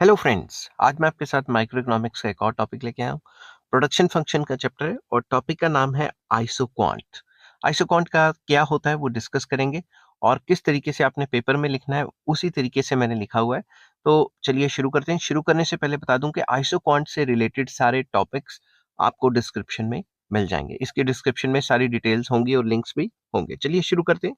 Hello friends, आज मैं आपके साथ माइक्रो इकोनॉमिक्स का एक और टॉपिक लेके आया हूँ। प्रोडक्शन फंक्शन का चैप्टर है और टॉपिक का नाम है आइसोक्वांट। आइसोक्वांट का क्या होता है वो डिस्कस करेंगे और किस तरीके से आपने पेपर में लिखना है उसी तरीके से मैंने लिखा हुआ है। तो चलिए शुरू करते हैं। शुरू करने से पहले बता दूं कि आइसोक्वांट से रिलेटेड सारे टॉपिक्स आपको डिस्क्रिप्शन में मिल जाएंगे। इसके डिस्क्रिप्शन में सारी डिटेल्स होंगी और लिंक्स भी होंगे। चलिए शुरू करते हैं।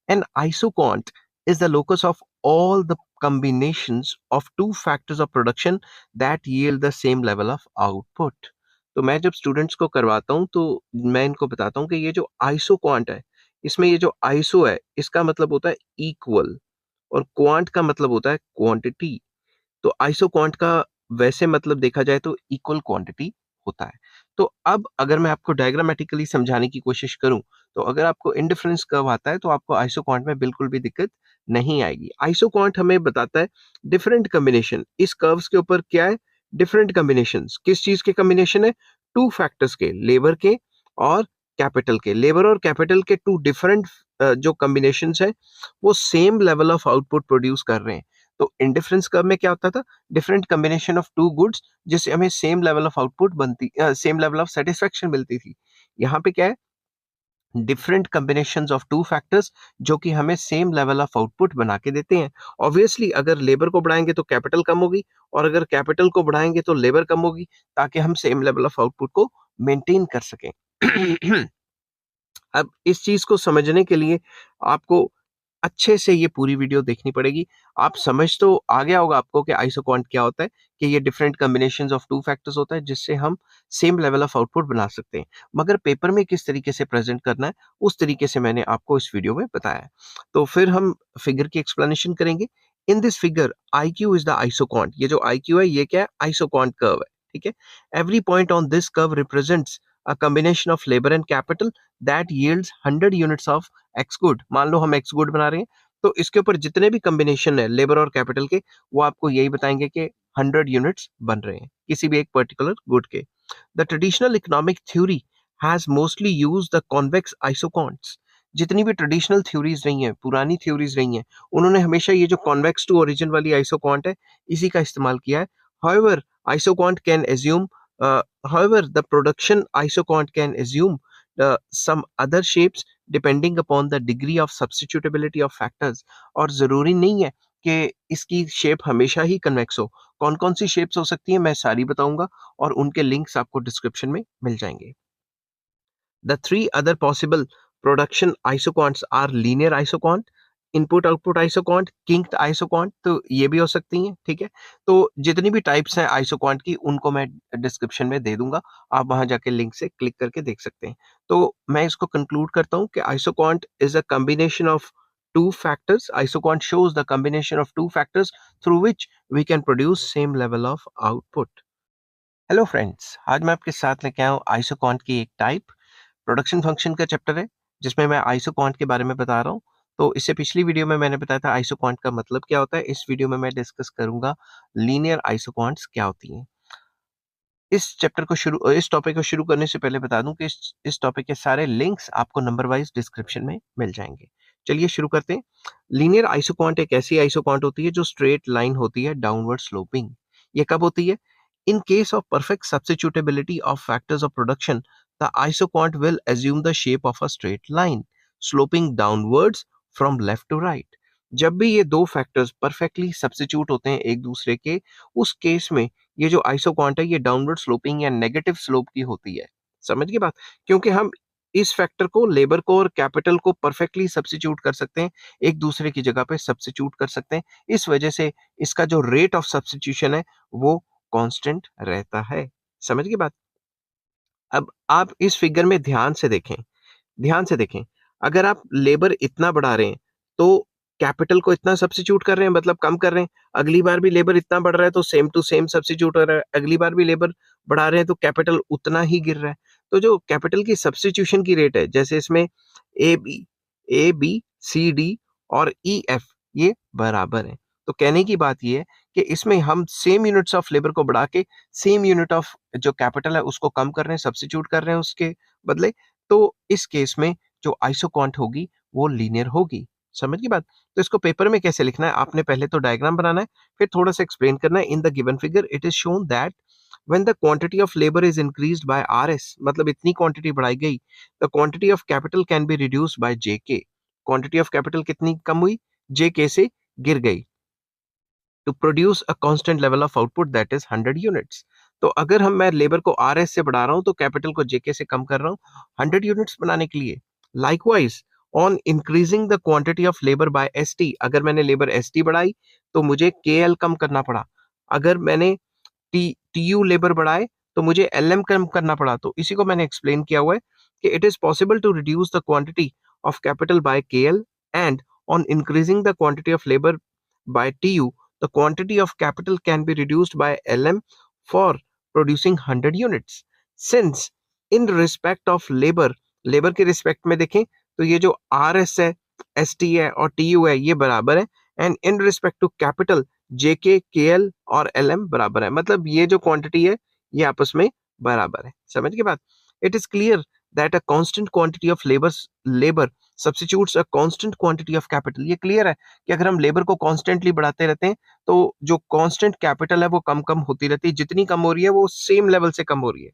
An isoquant is the locus of all the combinations of two factors of production that yield the same level of output. तो मैं जब स्टूडेंट्स को करवाता हूँ तो मैं इनको बताता हूँ कि ये जो आइसोक्वांट है, इसमें ये जो आइसो है इसका मतलब होता है इक्वल और क्वांट का मतलब होता है क्वांटिटी। तो आइसोक्वांट का वैसे मतलब देखा जाए तो इक्वल क्वांटिटी होता है। तो अब अगर मैं आपको डायग्रामेटिकली समझाने की कोशिश करूं, तो अगर आपको इंडिफरेंस कर्व आता है तो आपको आइसोक्वांट में बिल्कुल भी दिक्कत नहीं आएगी। आइसोक्वांट हमें बताता है डिफरेंट कॉम्बिनेशन। इस कर्व्स के ऊपर क्या है? Different combinations. किस चीज के कॉम्बिनेशन है? टू फैक्टर्स के, लेबर के और कैपिटल के। लेबर और कैपिटल के टू डिफरेंट जो कॉम्बिनेशंस है वो same level of output produce कर रहे हैं। तो इंडिफरेंस कर्व में क्या होता था? Different combination of two goods जिससे हमें सेम लेवल ऑफ आउटपुट बनती, सेम लेवल ऑफ सेटिस्फेक्शन मिलती थी। यहाँ पे क्या है? Different combinations of two factors जो कि हमें सेम लेवल ऑफ आउटपुट बना के देते हैं। ऑब्वियसली अगर लेबर को बढ़ाएंगे तो कैपिटल कम होगी और अगर कैपिटल को बढ़ाएंगे तो लेबर कम होगी, ताकि हम सेम लेवल ऑफ आउटपुट को मेंटेन कर सकें। अब इस चीज को समझने के लिए आपको अच्छे से ये पूरी वीडियो देखनी पड़ेगी। आप समझ तो आ गया होगा आपको कि आइसोक्वांट क्या होता है, कि ये different combinations of two factors होता है जिससे हम सेम लेवल ऑफ आउटपुट बना सकते हैं। मगर पेपर में किस तरीके से प्रेजेंट करना है उस तरीके से मैंने आपको इस वीडियो में बताया है। तो फिर हम फिगर की एक्सप्लेनेशन करेंगे। In this figure I Q is the isoquant. ये जो आई क्यू है ये क्या है? आइसोक्वांट कर्व है। ठीक है। Every point on this curve represents a combination of labor and capital that yields 100 units of x good। मान लो हम x good बना रहे हैं, तो इसके ऊपर जितने भी कॉम्बिनेशन है लेबर और कैपिटल के, वो आपको यही बताएंगे कि 100 यूनिट्स बन रहे हैं किसी भी एक पर्टिकुलर गुड के। The traditional economic theory has mostly use the convex isoquants. जितनी भी ट्रेडिशनल थ्योरीज रही हैं, पुरानी थ्योरीज रही हैं, उन्होंने हमेशा ये जो कॉन्वेक्स टू ओरिजिन वाली आइसोकॉन्ट है इसी का इस्तेमाल किया है। However isoquant can assume however, the production isoquant can assume some other shapes depending upon the degree of substitutability of factors। और जरूरी नहीं है कि इसकी शेप हमेशा ही कन्वेक्स हो। कौन कौन सी शेप्स हो सकती हैं मैं सारी बताऊंगा और उनके लिंक्स आपको डिस्क्रिप्शन में मिल जाएंगे। The three other possible production isoquants are linear isoquant, input output isoquant, kinked isoquant. तो ये भी हो सकती हैं। ठीक है। तो जितनी भी टाइप्स हैं आइसोक्वांट की उनको मैं डिस्क्रिप्शन में दे दूंगा, आप वहां जाके लिंक से क्लिक करके देख सकते हैं। तो मैं इसको कंक्लूड करता हूं कि isoquant is a combination of two factors. Isoquant shows the combination of two factors through which we can produce same level of output. Hello friends, आज मैं आपके साथ लेके आया हूँ आइसोक्वांट की एक टाइप। प्रोडक्शन फंक्शन का चैप्टर है जिसमें मैं आइसोक्वांट के बारे में बता रहा हूँ। तो इससे पिछली वीडियो में मैंने बताया था आइसोक्वांट का मतलब क्या होता है। इस वीडियो में मैं डिस्कस करूंगा लीनियर आइसोक्वांट्स क्या होती हैं। इस टॉपिक को शुरू करने से पहले बता दूं कि इस टॉपिक के सारे लिंक्स आपको नंबर वाइज डिस्क्रिप्शन में मिल जाएंगे। चलिए शुरू करते हैं। लीनियर आइसोक्वांट एक ऐसी आइसोक्वांट होती है जो स्ट्रेट लाइन होती है, डाउनवर्ड स्लोपिंग। ये कब होती है? In case of perfect substitutability of factors of production, the isoquant will assume the shape of a straight line, sloping downwards from left to right। जब भी ये दो फैक्टर्स परफेक्टली सब्स्टिट्यूट होते हैं एक दूसरे के, उस केस में ये जो आइसोक्वांट है ये डाउनवर्ड स्लोपिंग या नेगेटिव स्लोप की होती है। समझ गए बात? क्योंकि हम इस फैक्टर को, लेबर को और कैपिटल को परफेक्टली सब्स्टिट्यूट कर सकते हैं, एक दूसरे की जगह पे सब्स्टिट्यूट कर सकते हैं। इस वजह से इसका जो रेट ऑफ सब्स्टिट्यूशन है वो कांस्टेंट रहता है। समझ गए बात? अब आप इस फिगर में ध्यान से देखें। अगर आप लेबर इतना बढ़ा रहे हैं तो कैपिटल को इतना सब्स्टिट्यूट कर रहे हैं, मतलब कम कर रहे हैं। अगली बार भी लेबर इतना बढ़ रहा है तो सेम टू सेम सब्स्टिट्यूट हो रहा है। अगली बार भी लेबर बढ़ा रहे हैं तो कैपिटल उतना ही गिर रहा है। तो जो कैपिटल की सब्स्टिट्यूशन की रेट है, जैसे इसमें ए बी सी डी और ई एफ ये बराबर है। तो कहने की बात ये है कि इसमें हम सेम यूनिट्स ऑफ लेबर को बढ़ा के सेम यूनिट ऑफ जो कैपिटल है उसको कम कर रहे हैं, सब्स्टिट्यूट कर रहे हैं उसके बदले। तो इस केस में जो आइसोक्वांट होगी वो लीनियर होगी। समझ गई बात? तो इसको पेपर में कैसे लिखना है, आपने पहले तो डायग्राम बनाना है, फिर थोड़ा सा एक्सप्लेन करना है। In the given figure it is shown that when the quantity of labour is increased by RS, मतलब इतनी क्वांटिटी बढ़ाई गई, the quantity of capital can be reduced by JK. Quantity of capital कितनी कम हुई, JK से गिर गई, to produce a constant level of output that is 100 units. तो अगर मैं लेबर को आरएस से बढ़ा रहा हूं तो कैपिटल को जेके से कम कर रहा हूं 100 यूनिट्स बनाने के लिए। Likewise on increasing the quantity of labour bye ST, अगर मैंने लेबर एसटी बढ़ाई तो मुझे केएल कम करना पड़ा। अगर मैंने टीयू लेबर बढ़ाए तो मुझे एलएम कम करना पड़ा। तो इसी को मैंने एक्सप्लेन किया हुआ है कि it is possible to reduce the quantity of capital by KL and on increasing the quantity of labour by TU the quantity of capital can be reduced by LM for producing 100 units. Since in respect of labor, labour के respect में देखें तो ये जो RS है, ST है और TU है ये बराबर है, and in respect to capital JK, KL और LM बराबर है, मतलब ये जो क्वांटिटी है ये आपस में बराबर है। समझ के बात? It is clear that a constant quantity of labour substitutes a constant quantity of capital. ये क्लियर है कि अगर हम लेबर को कॉन्स्टेंटली बढ़ाते रहते हैं तो जो कांस्टेंट कैपिटल है वो कम कम होती रहती है, जितनी कम हो रही है वो सेम लेवल से कम हो रही है।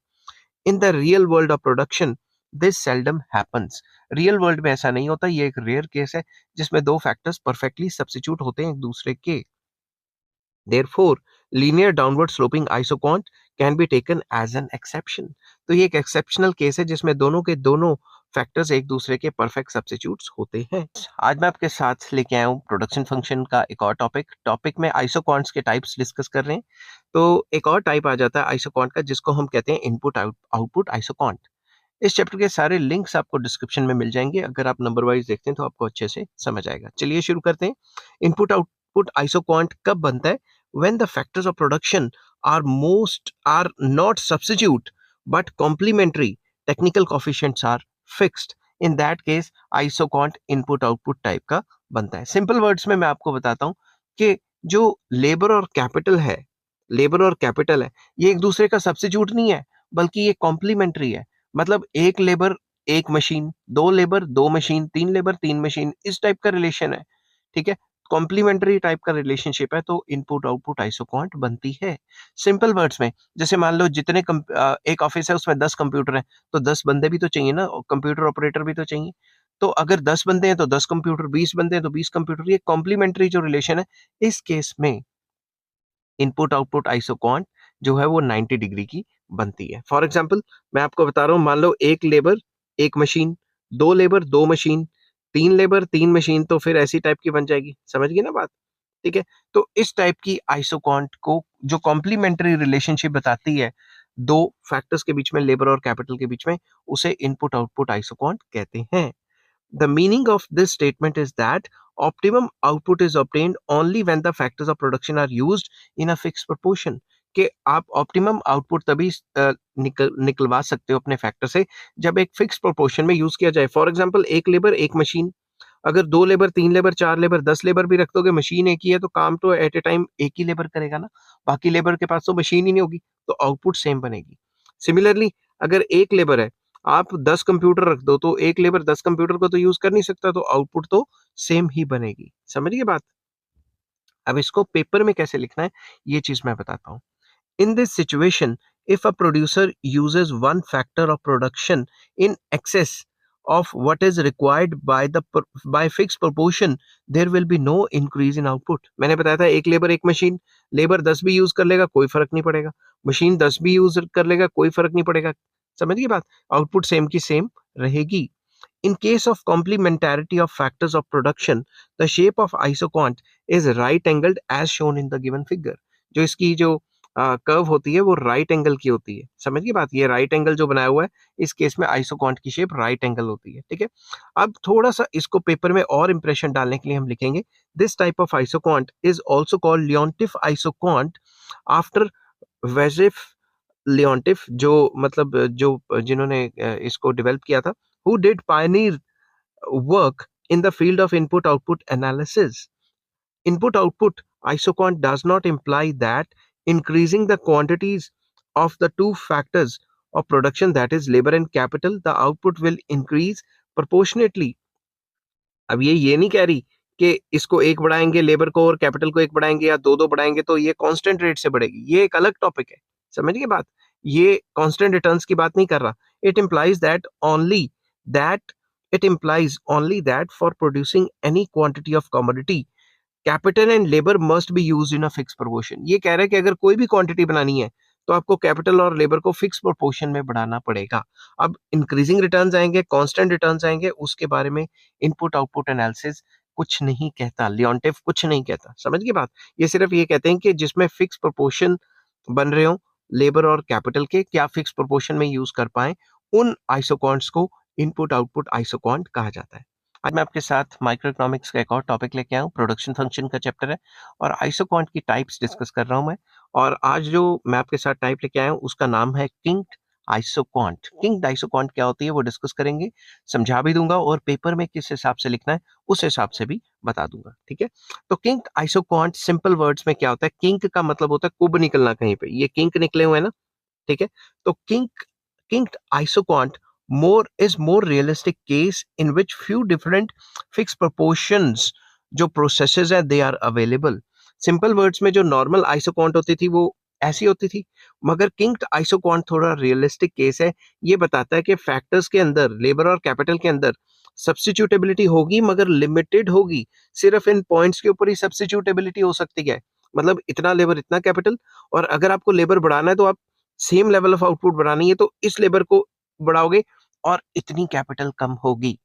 In the real world of production this seldom happens. Real world में ऐसा नहीं होता, ये एक रेयर केस है जिसमें दो फैक्टर्स परफेक्टली सब्स्टिट्यूट होते हैं एक दूसरे के। Therefore, linear downward sloping isoquant can be taken as an exception. तो ये एक एक्सेप्शनल केस है जिसमें दोनों के दोनों फैक्टर्स एक दूसरे के परफेक्ट सब्स्टिट्यूट्स होते हैं। आज मैं आपके साथ लेके आया हूँ प्रोडक्शन फंक्शन का एक और टॉपिक में आइसोक्वांट्स के टाइप्स डिस्कस कर रहे हैं। तो एक और टाइप आ जाता है आइसोक्वांट का जिसको हम कहते हैं इनपुट आउटपुट आइसोक्वांट। इस चैप्टर के सारे लिंक्स आपको डिस्क्रिप्शन में मिल जाएंगे, अगर आप नंबर वाइज देखते हैं तो आपको अच्छे से समझ आएगा। चलिए शुरू करते हैं। इनपुट आउटपुट आइसोक्वांट कब बनता है? when the factors of production are not substitute but complementary, technical coefficients are fixed. In that case isoquant input output type का बनता है। सिंपल वर्ड्स में मैं आपको बताता हूं कि जो लेबर और कैपिटल है ये एक दूसरे का सब्स्टिट्यूट नहीं है बल्कि ये कॉम्प्लीमेंट्री है। मतलब एक लेबर एक मशीन, दो लेबर दो मशीन, तीन लेबर तीन मशीन, इस टाइप का रिलेशन है। ठीक है, कॉम्प्लीमेंट्री टाइप का रिलेशनशिप है तो इनपुट आउटपुट आइसोक्वांट बनती है। सिंपल वर्ड्स में जैसे मान लो एक ऑफिस है उसमें 10 कंप्यूटर है तो 10 बंदे भी तो चाहिए ना, कंप्यूटर ऑपरेटर भी तो चाहिए। तो अगर 10 बंदे हैं तो 10 कंप्यूटर, 20 बंदे हैं तो 20 कंप्यूटर, ये कॉम्प्लीमेंट्री जो रिलेशन है। इस केस में इनपुट आउटपुट आइसोक्वांट जो है वो 90 डिग्री की बनती है। फॉर एग्जांपल मैं आपको बता रहा हूं, मान लो एक लेबर एक मशीन, दो लेबर दो मशीन, तीन लेबर तीन मशीन, तो फिर ऐसी टाइप की बन जाएगी। समझ गए ना बात? ठीक है, तो इस टाइप की आइसोक्वांट को जो कॉम्प्लीमेंट्री रिलेशनशिप बताती है दो फैक्टर्स के बीच में, लेबर और कैपिटल के बीच में, उसे इनपुट आउटपुट आइसोक्वांट कहते हैं। The meaning of this statement is that optimum output is obtained only when the factors of production are used in a fixed proportion. कि आप ऑप्टिमम आउटपुट तभी निकलवा सकते हो अपने फैक्टर से जब एक फिक्स प्रोपोर्शन में यूज किया जाए। फॉर एग्जांपल एक लेबर एक मशीन, अगर दो लेबर तीन लेबर चार लेबर 10 लेबर भी रख दोगे, मशीन एक ही है तो काम तो एट ए टाइम एक ही लेबर करेगा ना, बाकी लेबर के पास तो मशीन ही नहीं होगी, तो आउटपुट सेम बनेगी। सिमिलरली अगर एक लेबर है, आप 10 कंप्यूटर रख दो तो एक लेबर 10 कंप्यूटर को तो यूज कर नहीं सकता, तो आउटपुट तो सेम ही बनेगी। समझिए बात? अब इसको पेपर में कैसे लिखना है ये चीज मैं बताता हूँ। In this situation, if a producer uses one factor of production in excess of what is required by fixed proportion, there will be no increase in output. मैंने बताया था एक लेबर एक मशीन, लेबर 10 भी यूज कर लेगा कोई फर्क नहीं पड़ेगा, मशीन 10 भी यूज कर लेगा कोई फर्क नहीं पड़ेगा। समझिए बात? आउटपुट सेम की सेम रहेगी। In case of complementarity of factors of production, the shape of isoquant is right angled as shown in the given figure. जो इसकी जो कर्व होती है वो राइट एंगल की होती है। समझिए बात? ये राइट एंगल जो बनाया हुआ है इस केस में आइसोक्वांट की शेप राइट एंगल होती है। ठीक है, अब थोड़ा सा इसको पेपर में और इंप्रेशन डालने के लिए हम लिखेंगे this type of isoquant is also called Leontief isoquant after VEGF Leontief, जो मतलब जो जिन्होंने इसको डेवलप किया था, who did pioneer work in the field of input output analysis. Input output isoquant does not imply that increasing the quantities of the two factors of production, that is labor and capital, the output will increase proportionately. अब ये नहीं कह रही कि इसको एक बढ़ाएंगे labour को और कैपिटल को एक बढ़ाएंगे या दो बढ़ाएंगे तो ये कांस्टेंट रेट से बढ़ेगी, ये एक अलग टॉपिक है। समझ गए बात? ये कांस्टेंट रिटर्न्स की बात नहीं कर रहा। It implies that it implies only that for producing any quantity of commodity capital and labour must be used in a fix proportion. ये कह रहा है कि अगर कोई भी क्वांटिटी बनानी है तो आपको कैपिटल और लेबर को फिक्स प्रोपोर्शन में बढ़ाना पड़ेगा। अब इंक्रीजिंग रिटर्न्स आएंगे, कांस्टेंट रिटर्न्स आएंगे, उसके बारे में इनपुट आउटपुट एनालिसिस कुछ नहीं कहता, लियोंटिफ कुछ नहीं कहता। समझ गए बात? ये सिर्फ ये कहते हैं कि जिसमें फिक्स प्रोपोर्शन बन रहे हो लेबर और कैपिटल के, क्या फिक्स प्रोपोर्शन में यूज कर पाए, उन आइसोकॉन्ट्स को इनपुट आउटपुट आइसोकॉन्ट कहा जाता है। आज मैं आपके साथ माइक्रो इकोनॉमिक्स का एक और टॉपिक लेके आया हूँ, प्रोडक्शन फंक्शन का चैप्टर है और आइसोकॉन्ट की टाइप्स डिस्कस कर रहा हूँ मैं। और आज जो मैं आपके साथ टाइप लेके आया हूँ उसका नाम है किंक्ड आइसोकॉन्ट। किंक्ड आइसोकॉन्ट क्या होती है वो डिस्कस करेंगे, समझा भी दूंगा और पेपर में किस हिसाब से लिखना है उस हिसाब से भी बता दूंगा। ठीक है, तो किंक्ड आइसोकॉन्ट सिंपल वर्ड्स में क्या होता है? किंक का मतलब होता है कुब निकलना कहीं पे, ये किंक निकले हुए हैं ना। ठीक है, तो kinked isoquant more is more realistic case in which few different fixed proportions जो processes है they are available। Simple words में जो नॉर्मल आइसोक्वांट होती थी वो ऐसी होती थी, मगर किंक्ड आइसोक्वांट थोड़ा रियलिस्टिक केस है। ये बताता है कि फैक्टर्स के अंदर, लेबर और कैपिटल के अंदर सब्स्टिट्यूटेबिलिटी होगी मगर लिमिटेड होगी। सिर्फ इन पॉइंट्स के ऊपर ही सब्स्टिट्यूटेबिलिटी हो सकती है, मतलब इतना लेबर इतना कैपिटल, और अगर आपको लेबर बढ़ाना है तो आप सेम लेवल ऑफ आउटपुट बढ़ानी है तो इस लेबर को बढ़ाओगे और इतनी कैपिटल कम होगी,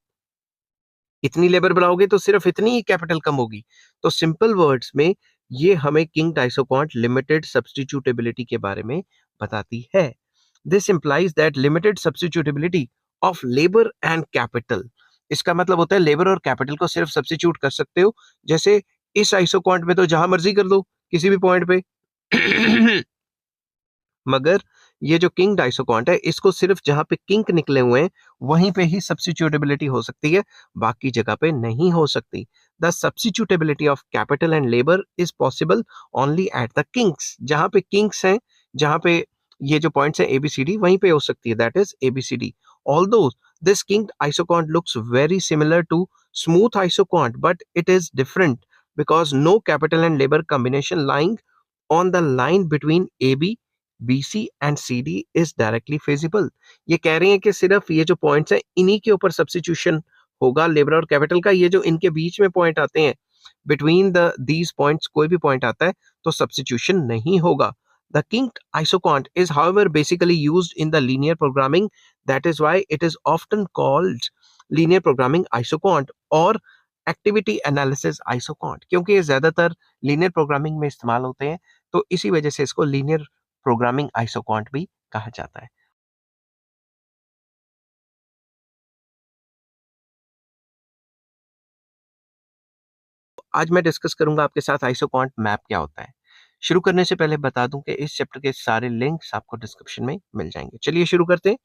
इतनी लेबर बढ़ाओगे तो सिर्फ इतनी ही कैपिटल कम होगी। तो सिंपल वर्ड्स में ये हमें किंग आइसोक्वांट लिमिटेड सब्स्टिट्यूटेबिलिटी के बारे में बताती है। This implies that limited substitutability of labour and capital, इसका मतलब होता है लेबर और कैपिटल को सिर्फ सब्स्टिट्यूट कर सकते हो, जैसे इस आइसोक्वांट में तो जहां मर्जी कर दो किसी भी पॉइंट पे मगर ये जो किंग आइसोक्वांट है इसको सिर्फ जहां पे किंक निकले हुए हैं वहीं पे ही सब्स्टिट्यूटेबिलिटी हो सकती है, बाकी जगह पे नहीं हो सकती। The substitutability of capital and labour is possible only at the kinks, जहां पे किंक्स हैं, जहां पे ये जो पॉइंट्स हैं एबीसीडी वहीं पे हो सकती है, that is ABCD. Although this kinked isoquant looks very similar to smooth isoquant but it is different because no capital and labor combination lying on the line between AB BC and CD is directly feasible. ये कह रहे हैं कि सिर्फ ये जो points हैं इन्हीं के ऊपर सब्स्टिट्यूशन होगा लेबर और कैपिटल का। ये जो इनके बीच में पॉइंट आते हैं, बिटवीन द दीज पॉइंट्स कोई भी पॉइंट आता है तो सब्स्टिट्यूशन नहीं होगा। The kinked isoquant is however basically used in the linear programming, that is why it is often called linear programming isoquant or activity analysis isoquant, क्योंकि ये ज्यादातर लीनियर प्रोग्रामिंग में इस्तेमाल होते हैं तो इसी वजह से इसको लीनियर प्रोग्रामिंग आइसोक्वांट भी कहा जाता है। आज मैं डिस्कस करूंगा आपके साथ आइसोक्वांट मैप क्या होता है। शुरू करने से पहले बता दूं कि इस चैप्टर के सारे लिंक्स आपको डिस्क्रिप्शन में मिल जाएंगे। चलिए शुरू करते हैं।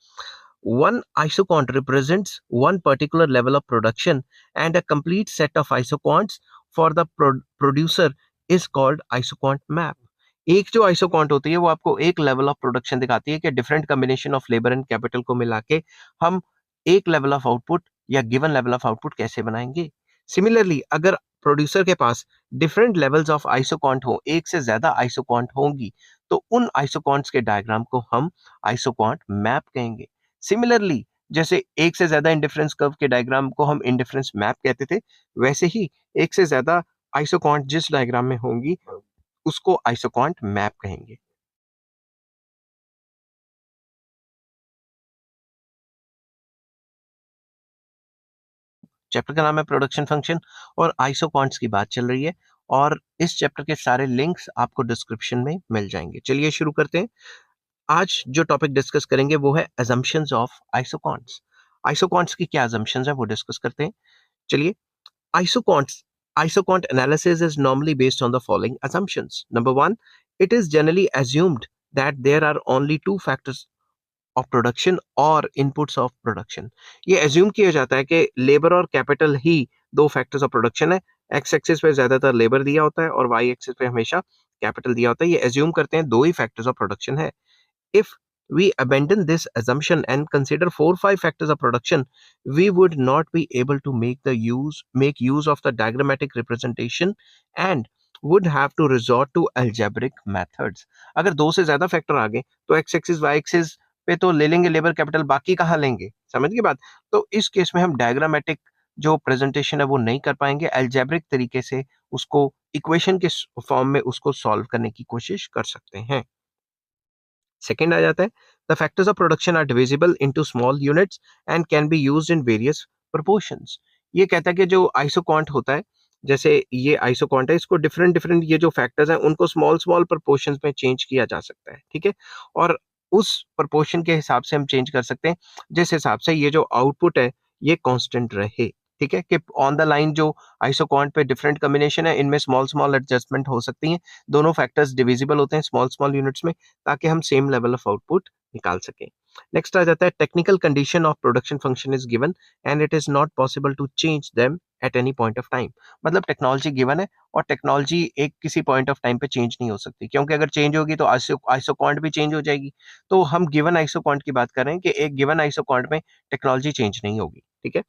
One isoquant represents one particular level of production and a complete set of isoquants for the producer is called isoquant map. एक जो आइसोक्वांट होती है वो आपको एक लेवल ऑफ प्रोडक्शन दिखाती है कि different combination of labour and capital को मिला के हम एक लेवल ऑफ आउटपुट या गिवन लेवल ऑफ आउटपुट कैसे बनाएंगे। सिमिलरली अगर प्रोड्यूसर के पास डिफरेंट लेवल्स ऑफ आइसोक्वांट हो, एक से ज्यादा आइसोक्वांट होंगी, तो उन आइसोक्वांट्स के डायग्राम को हम आइसोक्वांट मैप कहेंगे। सिमिलरली जैसे एक से ज्यादा इंडिफरेंस कर्व के डायग्राम को हम इंडिफरेंस मैप कहते थे, वैसे ही एक से ज्यादा आइसोक्वांट जिस डायग्राम में होंगी उसको आइसोक्वांट मैप कहेंगे। चैप्टर का नाम है प्रोडक्शन फंक्शन और आइसोक्वांट्स की बात चल रही है और इस चैप्टर के सारे लिंक्स आपको डिस्क्रिप्शन में मिल जाएंगे। चलिए शुरू करते हैं। आज जो टॉपिक डिस्कस करेंगे वो है assumptions ऑफ आइसोक्वांट्स। आइसोक्वांट्स की क्या assumptions है वो डिस्कस करते हैं। चलिए, isoquants isoquant analysis is normally based on the following assumptions. Number one, it is generally assumed that there are only two factors of production और inputs of production। ये assume किया जाता है कि लेबर और कैपिटल ही दो फैक्टर्स ऑफ प्रोडक्शन है। X axis पे ज्यादातर लेबर दिया होता है और वाई एक्सिस पे हमेशा कैपिटल दिया होता है। ये assume करते हैं दो ही फैक्टर्स ऑफ प्रोडक्शन है। If we abandon this assumption and consider 4 5 factors of production, we would not be able to make use of the diagrammatic representation and would have to resort to algebraic methods. अगर दो से ज्यादा factor आ गए तो x axis Y axis पे तो ले लेंगे लेबर कैपिटल, बाकी कहाँ लेंगे, समझ गए बात। तो इस केस में हम डायग्रामेटिक जो प्रेजेंटेशन है वो नहीं कर पाएंगे, एल्जेब्रिक तरीके से उसको इक्वेशन के फॉर्म में उसको सॉल्व करने की कोशिश कर सकते हैं। सेकेंड आ जाता है, the factors of production are divisible into small units and can be used in various proportions. ये कहता है कि जो आइसोक्वांट होता है, जैसे ये आइसोक्वांट है, इसको डिफरेंट डिफरेंट ये जो फैक्टर्स हैं उनको स्मॉल स्मॉल प्रोपोर्शंस में चेंज किया जा सकता है, ठीक है। और उस प्रोपोर्शन के हिसाब से हम चेंज कर सकते हैं जिस हिसाब से ये जो आउटपुट है ये कांस्टेंट रहे, ठीक है। कि ऑन द लाइन जो आइसोक्वांट पे डिफरेंट कॉम्बिनेशन है इनमें स्मॉल स्मॉल एडजस्टमेंट हो सकती हैं, दोनों फैक्टर्स डिविजिबल होते हैं स्मॉल स्मॉल यूनिट्स में ताकि हम सेम लेवल ऑफ आउटपुट निकाल सकें। नेक्स्ट आ जाता है, technical condition of production function is given and it is not possible to change them at any point of time. मतलब टेक्नोलॉजी गिवन है और टेक्नोलॉजी एक किसी पॉइंट ऑफ टाइम पे चेंज नहीं हो सकती, क्योंकि अगर चेंज होगी तो आइसोक्वांट भी चेंज हो जाएगी। तो हम गिवन आइसोक्वांट की बात कर रहे हैं कि एक गिवन आइसोक्वांट में टेक्नोलॉजी चेंज नहीं होगी, ठीक है।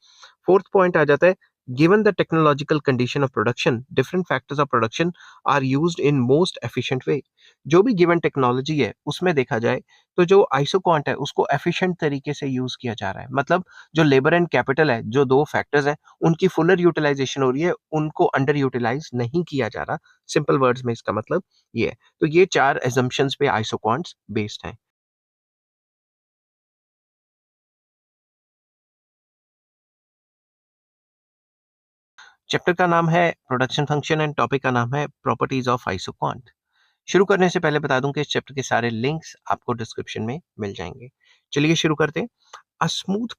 फोर्थ पॉइंट आ जाता है, given the technological condition of production, different factors of production are used in most efficient way। जो भी गिवन टेक्नोलॉजी है उसमें देखा जाए तो जो आइसोक्वांट है उसको एफिशिएंट तरीके से यूज किया जा रहा है। मतलब जो लेबर एंड कैपिटल है, जो दो फैक्टर्स हैं उनकी फुलर यूटिलाइजेशन हो रही है, उनको अंडर यूटिलाइज नहीं किया जा रहा। सिंपल वर्ड्स में इसका मतलब ये है। तो ये चार एजम्पशंस पे आइसोक्वांट्स बेस्ड हैं। चैप्टर का नाम है प्रोडक्शन फंक्शन एंड टॉपिक का नाम है प्रॉपर्टीज ऑफ आइसोक्वांट। शुरू करने से पहले बता दूं कि इस चैप्टर के सारे लिंक्स आपको डिस्क्रिप्शन में मिल जाएंगे। चलिए शुरू करते हैं। A smooth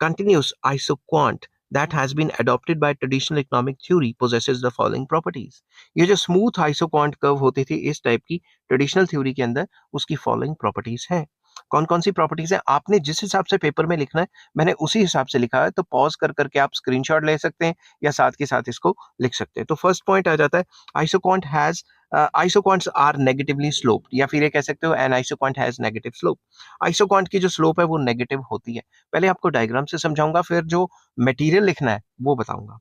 continuous isoquant that has been adopted by traditional economic theory possesses the following properties। ये जो स्मूथ आइसोक्वांट कर्व होती थी इस टाइप की ट्रेडिशनल थ्योरी के अंदर, उसकी फॉलोइंग प्रॉपर्टीज हैं। कौन कौन सी प्रॉपर्टीज हैं आपने जिस हिसाब से पेपर में लिखना है मैंने उसी हिसाब से लिखा है, तो पॉज कर करके आप स्क्रीनशॉट ले सकते हैं या साथ के साथ इसको लिख सकते हैं। तो फर्स्ट पॉइंट आ जाता है, isoquant has isoquants are negatively sloped, या फिर ये कह सकते हो an isoquant has negative slope. Isoquant की जो स्लोप है वो नेगेटिव होती है। पहले आपको डायग्राम से समझाऊंगा, फिर जो मटेरियल लिखना है वो बताऊंगा।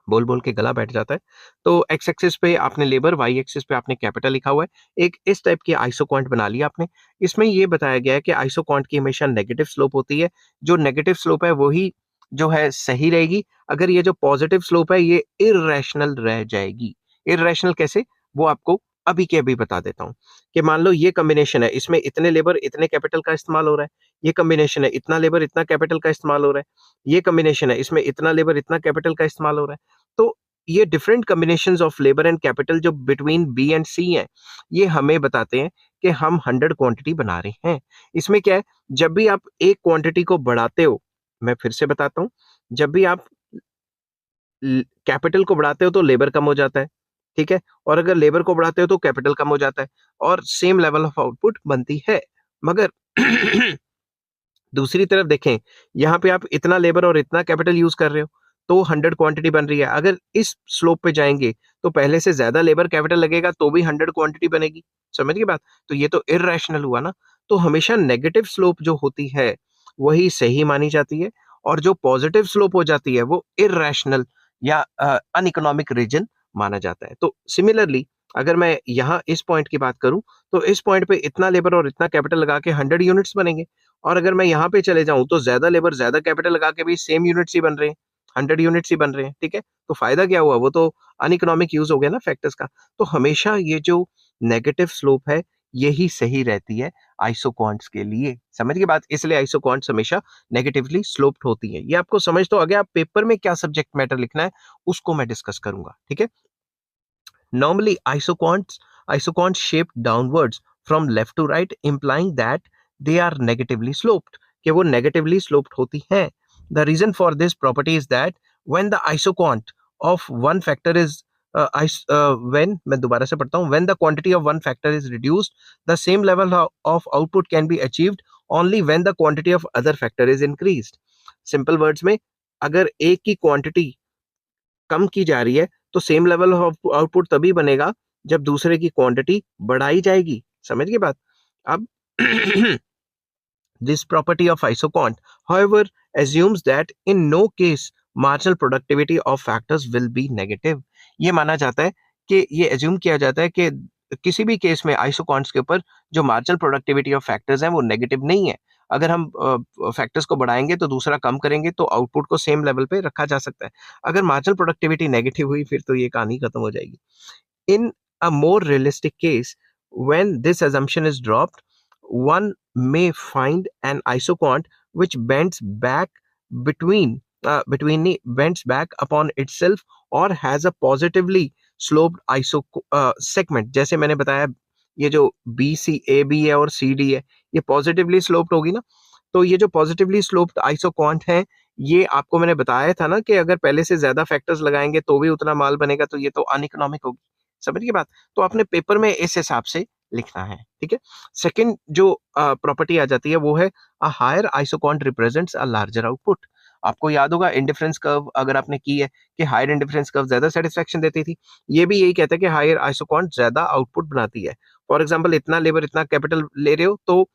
बोल बोल के गला बैठ जाता है। तो एक्स एक्सिस पे आपने लेबर, वाई एक्सिस पे आपने कैपिटल लिखा हुआ है। एक इस टाइप की आइसोक्वांट बना लिया आपने। इसमें ये बताया गया है कि आइसोक्वांट की हमेशा नेगेटिव स्लोप होती है। जो नेगेटिव स्लोप है वही जो है सही रहेगी। अगर ये जो पॉजिटिव स्लोप है ये इररेशनल रह जाएगी। इररेशनल कैसे, वो आपको अभी के अभी बता देता हूँ। कि मान लो ये कॉम्बिनेशन है, इसमें इतने लेबर इतने कैपिटल का इस्तेमाल हो रहा है। ये कॉम्बिनेशन है, इतना लेबर इतना कैपिटल का इस्तेमाल हो रहा है। ये कॉम्बिनेशन है, इसमें इतना लेबर इतना कैपिटल का इस्तेमाल हो रहा है। तो ये different combinations of labour and capital जो बिटवीन बी एंड सी हैं, ये हमें बताते हैं कि हम 100 क्वांटिटी बना रहे हैं। इसमें क्या है, जब भी आप एक क्वांटिटी को बढ़ाते हो, मैं फिर से बताता हूँ, जब भी आप कैपिटल को बढ़ाते हो तो लेबर कम हो जाता है, ठीक है। और अगर लेबर को बढ़ाते हो तो कैपिटल कम हो जाता है और सेम लेवल ऑफ आउटपुट बनती है। मगर दूसरी तरफ देखें, यहाँ पे आप इतना लेबर और इतना कैपिटल यूज कर रहे हो तो 100 क्वांटिटी बन रही है। अगर इस स्लोप पे जाएंगे तो पहले से ज्यादा लेबर कैपिटल लगेगा तो भी 100 क्वांटिटी बनेगी। समझ गए बात। तो ये तो इररेशनल हुआ ना। तो हमेशा नेगेटिव स्लोप जो होती है वही सही मानी जाती है और जो पॉजिटिव स्लोप हो जाती है वो इररेशनल या अनइकोनॉमिक रीजन माना जाता है। तो सिमिलरली अगर मैं यहाँ इस पॉइंट की बात करूं तो इस पॉइंट पे इतना लेबर और इतना कैपिटल लगा के 100 यूनिट्स बनेंगे। और अगर मैं यहाँ पे चले जाऊं तो ज्यादा लेबर ज्यादा कैपिटल लगा के भी सेम यूनिट्स ही बन रहे हैं, 100 यूनिट्स ही बन रहे हैं, ठीक है। तो फायदा क्या हुआ, वो तो अनइकोनॉमिक यूज हो गया ना फैक्टर्स का। तो हमेशा ये जो नेगेटिव स्लोप है यही सही रहती है आइसोक्वांट्स के लिए। समझ गए बात। इसलिए आइसोक्वांट्स हमेशा नेगेटिवली स्लोप्ड होती है। ये आपको समझ तो आ गया। आप पेपर में क्या सब्जेक्ट मैटर लिखना है उसको मैं डिस्कस करूंगा, ठीक है। Normally, isoquants shape downwards from left to right, implying that they are negatively sloped. कि वो negatively sloped होती हैं. The reason for this property is that when the isoquant of one factor is when मैं दोबारा से पढ़ता हूँ, when the quantity of one factor is reduced, the same level of output can be achieved only when the quantity of other factor is increased. Simple words में, अगर एक की quantity कम की जा रही है तो सेम लेवल ऑफ आउटपुट तभी बनेगा जब दूसरे की क्वांटिटी बढ़ाई जाएगी। समझ गए बात। अब this property of isocont, however, assumes that in no case marginal productivity of factors will be negative. ये माना जाता है कि ये assume किया जाता है कि किसी भी केस में आइसोकॉन्ट्स के ऊपर जो मार्जिनल प्रोडक्टिविटी ऑफ फैक्टर्स हैं वो नेगेटिव नहीं है. अगर हम फैक्टर्स को बढ़ाएंगे तो दूसरा कम करेंगे तो आउटपुट को सेम लेवल पे रखा जा सकता है. अगर मार्जिनल प्रोडक्टिविटी नेगेटिव हुई फिर तो ये कहानी खत्म हो जाएगी. In a more realistic case, when this assumption is dropped, one may find an isocont which bends back upon itself or has a positively sloped iso segment. जैसे मैंने बताया ये जो बी सी ए बी है और C D है ये positively sloped होगी ना. तो ये जो पॉजिटिवली स्लोप्ड आइसोकॉन्ट है ये आपको मैंने बताया था ना कि अगर पहले से ज्यादा फैक्टर्स लगाएंगे तो भी उतना माल बनेगा तो ये तो अनइकोनॉमिक होगी. समझ की बात. तो आपने पेपर में इस हिसाब से लिखना है. ठीक है. सेकंड जो प्रॉपर्टी आ जाती है वो है a higher isoquant represents a larger output. आपको याद होगा इंडिफरेंस कर्व अगर आपने की है कि हायर इंडिफरेंस कर्व ज्यादा सेटिस्फेक्शन देती थी. ये भी यही कहता है कि हायर आइसोकॉन्ट ज्यादा आउटपुट बनाती है. फॉर एग्जाम्पल इतना लेबर इतना कैपिटल ले रहे हो तो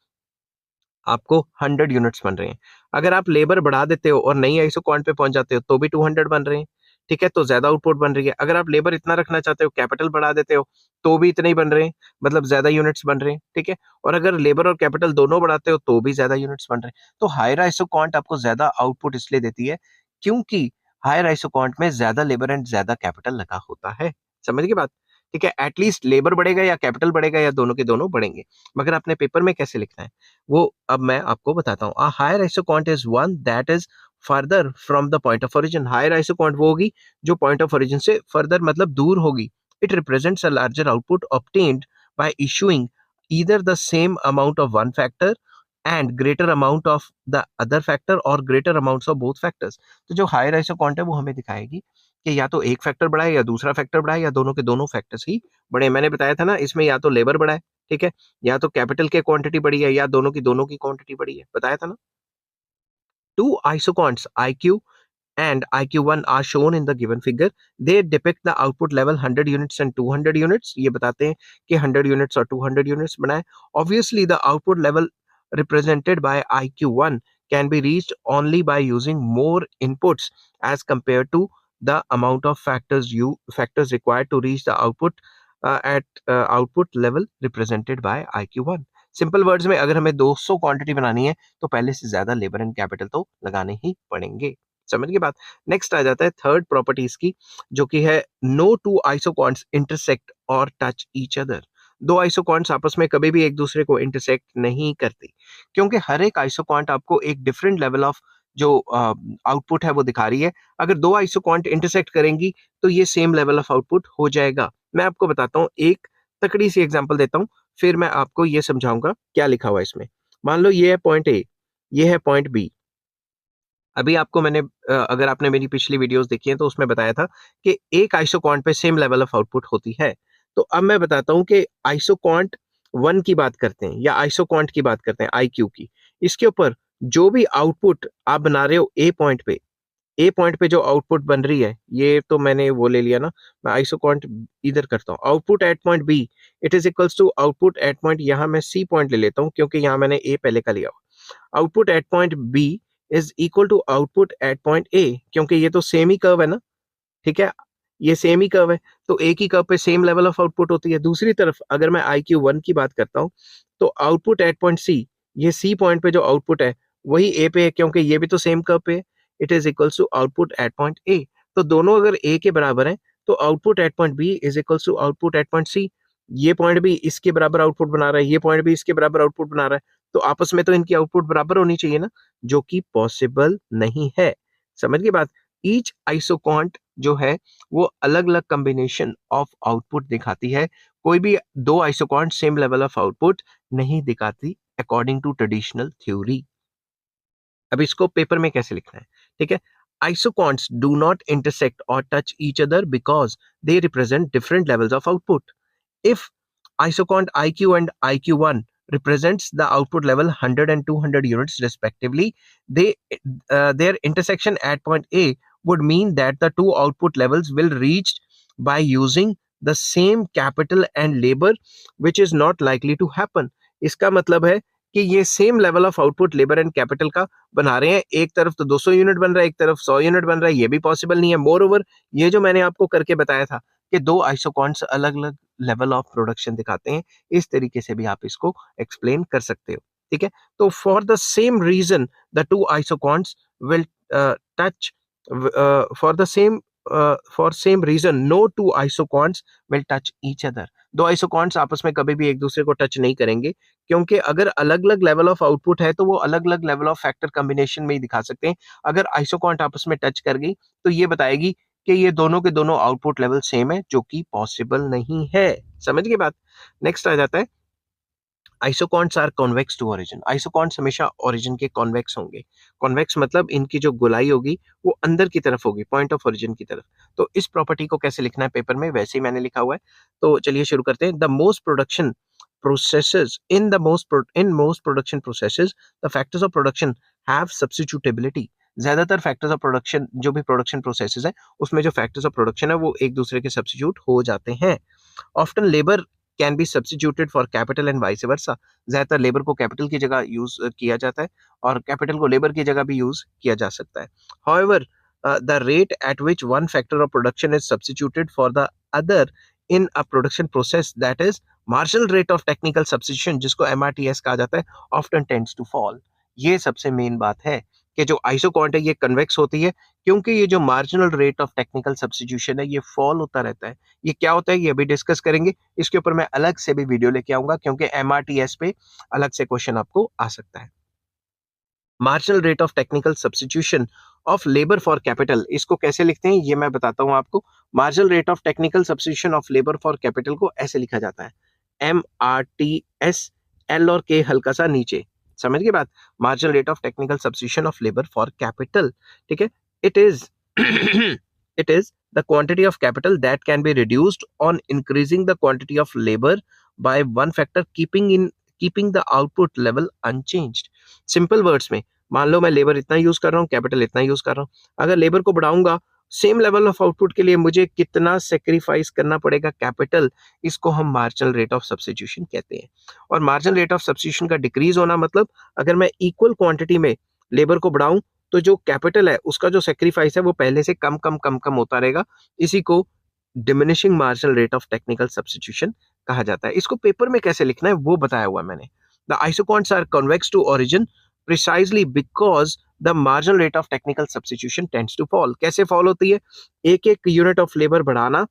आपको 100 यूनिट्स बन रहे हैं. अगर आप लेबर बढ़ा देते हो और नई आइसोकॉन्ट पे पहुंच जाते हो तो भी 200 बन रहे हैं. ठीक है. तो ज्यादा आउटपुट बन रही है. अगर आप लेबर इतना रखना चाहते हो कैपिटल बढ़ा देते हो तो भी इतने ही बन रहे हैं. मतलब ज्यादा यूनिट्स बन रहे हैं. ठीक है. और अगर लेबर और कैपिटल दोनों बढ़ाते हो तो भी ज्यादा यूनिट्स बन रहे हैं. तो हायर आइसोकॉन्ट आपको ज्यादा आउटपुट इसलिए देती है क्योंकि हायर आइसोकॉन्ट में ज्यादा लेबर एंड ज्यादा कैपिटल लगा होता है. समझ की बात. ठीक है. एटलीस्ट लेबर बढ़ेगा या कैपिटल बढ़ेगा या दोनों के दोनों बढ़ेंगे. मगर आपने पेपर में कैसे लिखना है वो अब मैं आपको बताता हूँ. Higher isoquant is one that is further from the point of origin. Higher isoquant वो होगी जो पॉइंट ऑफ ओरिजिन से फर्दर मतलब दूर होगी. It represents a larger output obtained by issuing either the same amount of one factor and greater amount of the other factor or greater amounts of both factors. तो जो higher isoquant है वो हमें दिखाएगी कि या तो एक फैक्टर बढ़ा है या दूसरा फैक्टर बढ़ा है या दोनों के दोनों फैक्टर्स ही बढ़े. मैंने बताया था ना इसमें या तो लेबर बढ़ा है. ठीक है. या तो कैपिटल की क्वांटिटी बढ़ी है या दोनों की क्वांटिटी बढ़ी है. बताया था ना. Two isoquants IQ and IQ1 are shown in the given figure. They depict the output level 100 units and 200 units. ये बताते हैं कि 100 units और 200 units बनाए. Obviously, the output level represented by IQ1 can be reached only by using more inputs as compared to the amount of factors required to reach the output at output level represented by IQ1. Simple words में अगर हमें 200 quantity बनानी है तो पहले से ज्यादा labour and capital तो लगाने ही पड़ेंगे. समझ के बाद नेक्स्ट आ जाता है थर्ड प्रॉपर्टीज की जो कि है नो टू आइसोकॉन्ट्स इंटरसेक्ट और टच ईच अदर. दो आइसोकॉन्ट्स आपस में कभी भी एक दूसरे को इंटरसेक्ट नहीं करती क्योंकि हर एक आइसोकॉन्ट आपको एक डिफरेंट लेवल ऑफ जो आउटपुट है वो दिखा रही है. अगर दो आइसोकॉन्ट इंटरसेक्ट करेंगी तो ये सेम लेवल ऑफ आउटपुट हो जाएगा. मैं आपको बताता हूँ एक तकड़ी सी एग्जांपल देता हूँ फिर मैं आपको ये समझाऊंगा क्या लिखा हुआ है इसमें. मान लो ये है पॉइंट ए ये है पॉइंट बी. अभी आपको मैंने अगर आपने मेरी पिछली वीडियोस देखी हैं तो उसमें बताया था कि एक आइसोकॉन्ट पे सेम लेवल ऑफ आउटपुट होती है. तो अब मैं बताता हूं कि आइसोकॉन्ट 1 की बात करते हैं या आइसोकॉन्ट की बात करते हैं आईक्यू की. इसके ऊपर जो भी आउटपुट आप बना रहे हो ए पॉइंट पे जो आउटपुट बन रही है ये तो मैंने वो ले लिया ना. मैं आइसोकॉन्ट इधर करता हूँ output at point B it is equals to output at point. यहाँ मैं सी पॉइंट ले लेता हूँ क्योंकि यहाँ मैंने ए पहले का लिया. Output at point B is equal to output at point A क्योंकि ये तो सेम ही कर्व है ना. ठीक है. ये सेम ही कर्व है तो एक ही कर्व पे सेम लेवल ऑफ आउटपुट होती है. दूसरी तरफ अगर मैं IQ1 की बात करता हूँ तो आउटपुट एट पॉइंट सी ये सी पॉइंट पे जो आउटपुट है वही ए पे है क्योंकि ये भी तो सेम कर्व पे है. It is equals to output at point A. तो दोनों अगर ए के बराबर हैं तो output at point B is equals to output at point C. ये पॉइंट भी इसके बराबर आउटपुट बना रहा है ये पॉइंट भी इसके बराबर आउटपुट बना रहा है. तो आपस में तो इनकी आउटपुट बराबर होनी चाहिए ना जो कि पॉसिबल नहीं है. समझ गए बात. ईच आइसोकॉन्ट जो है वो अलग अलग कॉम्बिनेशन ऑफ आउटपुट दिखाती है. कोई भी दो isoquant same level of output नहीं दिखाती अकॉर्डिंग टू ट्रेडिशनल थ्योरी. अब इसको पेपर में कैसे लिखना है. ठीक है. Isoquants do not intersect or touch each other because they represent different levels of output. If isoquant IQ and IQ1 represents the output level 100 and 200 units respectively, their intersection at point A would mean that the two output levels will reach by using the same capital and labor, which is not likely to happen. इसका मतलब है कि ये same level of output labour and capital का बना रहे हैं। एक तरफ तो 200 यूनिट बन रहा है, एक तरफ 100 यूनिट बन रहा है, ये भी पॉसिबल नहीं है। मोर ओवर, ये जो मैंने आपको करके बताया था कि दो आइसोकॉन्ट्स अलग अलग लेवल ऑफ प्रोडक्शन दिखाते हैं, इस तरीके से भी आप इसको एक्सप्लेन कर सकते हो। ठीक है, तो for the same reason the two isoquants will touch for the same for same reason no two isoquants will touch each other. दो आइसोकॉन्ट्स आपस में कभी भी एक दूसरे को टच नहीं करेंगे, क्योंकि अगर अलग अलग लेवल ऑफ आउटपुट है तो वो अलग अलग लेवल ऑफ फैक्टर कॉम्बिनेशन में ही दिखा सकते हैं। अगर आइसोकॉन्ट आपस में टच कर गई तो ये बताएगी कि ये दोनों के दोनों आउटपुट लेवल सेम है, जो कि पॉसिबल नहीं है। समझ गए बात? नेक्स्ट आ जाता है, आइसोकॉन्ट्स आर कॉन्वेक्स टू ओरिजिन। आइसोकॉन्ट्स हमेशा ओरिजिन के कॉन्वेक्स होंगे। कॉन्वेक्स मतलब इनकी जो गोलाई होगी वो अंदर की तरफ होगी, पॉइंट ऑफ ओरिजिन की तरफ। तो इस प्रॉपर्टी को कैसे लिखना है पेपर में, वैसे ही मैंने लिखा हुआ है। तो चलिए शुरू करते हैं। The most production processes in most production processes the factors of production have substitutability। ज्यादातर फैक्टर्स ऑफ प्रोडक्शन, जो भी प्रोडक्शन प्रोसेसेस है उसमें जो फैक्टर्स ऑफ प्रोडक्शन है वो एक दूसरे के सब्स्टिट्यूट हो जाते हैं। Often labour can be substituted for capital and vice versa. ज्यादातर लेबर को कैपिटल की जगह यूज किया जाता है और कैपिटल को लेबर की जगह भी यूज किया जा सकता है। However the rate at which one factor of production is substituted for the other in a production process, that is marginal rate of technical substitution, जिसको MRTS कहा जाता है, ऑफ्टन टेंड्स टू फॉल। ये सबसे मेन बात है कि जो आइसोकॉन्ट है ये कन्वेक्स होती है, क्योंकि ये जो marginal rate of technical substitution है ये फॉल होता रहता है। ये क्या होता है ये अभी डिस्कस करेंगे, इसके ऊपर मैं अलग से भी वीडियो लेके आऊंगा, क्योंकि MRTS पे अलग से क्वेश्चन आपको आ सकता है। Marginal rate of technical substitution of labour for capital, इसको कैसे लिखते हैं ये मैं बताता हूं आपको। Marginal rate of technical substitution of labour for capital को ऐसे लिखा जाता है, MRTS, L और K हल्का सा नीचे। समझ गए बात? Marginal rate of technical substitution of labour for capital. ठीक है, it is it is the quantity of capital that can be reduced on increasing the quantity of labor by one factor, keeping the output level unchanged। Simple words में, मान लो मैं labour इतना use कर रहा हूँ, capital इतना use कर रहा हूँ, अगर लेबर को बढ़ाऊंगा सेम लेवल ऑफ आउटपुट के लिए मुझे कितना सेक्रीफाइस करना पड़ेगा कैपिटल, इसको हम मार्जिनल रेट ऑफ सब्स्टिट्यूशन कहते हैं। और मार्जिनल रेट ऑफ सब्स्टिट्यूशन का डिक्रीज होना मतलब अगर मैं इक्वल क्वांटिटी में लेबर को बढ़ाऊं तो जो कैपिटल है उसका जो सेक्रीफाइस है वो पहले से कम कम कम कम होता रहेगा। इसी को diminishing marginal rate of technical substitution कहा जाता है। इसको पेपर में कैसे लिखना है वो बताया हुआ मैंने। The isoquants are convex to origin precisely because the marginal rate of technical substitution tends to fall. कैसे फॉल होती है? एक एक यूनिट ऑफ लेबर बढ़ाना,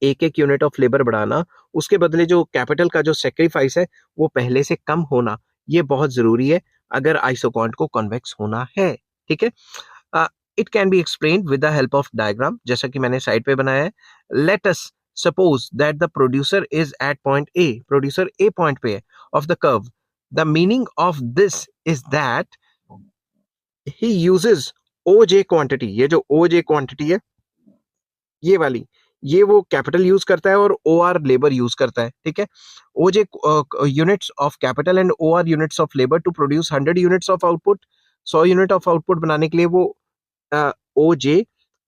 एक एक यूनिट ऑफ लेबर बढ़ाना, उसके बदले जो कैपिटल का जो सेक्रीफाइस है वो पहले से कम होना, ये बहुत जरूरी है अगर आइसोकॉन्ट को कन्वेक्स होना है। ठीक है, it can be explained with the help of diagram, जैसा कि मैंने साइड पे बनाया है। Let us suppose that the producer is at point A, producer A point पे है of the curve. The meaning of this is that he uses OJ quantity. ये जो OJ क्वांटिटी है ये वाली, ये वो कैपिटल यूज करता है और OR लेबर यूज करता है। ठीक है, OJ units of capital and OR units of labour to produce 100 units of output. 100 unit of output बनाने के लिए वो OJ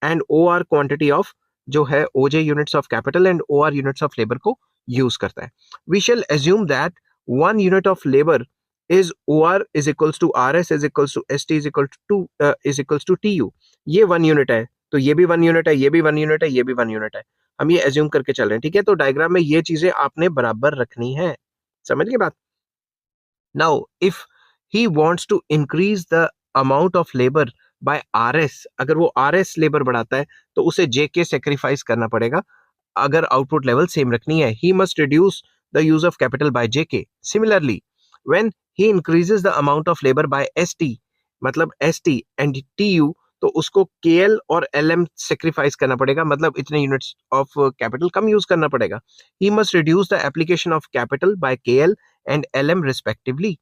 एंड OR क्वांटिटी ऑफ जो है OJ units of capital and OR units of labour को यूज करता है। We shall assume that 1 unit of labour is OR is equals to RS is equals to ST is equals to TU। ये 1 unit है तो ये भी 1 unit है, ये भी 1 यूनिट है, ये भी 1 यूनिट है। हम ये एज्यूम करके चल रहे हैं। ठीक है, तो डायग्राम में ये चीजें आपने बराबर रखनी है। समझ गए बात? Now if he wants to increase the amount of labour by RS, अगर वो RS लेबर बढ़ाता है तो उसे JK सेक्रीफाइस करना पड़ेगा अगर आउटपुट लेवल सेम रखनी है। He must reduce the use of capital bye JK। Similarly when he increases the amount of labor by ST, मतलब ST and TU, तो उसको KL और LM सेक्रीफाइस करना पड़ेगा, मतलब इतने units of capital come use करना पड़ेगा। He must reduce the application of capital by KL and LM respectively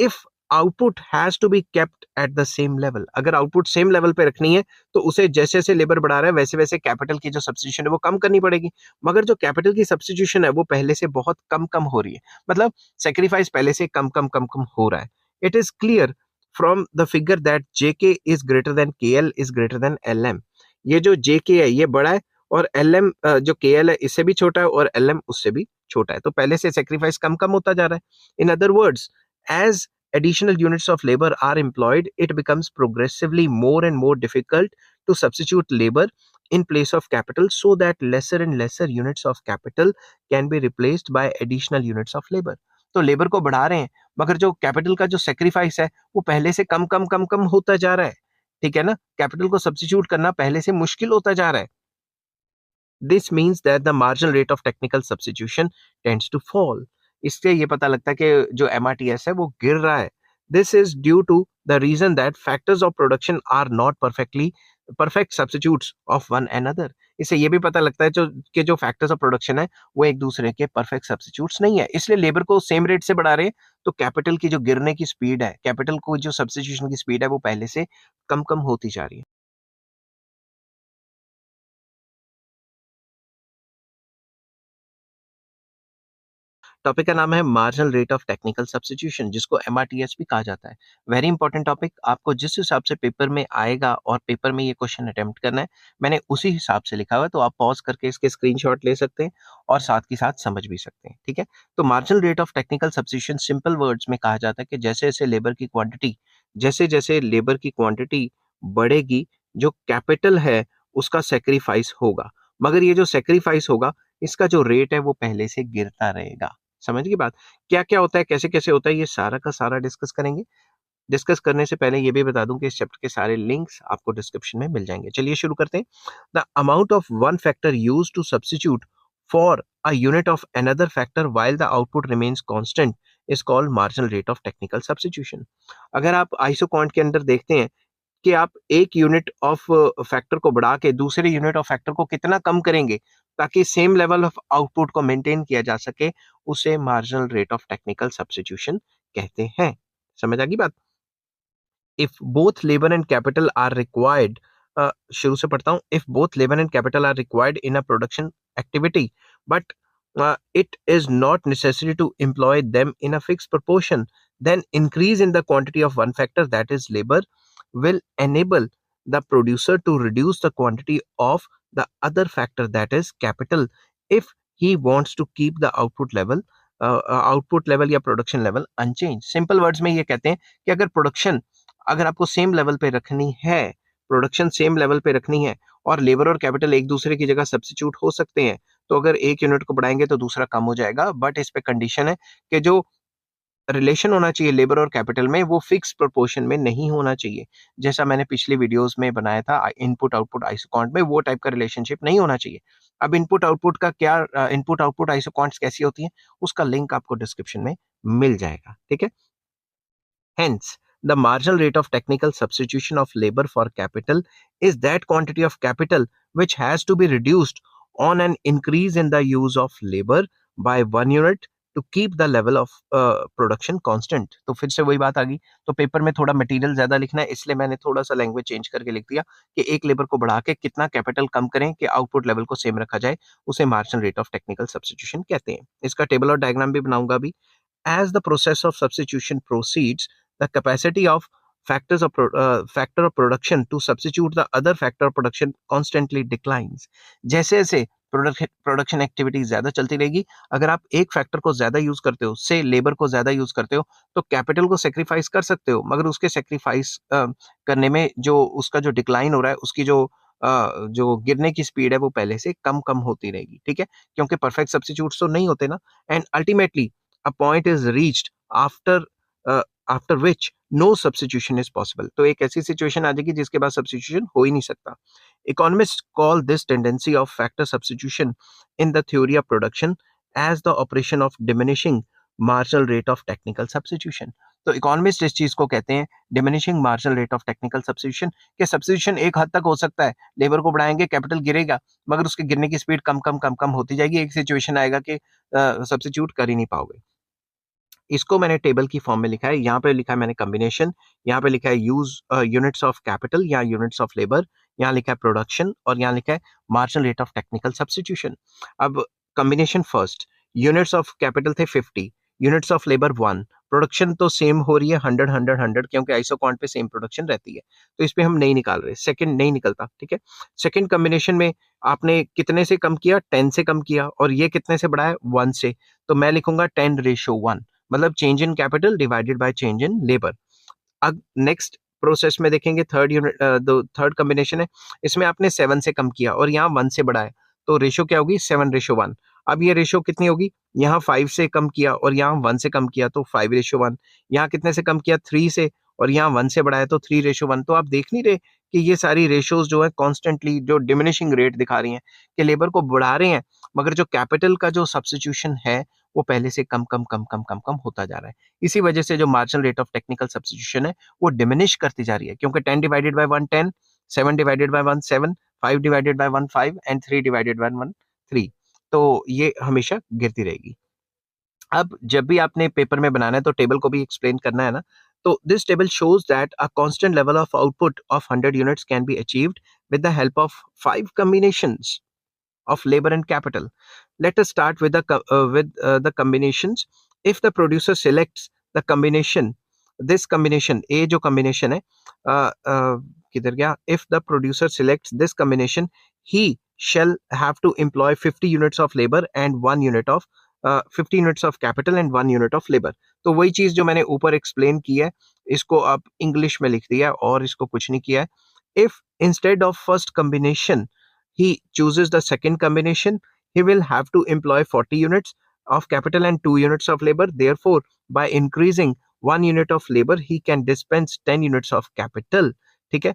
if output has to be kept at the same level। अगर आउटपुट सेम लेवल पे रखनी है तो उसे जैसे जैसे लेबर बढ़ा रहा है वैसे वैसे कैपिटल की जो सब्स्टिट्यूशन है वो कम करनी पड़ेगी। मगर जो कैपिटल की सब्स्टिट्यूशन है वो पहले से बहुत कम कम हो रही है, मतलब सेक्रीफाइस पहले से कम कम कम कम हो रहा है। It is clear from the figure that JK is greater than KL is greater than LM। ये जो JK है ये बड़ा है और LM जो KL है इससे भी छोटा है और LM उससे भी छोटा है, तो पहले से सेक्रीफाइस कम कम होता जा रहा है। In other words, as additional units of labor are employed, it becomes progressively more and more difficult to substitute labor in place of capital, so that lesser and lesser units of capital can be replaced by additional units of labor. तो labour को बढ़ा रहे हैं, मगर जो capital का जो sacrifice है वो पहले से कम कम कम कम होता जा रहा है, ठीक है ना? कैपिटल को सब्स्टिट्यूट करना पहले से मुश्किल होता जा रहा है। This means that the marginal rate of technical substitution tends to fall. इससे ये पता लगता है कि जो MRTS है वो गिर रहा है. This is due to the reason that factors of production are not perfect substitutes of one another. इससे ये भी पता लगता है कि जो फैक्टर्स ऑफ प्रोडक्शन है वो एक दूसरे के परफेक्ट सब्स्टिट्यूट्स नहीं है, इसलिए लेबर को सेम रेट से बढ़ा रहे हैं, तो कैपिटल की जो गिरने की स्पीड है, कैपिटल को जो सब्स्टिट्यूशन की स्पीड है वो पहले से कम कम होती जा रही है। टॉपिक का नाम है marginal rate of technical substitution, जिसको MRTS भी कहा जाता है। वेरी इंपॉर्टेंट टॉपिक, आपको जिस हिसाब से पेपर में आएगा और पेपर में ये क्वेश्चन अटेम्प्ट करना है, मैंने उसी हिसाब से लिखा हुआ है, तो आप पॉज करके इसके स्क्रीनशॉट ले सकते हैं और साथ के साथ समझ भी सकते हैं, ठीक है? तो marginal rate of technical substitution simple words में कहा जाता है कि जैसे जैसे लेबर की क्वांटिटी बढ़ेगी, जो कैपिटल है उसका सेक्रीफाइस होगा, मगर ये जो सेक्रीफाइस होगा इसका जो रेट है वो पहले से गिरता रहेगा। समझ गई बात? क्या-क्या होता है, कैसे-कैसे होता है, ये सारा का सारा डिस्कस करेंगे। डिस्कस करने से पहले ये भी बता दूं कि इस चैप्टर के सारे लिंक्स आपको डिस्क्रिप्शन में मिल जाएंगे। चलिए शुरू करते हैं। The amount of one factor used to substitute for a unit of another factor while the output remains constant is called marginal rate of technical substitution. अगर आप आइसोक्वांट के अंदर देखते हैं कि आप एक यूनिट ऑफ फैक्टर को बढ़ा के दूसरे यूनिट ऑफ फैक्टर को कितना कम करेंगे ताकि सेम लेवल ऑफ आउटपुट को मेंटेन किया जा सके, उसे marginal rate of technical substitution कहते हैं। समझ आ गई बात? If both labour and capital R required, शुरू से पढ़ता हूँ। If both labour and capital R required in a production activity but it is not necessary to employ them in a fixed proportion, then increase in the quantity of one factor, that is labor, will enable the producer to reduce the quantity of the other factor, that is capital, if he wants to keep the output level या production level unchanged. Simple words में ये कहते हैं कि अगर आपको same level पे रखनी है, प्रोडक्शन सेम लेवल पे रखनी है और लेबर और कैपिटल एक दूसरे की जगह सब्स्टिट्यूट हो सकते हैं, तो अगर एक यूनिट को बढ़ाएंगे तो दूसरा कम हो जाएगा, बट इस पे कंडीशन है कि जो रिलेशन होना चाहिए लेबर और कैपिटल में वो फिक्स प्रोपोर्शन में नहीं होना चाहिए। जैसा मैंने पिछली वीडियोस में बनाया था इनपुट आउटपुट आइसोकॉन्ट में, वो टाइप का रिलेशनशिप नहीं होना चाहिए। अब इनपुट आउटपुट आइसोकॉन्ट्स कैसी होती हैं, उसका लिंक आपको डिस्क्रिप्शन में मिल जाएगा, ठीक है? Hence, the marginal rate of technical substitution of labor for capital is that quantity of capital which has to be reduced on an increase in the use of labor by 1 unit to keep the level of production constant. तो फिर से वही बात आ गई, तो paper में थोड़ा material ज्यादा लिखना है, इसलिए मैंने थोड़ा सा लैंग्वेज चेंज करके लिख दिया कि एक लेबर को बढ़ा के कितना कैपिटल कम करें कि आउटपुट लेवल को सेम रखा जाए, उसे marginal rate of technical substitution कहते हैं। इसका टेबल और डायग्राम भी बनाऊंगा भी। As the process of substitution proceeds, the capacity of factor of production to substitute the other factor of production constantly declines. जैसे जैसे प्रोडक्शन एक्टिविटी ज्यादा चलती रहेगी, अगर आप एक फैक्टर को ज्यादा यूज करते हो, से लेबर को ज्यादा यूज करते हो, तो कैपिटल को सेक्रीफाइस कर सकते हो, मगर उसके सेक्रीफाइस करने में जो उसका जो डिक्लाइन हो रहा है, उसकी जो गिरने की स्पीड है वो पहले से कम कम होती रहेगी, ठीक है? क्योंकि परफेक्ट सब्स्टिट्यूट्स तो नहीं होते ना। And ultimately a point is reached after which no substitution is possible. तो एक ऐसी सिचुएशन आ जाएगी जिसके बाद सब्स्टिट्यूशन हो ही नहीं सकता। Economists call this tendency of factor substitution in the theory of production as the operation of diminishing marginal rate of technical substitution. तो इकोनॉमिस्ट इस चीज को कहते हैं diminishing marginal rate of technical substitution, कि सब्स्टिट्यूशन एक हद तक हो सकता है, लेबर को बढ़ाएंगे कैपिटल गिरेगा, मगर उसके गिरने की स्पीड कम कम कम कम होती जाएगी। एक सिचुएशन आएगा कि सब्स्टिट्यूट कर ही नहीं पाओगे। इसको मैंने टेबल की फॉर्म में लिखा है, यहाँ पे लिखा है मैंने कॉम्बिनेशन, यहाँ पे लिखा है यूज यूनिट्स ऑफ कैपिटल या यूनिट्स ऑफ लेबर, यहाँ लिखा है प्रोडक्शन और यहाँ लिखा है marginal rate of technical substitution. अब combination first, units of capital थे 50, यूनिट्स ऑफ लेबर 1, प्रोडक्शन तो सेम हो रही है 100 100 100 क्योंकि आइसोकॉन्ट पे सेम प्रोडक्शन रहती है, तो इस पे हम नहीं निकाल रहे, सेकंड नहीं निकलता, ठीक है। सेकंड कॉम्बिनेशन में आपने कितने से कम किया, 10 से कम किया, और ये कितने से बढ़ाया, 1 से, तो मैं लिखूंगा 10:1, मतलब change in capital divided by change in labour. अब नेक्स्ट प्रोसेस में देखेंगे, थर्ड यूनिट थर्ड कॉम्बिनेशन है, इसमें आपने 7 से कम किया और यहाँ 1 से बढ़ाया, तो रेशो क्या होगी, 7:1। अब ये रेशो कितनी होगी, यहाँ 5 से कम किया और यहाँ 1 से कम किया तो 5:1। यहाँ कितने से कम किया, 3 से, और यहाँ 1 से बढ़ाया तो 3:1। तो आप देख नहीं रहे कि ये सारी रेशोज जो है कॉन्स्टेंटली जो डिमिनिशिंग रेट दिखा रही हैं कि लेबर को बढ़ा रहे हैं, मगर जो कैपिटल का जो सब्स्टिट्यूशन है वो पहले से कम कम कम कम कम कम होता जा रहा है। इसी वजह से जो marginal rate of technical substitution है वो डिमिनिश करती जा रही है, क्योंकि 10 divided by 1 10, 7 divided by 1 7, 5 divided by 1 5 and 3 divided by 1 3। तो ये हमेशा गिरती रहेगी। अब जब भी आपने पेपर में बनाना है तो टेबल को भी एक्सप्लेन करना है ना, तो this table shows that a constant level of output of 100 units can be achieved with the help of 5 combinations of labor and capital. Let us start with the combinations. If the producer selects the combination, this combination A जो combination है, किधर गया, if the producer selects this combination, he shall have to employ 50 units of labor and 1 unit of 50 units of capital and 1 unit of labor. तो वही चीज जो मैंने ऊपर एक्सप्लेन की है, इसको आप इंग्लिश में लिख दिया और इसको कुछ नहीं किया है। If instead of first combination he chooses the second combination, he will have to employ 40 units of capital and 2 units of labor. Therefore, by increasing 1 unit of labor, he can dispense 10 units of capital. ठीक है?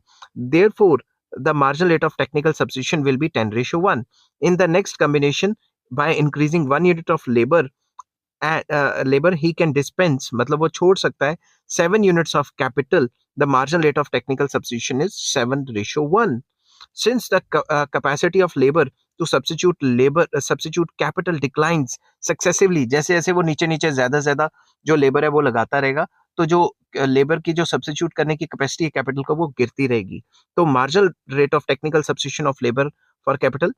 Therefore, the marginal rate of technical substitution will be 10:1. In the next combination, by increasing 1 unit of labor, labor he can dispense, मतलब वो छोड़ सकता है 7 units of capital. The marginal rate of technical substitution is 7:1. Since the capacity of labor to substitute capital declines successively, जैसे जैसे वो नीचे नीचे ज्यादा जो लेबर है वो लगाता रहेगा, तो जो लेबर की जो सब्स्टिट्यूट करने की कैपेसिटी है कैपिटल को वो गिरती रहेगी। तो marginal rate of technical substitution of labour for capital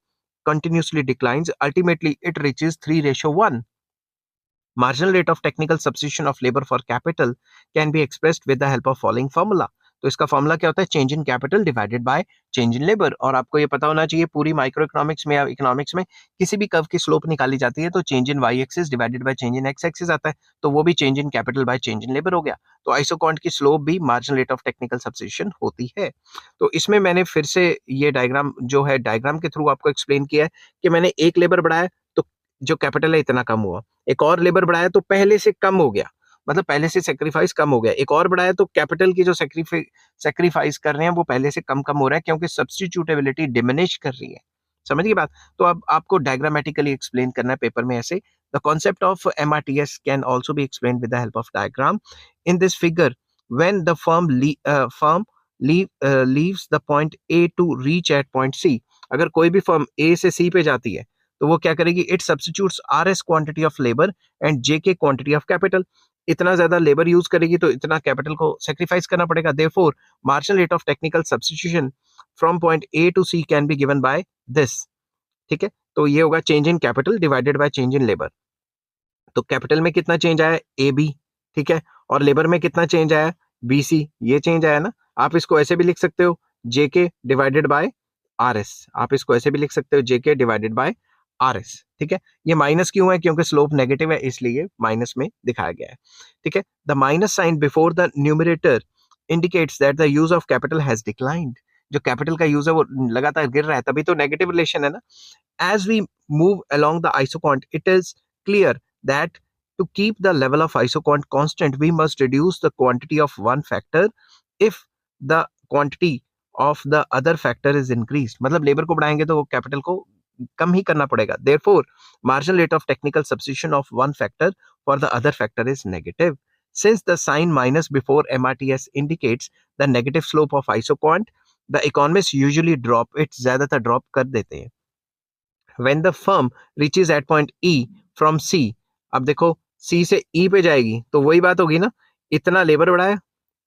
continuously declines. Ultimately, it reaches 3:1. Marginal rate of technical substitution of labor for capital can be expressed with the help of following formula. तो इसका formula क्या होता है, change in capital divided by change in labour. और आपको ये पता होना चाहिए पूरी माइक्रो इकोनॉमिक्स में या इकोनॉमिक्स में किसी भी कर्व की स्लोप निकाली जाती है तो change in Y axis divided by change in X axis आता है, तो वो भी change in capital by change in labour हो गया। तो आइसोकॉन्ट की स्लोप भी marginal rate of technical substitution होती है। तो इसमें मैंने फिर से ये डायग्राम जो है डायग्राम के थ्रू आपको एक्सप्लेन किया है कि मैंने एक लेबर बढ़ाया तो जो कैपिटल है इतना कम हुआ, एक और लेबर बढ़ाया तो पहले से कम हो गया, मतलब पहले से सेक्रीफाइस कम हो गया, एक और बढ़ाया तो कैपिटल की जो सेक्रीफाइस कर रहे हैं वो पहले से कम कम हो रहा है क्योंकि सब्स्टिट्यूटेबिलिटी डिमिनिश कर रही है। समझ गई बात? तो अब आपको डायग्रामेटिकली एक्सप्लेन करना है पेपर में ऐसे। The concept of MRTS can also be explain with the help of diagram. In this figure when the firm leaves the point A to reach at point C, अगर कोई भी firm A से C पे जाती है तो वो क्या करेगी, it substitutes RS quantity of labour and JK quantity of capital. इतना ज्यादा लेबर यूज करेगी तो इतना कैपिटल को सेक्रीफाइस करना पड़ेगा। Therefore marginal rate of technical substitution from point A to C can be given by this. ठीक है, तो ये होगा change in capital divided by change in labour. तो कैपिटल में कितना चेंज आया, AB, ठीक है, और लेबर में कितना चेंज आया, BC, ये चेंज आया ना। आप इसको ऐसे भी लिख सकते हो JK डिवाइडेड बाय RS, आप इसको ऐसे भी लिख सकते हो JK डिवाइडेड बाय RS। ठीक है, ये माइनस क्यों है, क्योंकि स्लोप नेगेटिव है इसलिए माइनस में दिखाया गया है। ठीक है, the minus sign before the numerator indicates that the use of capital has declined. जो कैपिटल का यूज है वो लगातार गिर रहा है, तभी तो नेगेटिव रिलेशन है ना। As we move along the isoquant, it is clear that to keep the level of isoquant constant, we must reduce the quantity of one factor if the quantity of the other factor is increased. मतलब labour को बढ़ाएंगे तो capital को कम ही करना पड़ेगा। Therefore, marginal rate of technical substitution of one factor for the other factor is negative. Since the sign minus before MRTS indicates the negative slope of isoquant, the economists usually drop it, ज्यादातर drop कर देते हैं। When the firm reaches at point E from C, अब देखो C से E पे जाएगी तो वही बात होगी ना, इतना लेबर बढ़ाया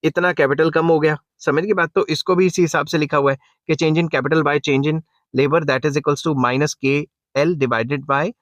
इतना कैपिटल कम हो गया। समझ की बात? तो इसको भी इसी हिसाब से लिखा हुआ है कि change in capital by change in labour that is equals to minus K L divided by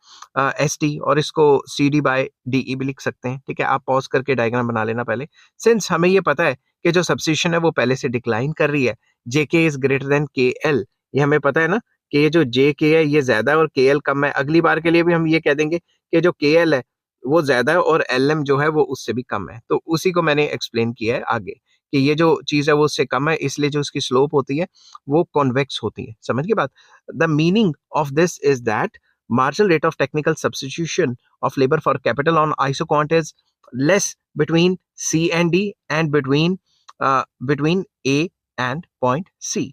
S T, और इसको C D by D E भी लिख सकते हैं। ठीक है, आप पॉज करके डायग्राम बना लेना पहले। सिंस हमें ये पता है कि जो सब्स्टिट्यूशन है वो पहले से डिक्लाइन कर रही है, जे के इज ग्रेटर देन के एल, ये हमें पता है ना कि ये जो जे के है ये ज्यादा है और के एल कम है। अगली बार के लिए भी हम ये कह देंगे कि जो के एल है वो ज्यादा है और एल एम जो है वो उससे भी कम है। तो उसी को मैंने एक्सप्लेन किया है आगे कि ये जो चीज है वो उससे कम है, इसलिए जो उसकी स्लोप होती है वो कॉन्वेक्स होती है। समझ गए बात? The meaning of this is that marginal rate of technical substitution of labor for capital on isoquant is less between C and D and between A and point C.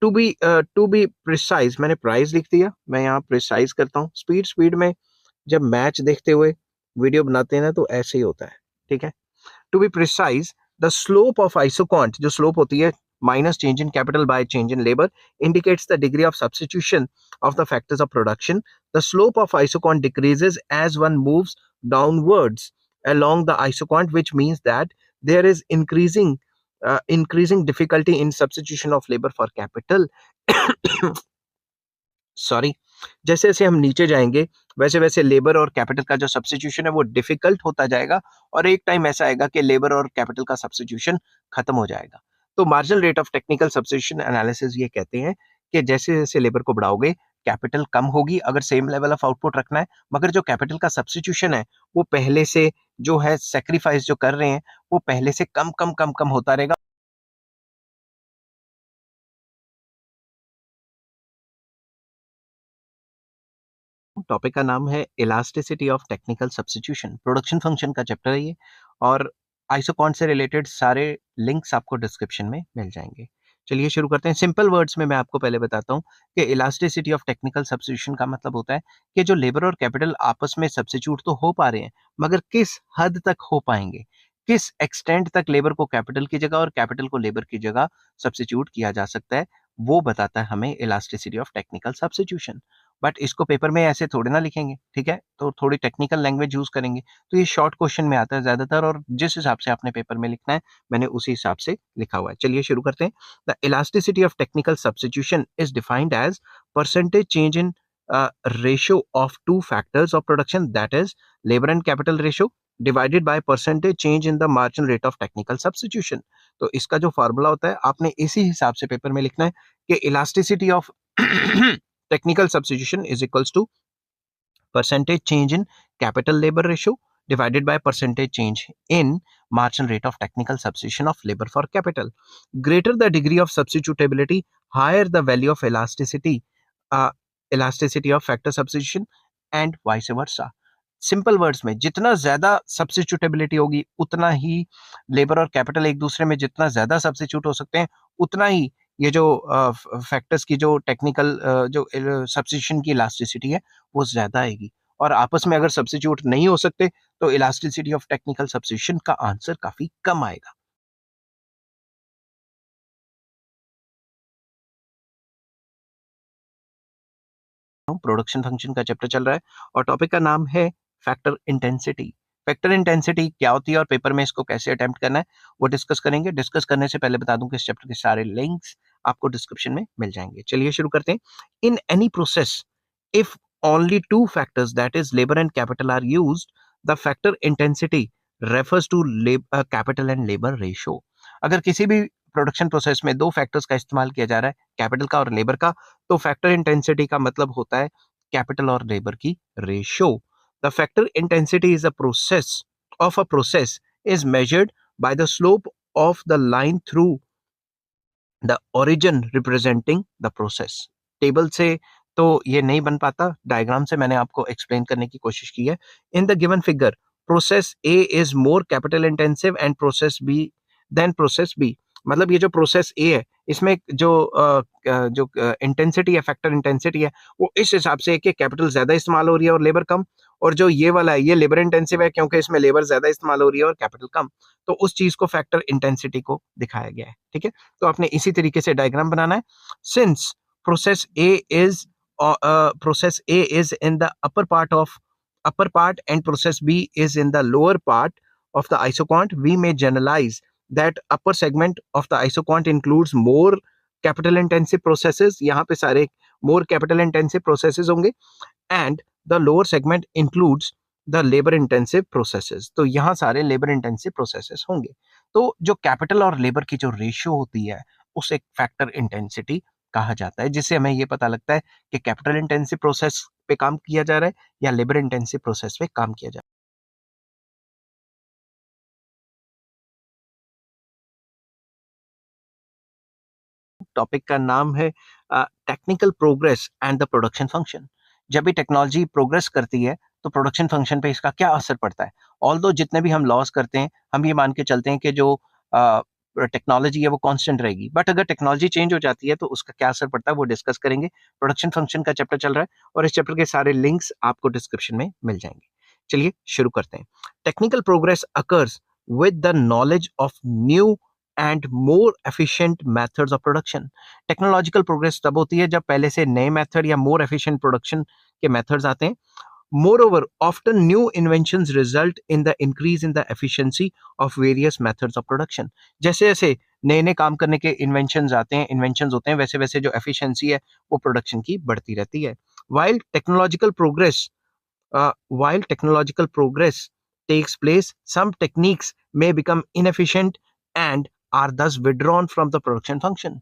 To be precise, मैंने price लिख दिया, मैं यहाँ precise करता हूँ। Speed में जब match देखते हुए वीडियो बनाते हैं ना तो ऐसे ही होता है। ठीक है, to be precise the slope of isoquant, जो स्लोप होती है minus change in capital by change in labor, indicates the degree of substitution of the factors of production. The slope of isoquant decreases as one moves downwards along the isoquant, which means that there is increasing difficulty in substitution of labor for capital. Sorry, जैसे जैसे हम नीचे जाएंगे वैसे वैसे labour और capital का जो सब्स्टिट्यूशन है वो डिफिकल्ट होता जाएगा और एक टाइम ऐसा आएगा कि लेबर और कैपिटल का सब्स्टिट्यूशन खत्म हो जाएगा। तो marginal rate of technical substitution analysis ये कहते हैं कि जैसे जैसे लेबर को बढ़ाओगे कैपिटल कम होगी अगर सेम लेवल ऑफ आउटपुट रखना है, मगर जो कैपिटल का सब्स्टिट्यूशन है वो पहले से जो है सेक्रीफाइस जो कर रहे हैं वो पहले से कम कम कम कम होता रहेगा। टॉपिक का नाम है elasticity of technical substitution, production function का चैप्टर है ये, और आइसोकॉन्ट से रिलेटेड सारे लिंक्स आपको डिस्क्रिप्शन में मिल जाएंगे। चलिए शुरू करते हैं। सिंपल वर्ड्स में मैं आपको पहले बताता हूँ कि इलास्टिसिटी ऑफ टेक्निकल सब्स्टिट्यूशन का मतलब होता है कि जो लेबर और कैपिटल आपस में सब्स्टिट्यूट तो हो पा रहे हैं मगर किस हद तक हो पाएंगे, किस एक्सटेंट तक लेबर को कैपिटल की जगह और कैपिटल को लेबर की जगह सब्स्टिट्यूट किया जा सकता है, वो बताता है हमें elasticity of technical substitution. But इसको पेपर में ऐसे थोड़े ना लिखेंगे, ठीक है, तो थोड़ी टेक्निकल लैंग्वेज यूज करेंगे। तो ये शॉर्ट क्वेश्चन में आता है ज्यादातर, और जिस हिसाब से आपने पेपर में लिखना है मैंने उसी हिसाब से लिखा हुआ है। चलिए शुरू करते हैं। The elasticity of technical substitution is defined as percentage change in ratio of two factors of production, that is labour and capital ratio divided by percentage change in the marginal rate of technical substitution. तो इसका जो formula होता है आपने इसी हिसाब से paper में लिखना है कि elasticity of technical substitution is equals to percentage change in capital labor ratio divided by percentage change in marginal rate of technical substitution of labor for capital. Greater the degree of substitutability, higher the value of elasticity, elasticity of factor substitution and vice versa. Simple words में जितना ज्यादा substitutability होगी उतना ही labour और capital एक दूसरे में जितना ज्यादा सब्स्टिट्यूट हो सकते हैं उतना ही ये जो फैक्टर्स की जो टेक्निकल जो सब्स्टिट्यूशन की इलास्टिसिटी है वो ज्यादा आएगी, और आपस में अगर सब्स्टिट्यूट नहीं हो सकते तो इलास्टिसिटी ऑफ टेक्निकल सब्स्टिट्यूशन का आंसर काफी कम आएगा। प्रोडक्शन फंक्शन का चैप्टर चल रहा है और टॉपिक का नाम है फैक्टर इंटेंसिटी। फैक्टर इंटेंसिटी क्या होती है और पेपर में इसको कैसे अटेम्प्ट करना है वो डिस्कस करेंगे। डिस्कस करने से पहले बता दूं कि इस चैप्टर के सारे लिंक्स आपको डिस्क्रिप्शन में मिल जाएंगे। चलिए शुरू करते हैं। In any process if only two factors, that is labor and capital, are used, the factor intensity refers to capital and labor ratio. अगर किसी भी प्रोडक्शन प्रोसेस में दो फैक्टर्स का इस्तेमाल किया जा रहा है, कैपिटल का और लेबर का, तो फैक्टर इंटेंसिटी का मतलब होता है कैपिटल और लेबर की ratio. The factor intensity is a process is measured by the slope of the line through the origin representing the process. Table से तो ये नहीं बन पाता, डायग्राम से मैंने आपको एक्सप्लेन करने की कोशिश की है। In the given figure process A is more capital intensive and process B than process B. मतलब ये जो प्रोसेस ए है इसमें जो इंटेंसिटी है, फैक्टर इंटेंसिटी है, वो इस हिसाब से है कि कैपिटल ज्यादा इस्तेमाल हो रही है और लेबर कम, और जो ये वाला है ये लेबर इंटेंसिव है क्योंकि इसमें लेबर ज्यादा इस्तेमाल हो रही है और कैपिटल कम। तो उस चीज को फैक्टर इंटेंसिटी को दिखाया गया है। ठीक है, तो आपने इसी तरीके से डायग्राम बनाना है। Since process A is process A is in the upper part and process B is in the lower part of the isoquant, we may generalize that upper segment of the isoquant includes more capital intensive processes. यहाँ पे सारे मोर capital intensive processes होंगे, and the lower segment includes the labour intensive processes. तो यहाँ सारे labour intensive processes होंगे। तो जो कैपिटल और लेबर की जो रेशियो होती है उसे फैक्टर इंटेंसिटी कहा जाता है, जिससे हमें ये पता लगता है कि कैपिटल इंटेंसिव प्रोसेस पे काम किया जा रहा है या लेबर इंटेंसिव प्रोसेस पे काम किया जा रहा है। टॉपिक का नाम है technical progress and the production function. जब भी टेक्नोलॉजी प्रोग्रेस करती है तो प्रोडक्शन फंक्शन पे इसका क्या असर पड़ता है। ऑल्दो जितने भी हम लॉस करते हैं हम ये मान के चलते हैं कि जो टेक्नोलॉजी है वो कांस्टेंट रहेगी, बट अगर टेक्नोलॉजी चेंज हो जाती है तो उसका क्या असर पड़ता है वो डिस्कस करेंगे। प्रोडक्शन फंक्शन का चैप्टर चल रहा है और इस चैप्टर के सारे लिंक्स आपको डिस्क्रिप्शन में मिल जाएंगे। चलिए शुरू करते हैं। Technical progress occurs with the knowledge of new and more efficient methods of production. Technological progress तब होती है जब पहले से नए मेथड या मोर एफिशिएंट प्रोडक्शन के मेथड्स आते हैं। Moreover, often new inventions result in the increase in the efficiency of various methods of production. जैसे जैसे नए नए काम करने के इन्वेंशंस आते हैं, इन्वेंशंस होते हैं, वैसे वैसे जो एफिशिएंसी है वो प्रोडक्शन की बढ़ती रहती है। while technological progress while technological progress takes place, some techniques may become inefficient and are thus withdrawn from the production function.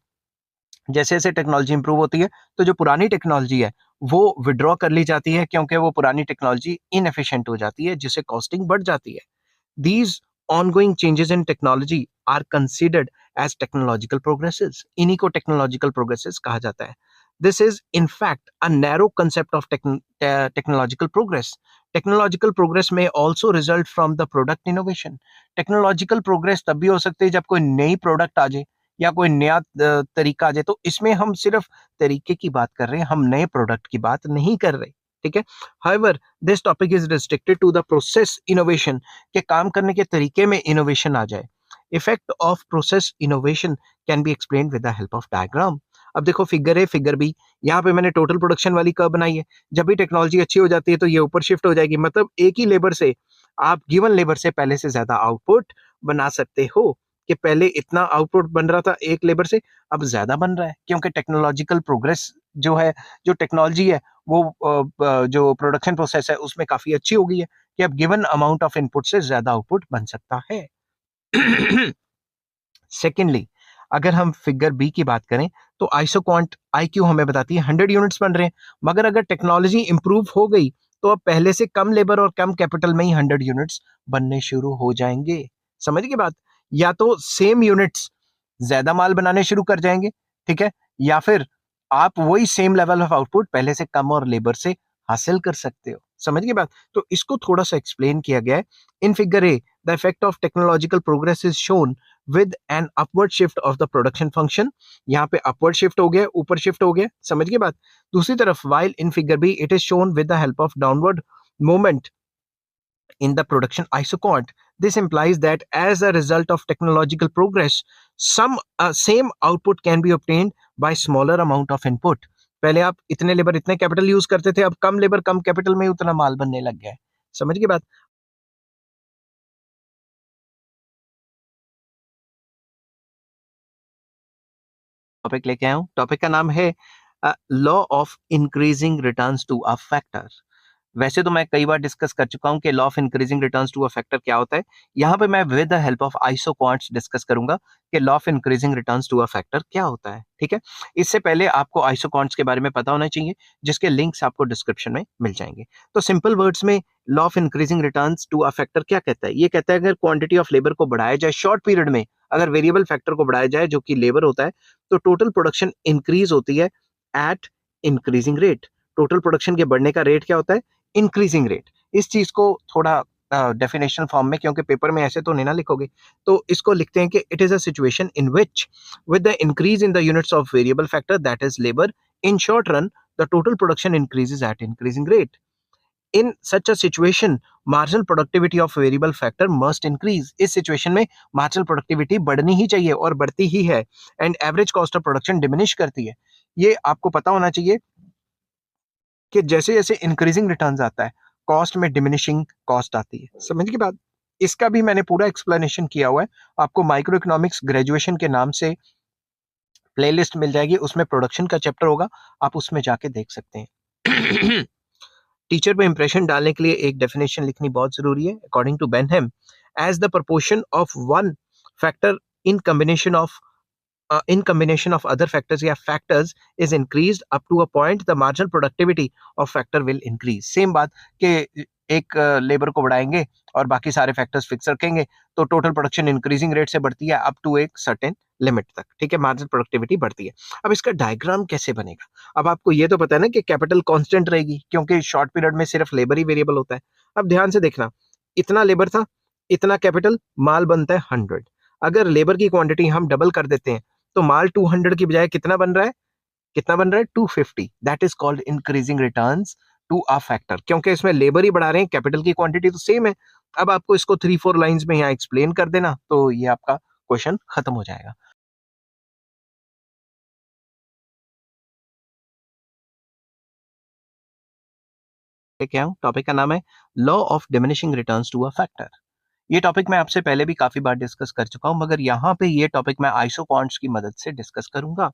जैसे जैसे टेक्नोलॉजी इंप्रूव होती है तो जो पुरानी टेक्नोलॉजी है वो विड्रॉ कर ली जाती है, क्योंकि वो पुरानी टेक्नोलॉजी इनएफिशिएंट हो जाती है जिससे कॉस्टिंग बढ़ जाती है। These ongoing changes in technology are considered as technological progresses. इन्हीं को technological progresses कहा जाता है। This is in fact a narrow concept of technological progress. Technological progress may also result from the product innovation. Technological progress तब भी हो सकती है जब कोई नई प्रोडक्ट आ जाए या कोई नया तरीका आ जाए, तो इसमें हम सिर्फ तरीके की बात कर रहे हैं, हम नए प्रोडक्ट की बात नहीं कर रहे। ठीक है। However, this topic is restricted to the process innovation, के काम करने के तरीके में इनोवेशन आ जाए। Effect of process innovation can be explain with the help of diagram. अब देखो फिगर ए फिगर बी, यहाँ पे मैंने टोटल प्रोडक्शन वाली कर्व बनाई है। जब भी टेक्नोलॉजी अच्छी हो जाती है तो ये ऊपर शिफ्ट हो जाएगी, मतलब एक ही लेबर से आप गिवन लेबर से पहले से ज्यादा आउटपुट बना सकते हो। कि पहले इतना आउटपुट बन रहा था एक लेबर से, अब ज्यादा बन रहा है, क्योंकि टेक्नोलॉजिकल प्रोग्रेस जो है, जो टेक्नोलॉजी है वो जो प्रोडक्शन प्रोसेस है उसमें काफी अच्छी हो गई है कि अब गिवन अमाउंट ऑफ इनपुट से ज्यादा आउटपुट बन सकता है। सेकेंडली, अगर हम फिगर बी की बात करें तो आइसोक्वांट आईक्यू हमें बताती है 100 यूनिट्स बन रहे हैं, मगर अगर टेक्नोलॉजी इंप्रूव हो गई तो अब पहले से कम लेबर और कम कैपिटल में ही 100 यूनिट्स बनने शुरू हो जाएंगे। समझ गए बात? या तो सेम यूनिट्स ज्यादा माल बनाने शुरू कर जाएंगे, ठीक है, या फिर आप वही सेम लेवल ऑफ आउटपुट पहले से कम और लेबर से हासिल कर सकते हो। समझ गए बात? तो इसको थोड़ा सा एक्सप्लेन किया गया है in figure A. The effect of technological progress is shown with an upward shift of the production function. यहाँ पे अपवर्ड शिफ्ट हो गया, ऊपर शिफ्ट हो गया। समझ गए बात? दूसरी तरफ while in figure B it is shown with the help of downward movement in the production isoquant. This implies that as a result of technological progress, some same output can be obtained by smaller amount of input. पहले आप इतने labour इतने capital use करते थे, अब कम labour कम capital में उतना माल बनने लग गया है। समझ गए बात? टॉपिक लेके आया हूँ। टॉपिक का नाम है law of increasing returns to a factor. वैसे तो मैं कई बार डिस्कस कर चुका हूं कि law of increasing returns to a factor क्या होता है। यहाँ पे मैं with the help of isoquants discuss करूंगा कि law of increasing returns to a factor क्या होता है। ठीक है। इससे पहले आपको आइसोक्वांट्स के बारे में पता होना चाहिए, जिसके लिंक्स आपको डिस्क्रिप्शन में मिल जाएंगे। तो सिंपल वर्ड्स में law of increasing returns to a factor क्या कहता है? ये कहता है अगर क्वांटिटी ऑफ लेबर को बढ़ाया जाए शॉर्ट पीरियड में, अगर वेरिएबल फैक्टर को बढ़ाया जाए जो कि लेबर होता है, तो टोटल प्रोडक्शन इंक्रीज होती है at increasing rate. Total production के बढ़ने का रेट क्या होता है? Increasing rate. इस चीज को थोड़ा डेफिनेशन फॉर्म में, क्योंकि पेपर में ऐसे तो नहीं ना लिखोगे, तो इसको लिखते हैं कि it is a situation in which with the increase in the units of variable factor that is labour in short run the total production increases at increasing rate. In such a situation marginal productivity of variable factor must increase. इस situation में marginal productivity बढ़नी ही चाहिए और बढ़ती ही है, and average cost of production diminish करती है। ये आपको पता होना चाहिए कि जैसे जैसे इंक्रीजिंग रिटर्न्स आता है कॉस्ट में डिमिनिशिंग कॉस्ट आती है। समझ की बात? इसका भी मैंने पूरा एक्सप्लेनेशन किया हुआ है, आपको माइक्रो इकोनॉमिक्स ग्रेजुएशन के नाम से प्लेलिस्ट मिल जाएगी, उसमें प्रोडक्शन का चैप्टर होगा, आप उसमें जाके देख सकते हैं। टीचर पे इंप्रेशन डालने के लिए एक डेफिनेशन लिखनी बहुत जरूरी है। According to Benham, as the proportion of one factor in combination of in combination of other factors या factors is increased up to a point, the marginal productivity of factor will increase. Same बात कि एक labour को बढ़ाएंगे और बाकी सारे factors fix रखेंगे तो टोटल प्रोडक्शन इंक्रीजिंग रेट से बढ़ती है अप टू एक सर्टेन लिमिट तक, ठीक है, मार्जिनल प्रोडक्टिविटी बढ़ती है। अब इसका डायग्राम कैसे बनेगा? अब आपको ये तो पता है ना कि कैपिटल कांस्टेंट रहेगी क्योंकि शॉर्ट पीरियड में सिर्फ लेबर ही वेरिएबल होता है। अब ध्यान से देखना, इतना लेबर था, इतना कैपिटल, माल बनता है 100। अगर लेबर की क्वांटिटी हम डबल कर देते हैं तो माल 200 की बजाय कितना बन रहा है? कितना बन रहा है? 250। That is called increasing returns to a factor, क्योंकि इसमें लेबर ही बढ़ा रहे हैं, कैपिटल की क्वांटिटी तो सेम है। अब आपको इसको 3-4 लाइंस में यहाँ एक्सप्लेन कर देना तो ये आपका क्वेश्चन खत्म हो जाएगा। क्या हूँ, टॉपिक का नाम है law of diminishing returns to a factor. ये टॉपिक मैं आपसे पहले भी काफी बार डिस्कस कर चुका हूं, मगर यहाँ पे ये टॉपिक मैं आइसोक्वांट्स की मदद से डिस्कस करूंगा।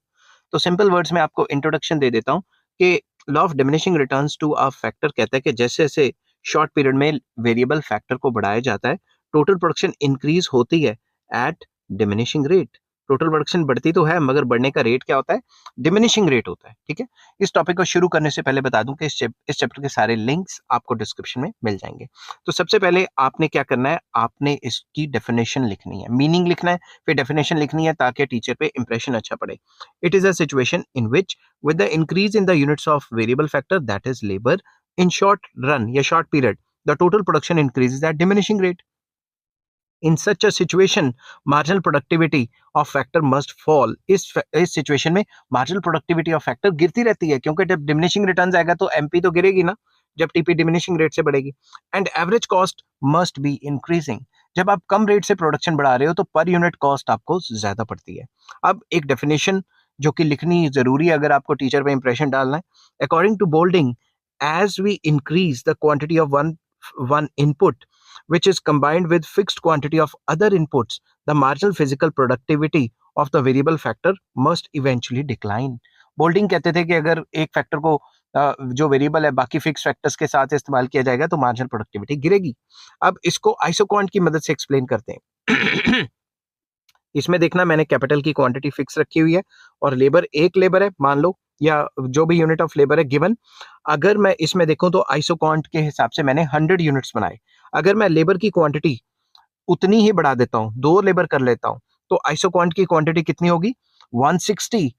तो सिंपल वर्ड्स में आपको इंट्रोडक्शन दे देता हूँ कि law of diminishing returns to a factor कहता है कि जैसे जैसे शॉर्ट पीरियड में वेरिएबल फैक्टर को बढ़ाया जाता है, टोटल प्रोडक्शन इंक्रीज होती है at diminishing rate. Total production बढ़ती तो है मगर बढ़ने का रेट क्या होता है? डिमिनिशिंग रेट होता है, ठीक है। इस टॉपिक को शुरू करने से पहले बता दूं कि इस चैप्टर के सारे लिंक्स आपको डिस्क्रिप्शन में मिल जाएंगे। तो सबसे पहले आपने क्या करना है, आपने इसकी डेफिनेशन लिखनी है, मीनिंग लिखना है, फिर डेफिनेशन लिखनी है ताकि टीचर पे इंप्रेशन अच्छा पड़े। It is a situation in which, with the increase in the units of variable factor, that is labor, in short run या short period, the total production increases at diminishing rate. In such a situation, marginal productivity of factor must fall. इस situation में marginal productivity of factor गिरती रहती है क्योंकि जब diminishing returns आएगा तो MP तो गिरेगी ना, जब TP diminishing rate से बढ़ेगी। And average cost must be increasing. जब आप कम रेट से प्रोडक्शन बढ़ा रहे हो तो पर यूनिट कॉस्ट आपको ज्यादा पड़ती है। अब एक डेफिनेशन जो कि लिखनी जरूरी है अगर आपको टीचर पे इंप्रेशन डालना है। According to Boulding, as we increase the quantity of one input which is combined with fixed quantity of other inputs, the marginal physical productivity of the variable factor must eventually decline. Boulding कहते थे कि अगर एक factor को जो variable है बाकी fix factors के साथ इस्तेमाल किया जाएगा तो मार्जिनल प्रोडक्टिविटी गिरेगी। अब इसको आइसोक्वांट की मदद से एक्सप्लेन करते हैं। इसमें देखना, मैंने कैपिटल की क्वांटिटी फिक्स रखी हुई है और लेबर एक लेबर है मान लो, या जो भी यूनिट ऑफ लेबर है गिवन। अगर मैं इसमें देखूं तो आइसोक्वांट के हिसाब से मैंने 100 यूनिट्स बनाए। अगर मैं लेबर की क्वांटिटी उतनी ही बढ़ा देता हूं, 2 लेबर कर लेता हूं, तो आइसोक्वांट की क्वांटिटी कितनी होगी? 160।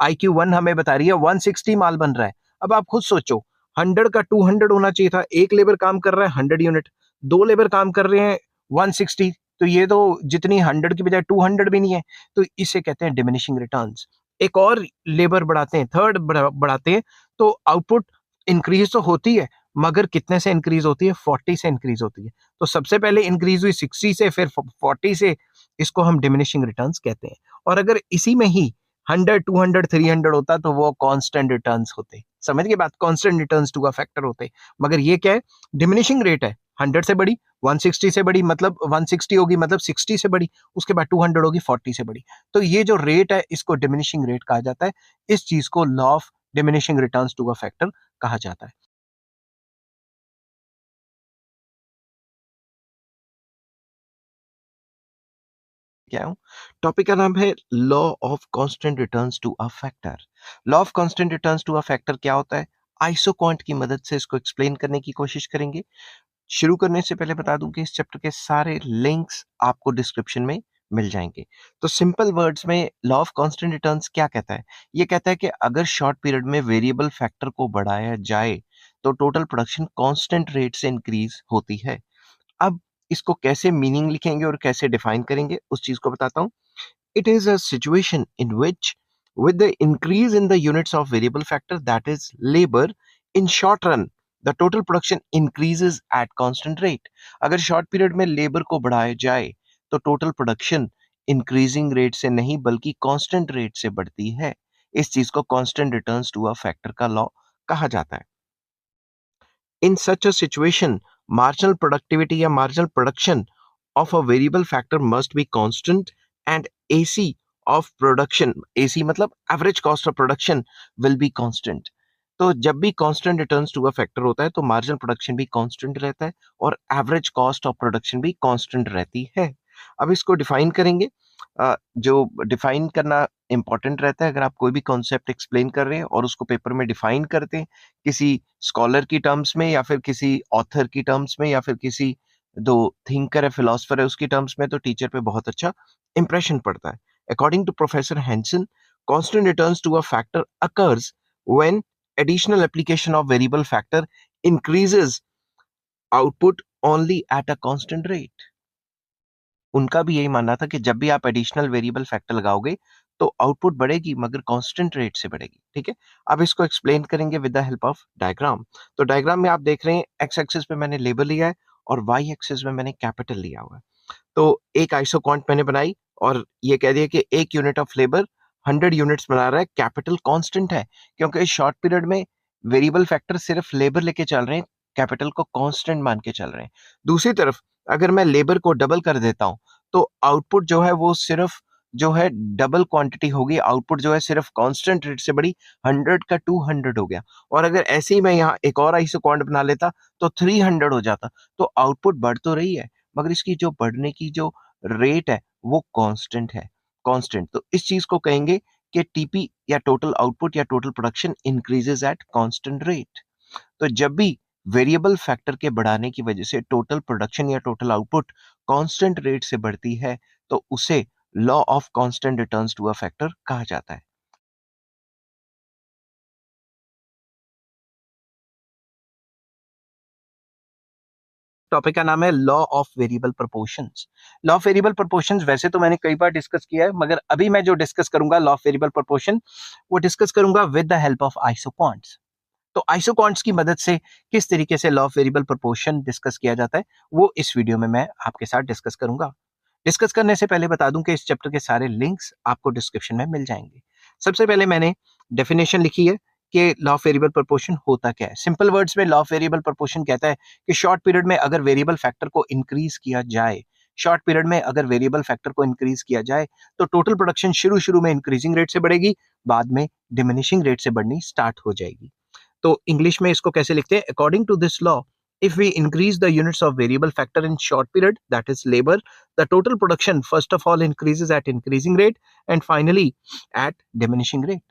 IQ1 हमें बता रही है 160 माल बन रहा है। अब आप खुद सोचो, 100 का 200 होना चाहिए था। एक लेबर काम कर रहा है 100 यूनिट, 2 लेबर काम कर रहे हैं 160, तो ये तो जितनी 100 की बजाय 200 भी नहीं है। तो इसे कहते हैं डिमिनिशिंग रिटर्न्स। एक और लेबर बढ़ाते हैं, थर्ड बढ़ाते हैं, तो आउटपुट इंक्रीज तो होती है मगर कितने से इंक्रीज होती है? 40 से इंक्रीज होती है। तो सबसे पहले इंक्रीज हुई 60 से, फिर 40 से, इसको हम डिमिनिशिंग रिटर्न्स कहते हैं। और अगर इसी में ही 100, 200, 300 होता तो वो कांस्टेंट रिटर्न्स होते। समझ गए बात? Constant returns to a factor होते। मगर ये क्या है? डिमिनिशिंग रेट है। 100 से बड़ी, 160 से बड़ी, मतलब 160 होगी मतलब 60 से बड़ी, उसके बाद 200 होगी 40 से बड़ी। तो ये जो रेट है इसको डिमिनिशिंग रेट कहा जाता है। इस चीज को law of diminishing returns to a factor कहा जाता है। क्या हूँ, टॉपिक का नाम है law of constant returns to a factor. Law of constant returns to a factor क्या होता है? आइसोक्वांट की मदद से इसको एक्सप्लेन करने की कोशिश करेंगे। शुरू करने से पहले बता दूं कि इस चैप्टर के सारे लिंक्स आपको डिस्क्रिप्शन में मिल जाएंगे। तो सिंपल वर्ड्स में लॉ ऑफ कांस्टेंट रिटर्न्स क्या कहता है? ये कहता है कि अगर शॉर्ट पीरियड में वेरिएबल फैक्टर को बढ़ाया जाए तो टोटल प्रोडक्शन कांस्टेंट रेट से इंक्रीज होती है। अब इसको कैसे मीनिंग लिखेंगे और कैसे डिफाइन करेंगे उस चीज को बताता हूँ। It is a situation in which, with the increase in the units of variable factor, that is labor, in short run, the total production increases at constant rate. अगर short period में labor को बढ़ाया जाए तो total production increasing rate से नहीं बल्कि constant rate से बढ़ती है। इस चीज को constant returns to a factor का law कहा जाता है। In such a situation, marginal productivity या marginal production of a variable factor must be constant and AC of production, AC मतलब average cost of production, will be constant. तो जब भी constant returns to a factor होता है तो marginal production भी constant रहता है और एवरेज कॉस्ट ऑफ प्रोडक्शन भी कांस्टेंट रहती है। अब इसको डिफाइन करेंगे। जो डिफाइन करना इंपॉर्टेंट रहता है, अगर आप कोई भी कॉन्सेप्ट एक्सप्लेन कर रहे हैं और उसको पेपर में डिफाइन करते हैं किसी स्कॉलर की टर्म्स में या फिर किसी ऑथर की टर्म्स में या फिर किसी दो थिंकर है, फिलोसफर है, उसकी टर्म्स में, तो टीचर पे बहुत अच्छा इंप्रेशन पड़ता है। According to professor Hanson, constant returns to a factor occurs when additional application of variable factor increases output only at a constant rate। उनका भी यही मानना था कि जब भी आप एडिशनल वेरिएबल फैक्टर लगाओगे तो आउटपुट बढ़ेगी मगर कांस्टेंट रेट से बढ़ेगी। ठीक है, अब इसको एक्सप्लेन करेंगे with the help of diagram. तो डायग्राम में आप देख रहे हैं एक्स एक्सिस पे मैंने लेबर लिया है और वाई एक्सिस में मैंने कैपिटल लिया हुआ है। तो एक आइसोकॉन्ट मैंने बनाई और ये कह दिया कि एक यूनिट ऑफ लेबर 100 यूनिट्स बना रहा है, कैपिटल कांस्टेंट है क्योंकि इस शॉर्ट पीरियड में वेरिएबल फैक्टर सिर्फ लेबर लेके चल रहे हैं, कैपिटल को कांस्टेंट मान के चल रहे हैं। दूसरी तरफ अगर मैं लेबर को डबल कर देता हूं तो आउटपुट जो है वो सिर्फ जो है डबल क्वांटिटी होगी, आउटपुट जो है सिर्फ कांस्टेंट रेट से बड़ी, 100 का 200 हो गया। और अगर ऐसे ही मैं यहाँ एक और आइसोकॉन्ट बना लेता तो 300 हो जाता। तो आउटपुट बढ़ तो रही है मगर इसकी जो बढ़ने की जो रेट है वो कांस्टेंट है, कांस्टेंट। तो इस चीज को कहेंगे कि टीपी या टोटल आउटपुट या total production increases at constant rate. तो जब भी वेरिएबल फैक्टर के बढ़ाने की वजह से टोटल प्रोडक्शन या टोटल आउटपुट कांस्टेंट रेट से बढ़ती है तो उसे law of constant returns to a factor कहा जाता है। टॉपिक का नाम है law of variable proportions. Law of variable proportions वैसे तो मैंने कई बार डिस्कस किया है मगर अभी मैं जो डिस्कस करूंगा लॉ ऑफ वेरिएबल प्रोपोर्शन वो डिस्कस करूंगा विद द हेल्प ऑफ आइसोकॉन्ट्स। तो आइसोकॉन्ट्स की मदद से किस तरीके से law of variable proportion discuss किया जाता है वो इस वीडियो में मैं आपके साथ डिस्कस करूंगा। डिस्कस करने से पहले बता दूं कि इस चैप्टर के सारे लिंक्स आपको डिस्क्रिप्शन में मिल जाएंगे। सबसे पहले मैंने डेफिनेशन लिखी है कि लॉ ऑफ वेरिएबल प्रोपोर्शन होता क्या है। सिंपल वर्ड्स में लॉ ऑफ वेरिएबल प्रोपोर्शन कहता है कि शॉर्ट पीरियड में अगर वेरिएबल फैक्टर को इंक्रीज किया जाए, शॉर्ट पीरियड में अगर वेरिएबल फैक्टर को इंक्रीज किया जाए तो टोटल प्रोडक्शन शुरू शुरू में इंक्रीजिंग रेट से बढ़ेगी, बाद में डिमिनिशिंग रेट से बढ़नी स्टार्ट हो जाएगी। तो इंग्लिश में इसको कैसे लिखते हैं? According to this law, if we increase the units of variable factor in short period, that is labor, the total production first of all increases at increasing rate and finally at diminishing rate।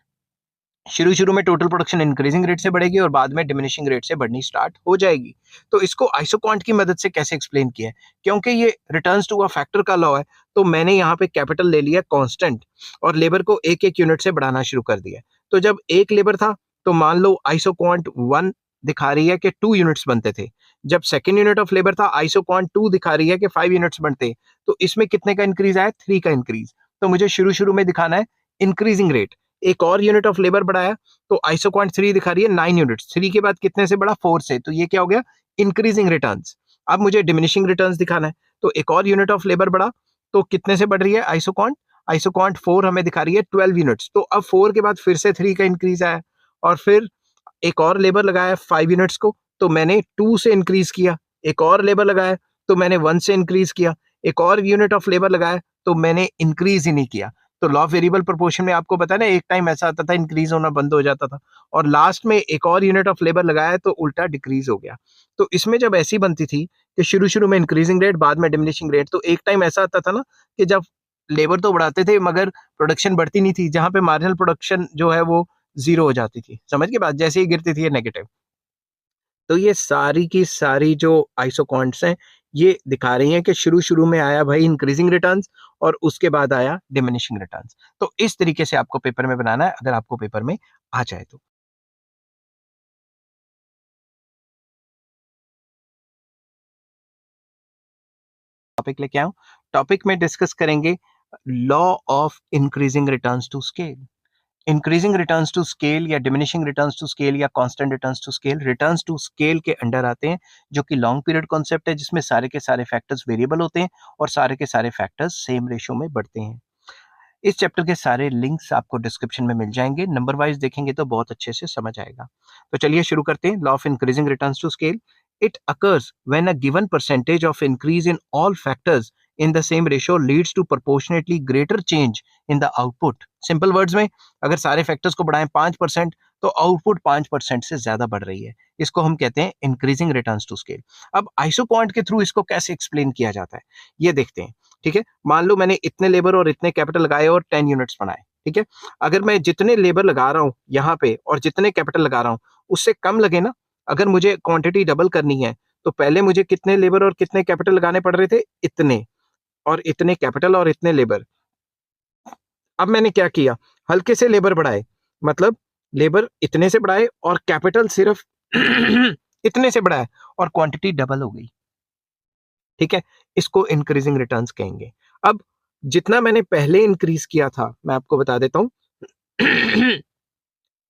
शुरू शुरू में total production increasing rate से बढ़ेगी और बाद में diminishing rate से बढ़नी स्टार्ट हो जाएगी। तो इसको आइसोकॉन्ट की मदद से कैसे एक्सप्लेन किया है? क्योंकि ये रिटर्न्स टू अ फैक्टर का लॉ है तो मैंने यहाँ पे कैपिटल ले लिया कांस्टेंट और लेबर को एक एक यूनिट से बढ़ाना शुरू कर दिया। तो जब एक लेबर था तो मान लो आइसोकॉन्ट 1 दिखा रही है कि 2 यूनिट्स बनते थे। जब सेकेंड यूनिट ऑफ लेबर था आइसोकॉन्ट 2 दिखा रही है कि 5 यूनिट्स बनते। तो इसमें कितने का इंक्रीज आया? 3 का इंक्रीज। तो मुझे शुरू शुरू में दिखाना है इंक्रीजिंग रेट। एक और यूनिट ऑफ लेबर बढ़ाया तो आइसोकॉन्ट 3 दिखा रही है 9 यूनिट्स, 3 के बाद कितने से बढ़ा? 4 से। तो ये क्या हो गया? Increasing returns. अब मुझे डिमिनिशिंग रिटर्न्स दिखाना है तो एक और यूनिट ऑफ लेबर बढ़ा तो कितने से बढ़ रही है आइसोकॉन्ट? आइसोकॉन्ट 4 हमें दिखा रही है 12 यूनिट्स। तो अब 4 के बाद फिर से 3 का इंक्रीज आया और फिर एक और लेबर लगाया 5 यूनिट्स को तो मैंने 2 से इंक्रीज किया। एक और लेबर लगाया तो मैंने 1 से इंक्रीज किया। एक और यूनिट ऑफ लेबर लगाया तो मैंने इंक्रीज ही नहीं किया। तो लॉ ऑफ वेरिएबल प्रोपोर्शन में आपको पता है ना, एक टाइम ऐसा आता था इंक्रीज होना बंद हो जाता था और लास्ट में एक और यूनिट ऑफ लेबर लगाया तो उल्टा डिक्रीज हो गया। तो इसमें जब ऐसी बनती थी कि शुरू शुरू में इंक्रीजिंग रेट बाद में डिमिनिशिंग रेट, तो एक टाइम ऐसा आता था ना कि जब लेबर तो बढ़ाते थे मगर प्रोडक्शन बढ़ती नहीं थी, जहां पे मार्जिनल प्रोडक्शन जो है वो जीरो हो जाती थी। समझ के बाद जैसे ही गिरती थी ये नेगेटिव। तो ये सारी की सारी जो आइसोकॉन्ट्स हैं ये दिखा रही हैं कि शुरू शुरू में आया भाई इंक्रीजिंग रिटर्न्स और उसके बाद आया डिमिनिशिंग रिटर्न्स। तो इस तरीके से आपको पेपर में बनाना है अगर आपको पेपर में आ जाए तो। टॉपिक लेके आऊं, टॉपिक में डिस्कस करेंगे law of increasing returns to scale. Increasing returns to scale या डिमिनिशिंग रिटर्न्स टू स्केल या constant returns to scale, returns to scale के अंडर आते हैं जो कि लॉन्ग पीरियड कॉन्सेप्ट है जिसमें सारे के सारे फैक्टर्स वेरिएबल होते हैं और सारे के सारे फैक्टर्स सेम रेशियो में बढ़ते हैं। इस चैप्टर के सारे लिंक्स आपको डिस्क्रिप्शन में मिल जाएंगे, नंबर वाइज देखेंगे तो बहुत अच्छे से समझ आएगा। तो चलिए शुरू करते हैं। Law of increasing returns to scale, it occurs when a given percentage of increase in all factors in the same ratio leads to proportionately greater change in the output. Simple words में अगर सारे factors को बढ़ाएं 5% तो output 5% से ज्यादा बढ़ रही है, इसको हम कहते हैं इंक्रीजिंग रिटर्न्स टू स्केल। अब आइसोक्वांट के थ्रू इसको कैसे एक्सप्लेन किया जाता है ये देखते हैं। ठीक है, मान लो मैंने इतने लेबर और इतने कैपिटल लगाए और 10 यूनिट्स बनाए। ठीक है, अगर मैं जितने लेबर लगा रहा हूं यहाँ पे और जितने कैपिटल लगा रहा हूं उससे कम लगे ना, अगर मुझे क्वांटिटी डबल करनी है तो पहले मुझे कितने लेबर और कितने कैपिटल लगाने पड़ रहे थे, इतने, और इतने कैपिटल और इतने लेबर। अब मैंने क्या किया, हल्के से लेबर बढ़ाए, मतलब लेबर इतने से बढ़ाए और कैपिटल सिर्फ इतने से बढ़ाए और क्वांटिटी डबल हो गई। ठीक है, इसको इंक्रीजिंग रिटर्न्स कहेंगे। अब जितना मैंने पहले इंक्रीज किया था मैं आपको बता देता हूं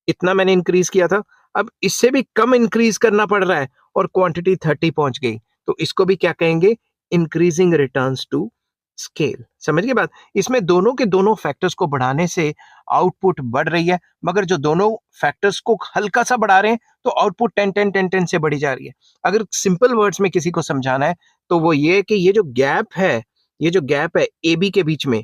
इतना मैंने इंक्रीज किया था, अब इससे भी कम इंक्रीज करना पड़ रहा है और क्वांटिटी 30 पहुंच गई, तो इसको भी क्या कहेंगे, इंक्रीजिंग रिटर्न्स टू स्केल। समझ गए बात, इसमें दोनों के दोनों फैक्टर्स को बढ़ाने से आउटपुट बढ़ रही है, मगर जो दोनों फैक्टर्स को हल्का सा बढ़ा रहे हैं तो आउटपुट 10 से बढ़ी जा रही है। अगर सिंपल वर्ड्स में किसी को समझाना है तो वो ये कि ये जो गैप है, ये जो गैप है ए बी के बीच में,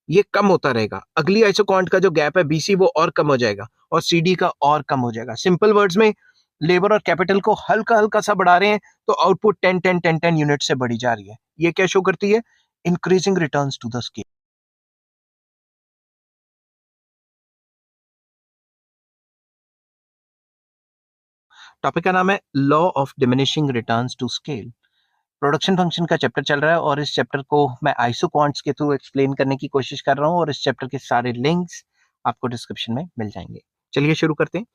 ये कम होता रहेगा। अगली आइसोक्वांट का जो गैप है बीसी वो और कम हो जाएगा और सीडी का और कम हो जाएगा। सिंपल वर्ड्स में लेबर और कैपिटल को हल्का हल्का सा बढ़ा रहे हैं तो आउटपुट 10 यूनिट से बढ़ी जा रही है। ये क्या शो करती है, increasing returns to the scale. Topic का नाम है law of diminishing returns to scale. Production function का चैप्टर चल रहा है और इस चैप्टर को मैं आइसोक्वांट्स के थ्रू एक्सप्लेन करने की कोशिश कर रहा हूं और इस चैप्टर के सारे लिंक्स आपको डिस्क्रिप्शन में मिल जाएंगे। चलिए शुरू करते हैं।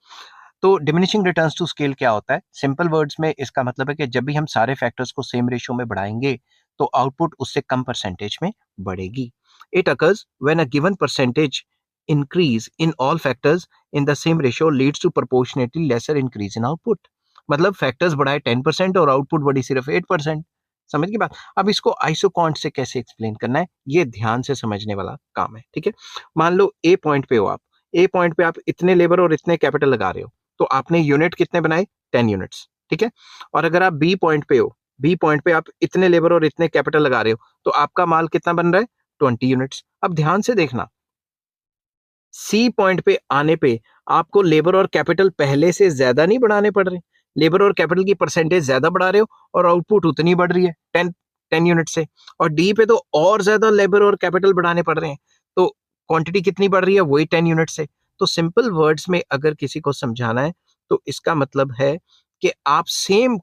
तो डिमिनिशिंग रिटर्न्स टू स्केल क्या होता है, सिंपल वर्ड्स में इसका मतलब है कि जब भी हम सारे फैक्टर्स को सेम रेशियो में बढ़ाएंगे तो आउटपुट उससे कम परसेंटेज में बढ़ेगी। It occurs when a given percentage increase in all factors in the same ratio leads to proportionately lesser increase in output. मतलब फैक्टर्स बढ़ाए 10% और आउटपुट बढ़ी सिर्फ 8%। समझ की बात। अब इसको आइसोक्वांट से कैसे एक्सप्लेन करना है ये ध्यान से समझने वाला काम है। ठीक है, मान लो ए पॉइंट पे हो आप, ए पॉइंट पे आप इतने लेबर और इतने कैपिटल लगा रहे हो तो आपने यूनिट कितने बनाए, 10 यूनिट्स। ठीक है, और अगर आप बी पॉइंट पे हो, बी पॉइंट पे आप इतने लेबर और इतने कैपिटल लगा रहे हो तो आपका माल कितना बन रहा है, 20 यूनिट्स। अब ध्यान से देखना, सी पॉइंट पे आने पे आपको लेबर और कैपिटल पहले से ज्यादा नहीं बढ़ाने पड़ रहे, लेबर और कैपिटल की परसेंटेज ज्यादा बढ़ा रहे हो और आउटपुट उतनी बढ़ रही है 10 यूनिट से। और डी पे तो और ज्यादा लेबर और कैपिटल बढ़ाने पड़ रहे हैं तो क्वांटिटी कितनी बढ़ रही है, वही 10 यूनिट से। तो सिंपल वर्ड्स में अगर किसी को समझाना है तो इसका मतलब है कि आप सेम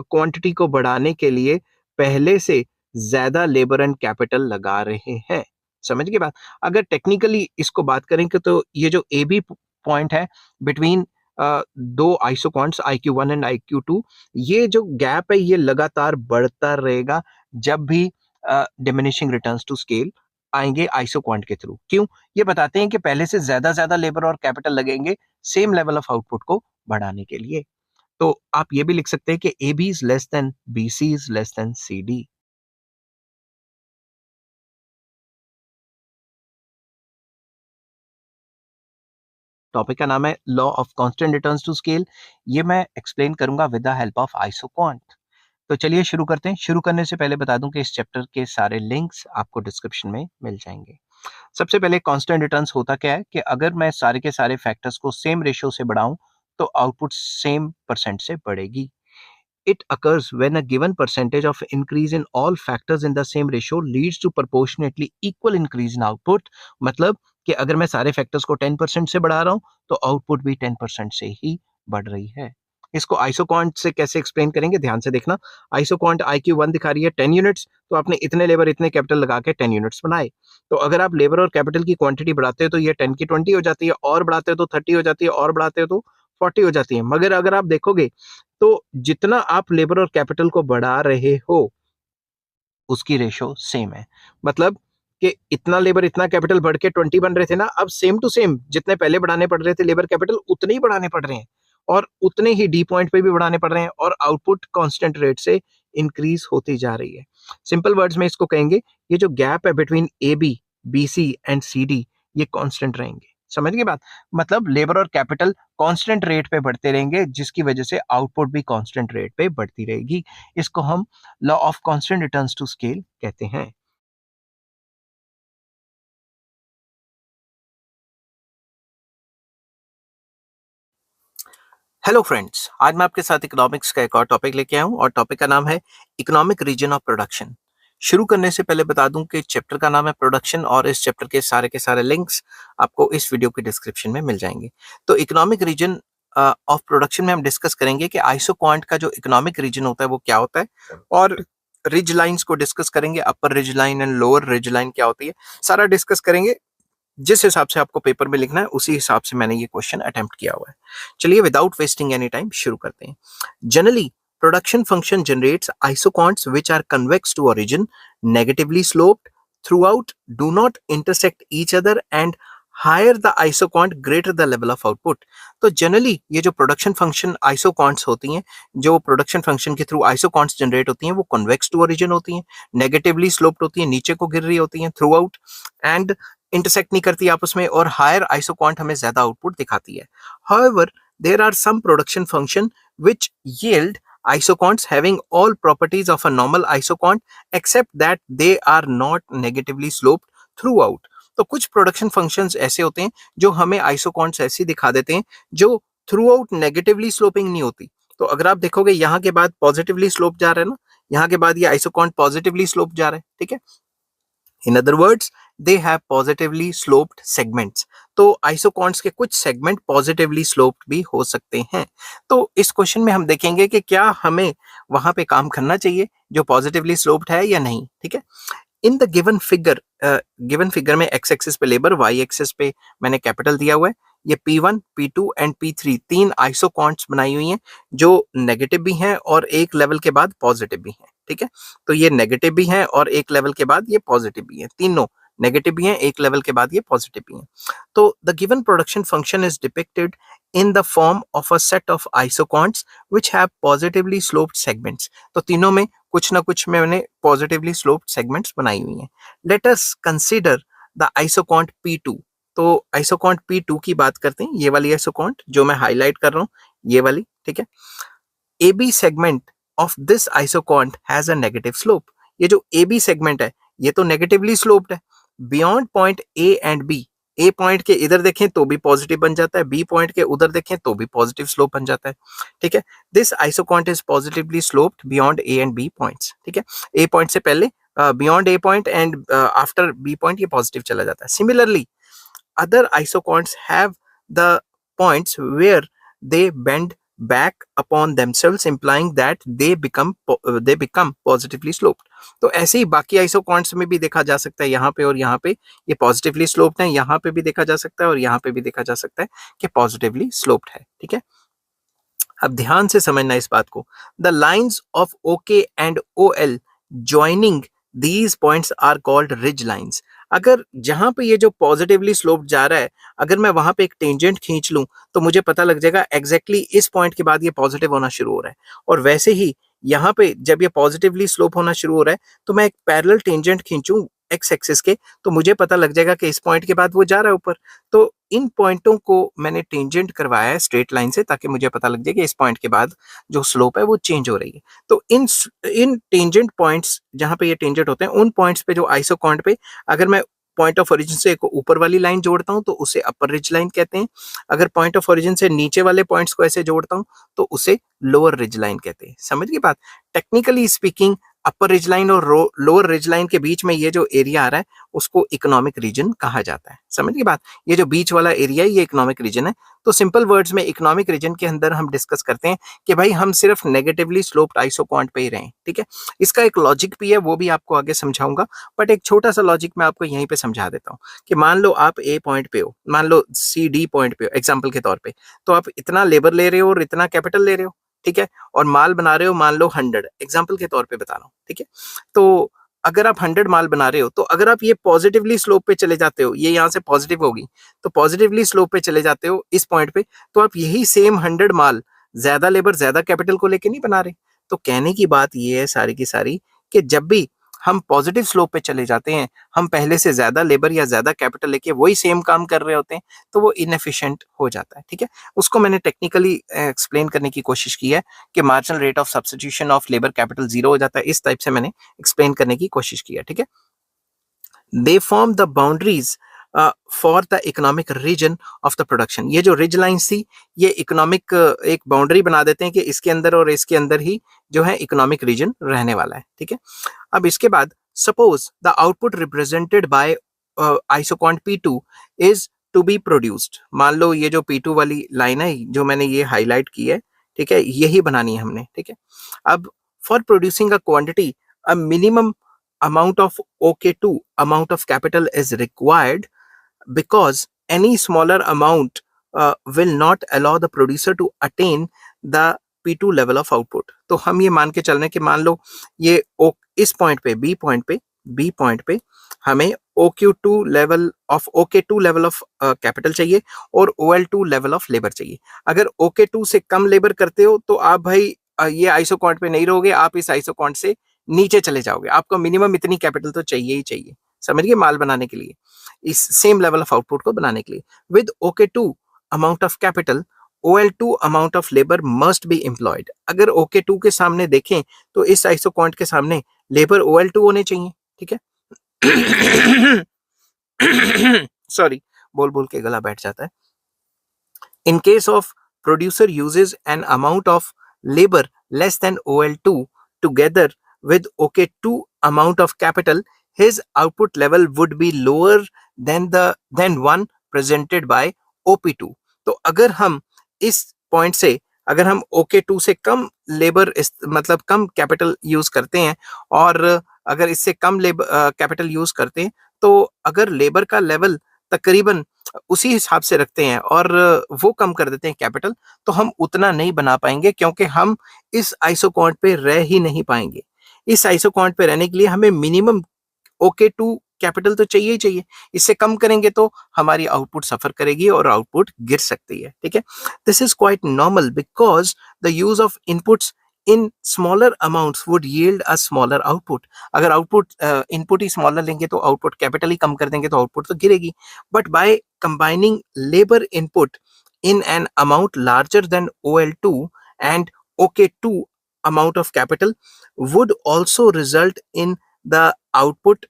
क्वांटिटी को बढ़ाने के लिए पहले से ज्यादा लेबर एंड कैपिटल लगा रहे हैं। समझ गए बात। अगर टेक्निकली इसको बात करेंगे तो ये जो ए बी पॉइंट है बिटवीन दो आइसोक्वांट्स IQ1 एंड IQ2, ये जो गैप है ये लगातार बढ़ता रहेगा जब भी डिमिनिशिंग रिटर्न्स टू स्केल आएंगे आइसोक्वांट के थ्रू। क्यों, ये बताते हैं कि पहले से ज्यादा लेबर और कैपिटल लगेंगे सेम लेवल ऑफ आउटपुट को बढ़ाने के लिए। तो आप ये भी लिख सकते हैं कि A B is less than B C is less than C D. Topic का नाम है law of constant returns to scale. ये मैं एक्सप्लेन करूंगा with the help of isoquant. तो चलिए शुरू करते हैं। शुरू करने से पहले बता दूं कि इस चैप्टर के सारे लिंक्स आपको डिस्क्रिप्शन में मिल जाएंगे। सबसे पहले कांस्टेंट रिटर्न्स होता क्या है कि अगर मैं सारे के सारे फैक्टर्स को सेम रेशियो से बढ़ाऊं तो आउटपुट सेम परसेंट से बढ़ेगी। It occurs when a given percentage of increase in all factors in the same ratio leads to proportionately equal increase in output। मतलब कि अगर मैं सारे फैक्टर्स को 10% से बढ़ा रहा हूं तो आउटपुट भी 10% से ही बढ़ रही है। इसको आइसोक्वांट से कैसे एक्सप्लेन करेंगे, ध्यान से देखना। आइसोक्वांट IQ1 दिखा रही है 10 यूनिट्स, तो आपने इतने लेबर इतने कैपिटल लगा के 10 यूनिट्स बनाए। तो अगर आप लेबर और कैपिटल की क्वांटिटी बढ़ाते हो तो ये 10 की 20 हो जाती है, और बढ़ाते हो तो 30 हो जाती है, और बढ़ाते हो तो 40 हो जाती है। मगर अगर आप देखोगे तो जितना आप लेबर और कैपिटल को बढ़ा रहे हो उसकी रेशो सेम है। मतलब कि इतना लेबर इतना कैपिटल बढ़ के 20 बन रहे थे ना, अब सेम टू सेम जितने पहले बढ़ाने पड़ रहे थे लेबर कैपिटल उतने ही बढ़ाने पड़ रहे हैं और उतने ही डी पॉइंट पे भी बढ़ाने पड़ रहे हैं और आउटपुट कांस्टेंट रेट से इंक्रीज होती जा रही है। सिंपल वर्ड्स में इसको कहेंगे ये जो गैप है between A B C and C D ये कांस्टेंट रहेंगे। समझ गए बात? मतलब लेबर और कैपिटल कांस्टेंट रेट पे बढ़ते रहेंगे, जिसकी वजह से आउटपुट भी कांस्टेंट रेट पे बढ़ती रहेगी। इसको हम law of constant returns to scale कहते हैं। हेलो फ्रेंड्स, आज मैं आपके साथ इकोनॉमिक्स का एक और टॉपिक लेके आया हूँ और टॉपिक का नाम है इकोनॉमिक रीजन ऑफ प्रोडक्शन। शुरू करने से पहले बता दूं कि चैप्टर का नाम है प्रोडक्शन और इस चैप्टर के सारे लिंक्स आपको इस वीडियो के डिस्क्रिप्शन में मिल जाएंगे। तो इकोनॉमिक रीजन ऑफ प्रोडक्शन में हम डिस्कस करेंगे कि आइसोक्वांट का जो इकोनॉमिक रीजन होता है वो क्या होता है, और रिज लाइंस को डिस्कस करेंगे, upper ridge line and lower ridge line क्या होती है, सारा डिस्कस करेंगे। जिस हिसाब से आपको पेपर में लिखना है उसी हिसाब से मैंने ये क्वेश्चन अटेम्प्ट किया हुआ है। चलिए विदाउट वेस्टिंग एनी टाइम शुरू करते हैं। Generally production function generates isoquants which are convex to origin, negatively sloped throughout, do not intersect each other, and higher the isoquant greater the level of output। तो generally ये जो production function आइसोक्वांट्स होती हैं, जो production function के through आइसोक्वांट्स generate होती हैं, वो कन्वेक्स टू ओरिजिन होती हैं, नेगेटिवली स्लोप्ड होती हैं, नीचे को गिर रही होती हैं थ्रू आउट, एंड इंटरसेक्ट नहीं करती आपस में, और हायर आइसोक्वांट हमें ज्यादा आउटपुट दिखाती है। However, there are some production function which yield isoquants having all properties of a normal isoquant except that they are not negatively sloped throughout। तो कुछ प्रोडक्शन फंक्शंस ऐसे होते हैं जो हमें आइसोक्वांट्स ऐसी दिखा देते हैं जो थ्रू आउट नेगेटिवली स्लोपिंग नहीं होती। तो अगर आप देखोगे यहाँ के बाद पॉजिटिवली स्लोप जा रहा है ना, यहाँ के बाद ये आइसोक्वांट पॉजिटिवली स्लोप जा रहा है, ठीक है। In other words they have positively sloped segments. तो आइसोक्वांट्स के कुछ सेगमेंट पॉजिटिवली स्लोप्ड भी हो सकते हैं। तो इस क्वेश्चन में हम देखेंगे कि क्या हमें वहां पे काम करना चाहिए जो पॉजिटिवली स्लोप्ड है या नहीं, ठीक है। इन द गिवन फिगर में एक्स एक्सिस पे लेबर, वाई एक्सिस पे मैंने कैपिटल दिया हुआ है। ये P1, P2 एंड P3 तीन आइसोक्वांट्स बनाई हुई हैं जो नेगेटिव भी हैं और एक लेवल के बाद पॉजिटिव भी हैं, ठीक है। तो ये नेगेटिव भी हैं और एक लेवल के बाद ये पॉजिटिव भी हैं, तीनों नेगेटिव भी हैं, एक लेवल के बाद ये पॉजिटिव भी हैं। तो the given production function is depicted in the form of a set of isoquants which have positively sloped segments। तो तीनों में कुछ ना कुछ मैंने पॉजिटिवली स्लोप्ड सेगमेंट्स बनाई हुई हैं। Let us consider the isoquant P2। तो आइसोक्वांट P2 की बात करते हैं, ये वाली आइसोक्वांट जो मैं हाईलाइट कर रहा हूँ, ये वाली, ठीक है। AB segment of this isoquant has a negative slope। ये जो AB segment है ये तो नेगेटिवली स्लोप्ड है। Beyond point A and B, A point के इधर देखें तो भी पॉजिटिव बन जाता है, बी पॉइंट के उधर देखें तो भी पॉजिटिव स्लोप बन जाता है, ठीक है। This isoquant is positively sloped beyond A and B points, ठीक है। ए पॉइंट से पहले beyond A point and after B point ये पॉजिटिव चला जाता है। Similarly other isoquants have the points where they bend back upon themselves, implying that they become positively sloped। तो ऐसे ही बाकी आइसोक्वांट्स में भी देखा जा सकता है, यहाँ पे और यहाँ पे ये पॉजिटिवली स्लोप्ड है, यहाँ पे भी देखा जा सकता है और यहाँ पे भी देखा जा सकता है कि पॉजिटिवली स्लोप्ड है, ठीक है। अब ध्यान से समझना इस बात को। The lines of O K and O L joining these points are called ridge lines. अगर जहां पे ये जो पॉजिटिवली स्लोप जा रहा है, अगर मैं वहां पे एक टेंजेंट खींच लूं तो मुझे पता लग जाएगा एग्जैक्टली इस पॉइंट के बाद ये पॉजिटिव होना शुरू हो रहा है। और वैसे ही यहाँ पे जब ये पॉजिटिवली स्लोप होना शुरू हो रहा है तो मैं एक पैरेलल टेंजेंट खींचूं एक्स एक्सिस के, तो मुझे पता लग जाएगा कि इस पॉइंट के बाद वो जा रहा है ऊपर। तो इन पॉइंटों को मैंने टेंजेंट करवाया है स्ट्रेट लाइन से, ताकि मुझे पता लग जाए कि इस पॉइंट के बाद जो स्लोप है वो चेंज हो रही है। तो इन टेंजेंट पॉइंट्स जहां पे ये टेंजेंट होते हैं, उन पॉइंट्स पे जो आइसोक्वांट पे अगर मैं पॉइंट ऑफ ओरिजिन से एक ऊपर वाली लाइन जोड़ता हूं तो उसे अपर रिज लाइन कहते हैं। अगर पॉइंट ऑफ ओरिजिन से नीचे वाले पॉइंट्स को ऐसे जोड़ता हूं तो उसे लोअर रिज लाइन कहते हैं। समझ गए बात? टेक्निकली स्पीकिंग अपर रिज लाइन और लोअर रिज लाइन के बीच में ये जो एरिया आ रहा है उसको इकोनॉमिक रीजन कहा जाता है। समझ गए बात? ये जो बीच वाला एरिया है ये इकोनॉमिक रीजन है। तो सिंपल वर्ड्स में इकोनॉमिक रीजन के अंदर हम डिस्कस करते हैं कि भाई हम सिर्फ नेगेटिवली स्लोप्ड आइसोक्वांट पे ही रहें, ठीक है। इसका एक लॉजिक भी है, वो भी आपको आगे समझाऊंगा, बट एक छोटा सा लॉजिक मैं आपको यहीं पे समझा देता हूँ कि मान लो आप ए पॉइंट पे हो, मान लो सी डी पॉइंट पे हो एग्जाम्पल के तौर पे, तो आप इतना लेबर ले रहे हो और इतना कैपिटल ले रहे हो, ठीक है, और माल बना रहे हो मान लो 100, एग्जाम्पल के तौर पे बता रहा हूँ, ठीक है। तो अगर आप 100 माल बना रहे हो तो अगर आप ये पॉजिटिवली स्लोप पे चले जाते हो, ये यहाँ से पॉजिटिव होगी, तो पॉजिटिवली स्लोप पे चले जाते हो इस पॉइंट पे, तो आप यही सेम 100 माल ज्यादा लेबर ज्यादा कैपिटल को लेके नहीं बना रहे। तो कहने की बात ये है सारी की सारी कि जब भी हम पॉजिटिव स्लोप पे चले जाते हैं, हम पहले से ज़्यादा लेबर या ज़्यादा कैपिटल लेके वही सेम काम कर रहे होते हैं, तो वो इनएफिशिएंट हो जाता है, ठीक है। उसको मैंने टेक्निकली एक्सप्लेन करने की कोशिश की है कि marginal rate of substitution of labour capital 0 हो जाता है, इस टाइप से मैंने एक्सप्लेन करने की कोशिश की है, ठीक है। They form the boundaries for the economic region of the production. ये जो रिज लाइन्स थी, ये इकोनॉमिक एक बाउंड्री बना देते हैं कि इसके अंदर और इसके अंदर ही जो है इकोनॉमिक रीजन रहने वाला है, ठीक है। अब इसके बाद suppose the output represented by isoquant P2 is to be produced. मान लो ये जो P2 वाली लाइन है जो मैंने ये हाईलाइट की है, ठीक है, यही बनानी है हमने, ठीक है। अब for producing a quantity a minimum amount of OK2 amount of capital is required because any smaller amount will not allow the producer to attain the P2 level of output। तो हम ये मान के चल रहे हैं कि मान लो ये इस पॉइंट पे B पॉइंट पे हमें OK2 लेवल ऑफ कैपिटल चाहिए और OL2 लेवल ऑफ लेबर चाहिए। अगर OK2 से कम लेबर करते हो तो आप भाई ये आइसोकॉन्ट पे नहीं रहोगे, आप इस आइसोकॉन्ट से नीचे चले जाओगे। आपको मिनिमम इतनी कैपिटल तो चाहिए ही चाहिए, समझिए, माल बनाने के लिए, इस सेम लेवल ऑफ आउटपुट को बनाने के लिए। With OK2 amount of capital OL2 amount of labour must be employed. अगर OK2 के सामने देखें तो इस आइसोकॉन्ट के सामने लेबर OL2 होने चाहिए, ठीक है। सॉरी, बोल बोल के गला बैठ जाता है। In case of producer uses an amount of labor less than OL2 together with OK2 amount of capital, his output level would be lower than one presented by OP2। तो अगर हम इस पॉइंट से अगर हम OK2 से कम labour मतलब कम capital use करते हैं और अगर इससे कम लेबर कैपिटल यूज करते हैं तो अगर लेबर का लेवल तकरीबन उसी हिसाब से रखते हैं और वो कम कर देते हैं कैपिटल, तो हम उतना नहीं बना पाएंगे क्योंकि हम इस आइसोकॉन्ट पे रह ही नहीं पाएंगे। इस आइसोकॉन्ट पे रहने के लिए हमें मिनिमम OK2 कैपिटल तो चाहिए ही चाहिए। इससे कम करेंगे तो हमारी आउटपुट सफर करेगी और आउटपुट गिर सकती है, ठीक है। This is quite normal because the use of inputs in smaller amounts would yield a smaller output. अगर आउटपुट इनपुट ही स्मॉलर लेंगे तो आउटपुट कैपिटल ही कम कर देंगे तो आउटपुट तो गिरेगी। But by combining labour input in an amount larger than OL2 and OK2 amount of capital would also result in the output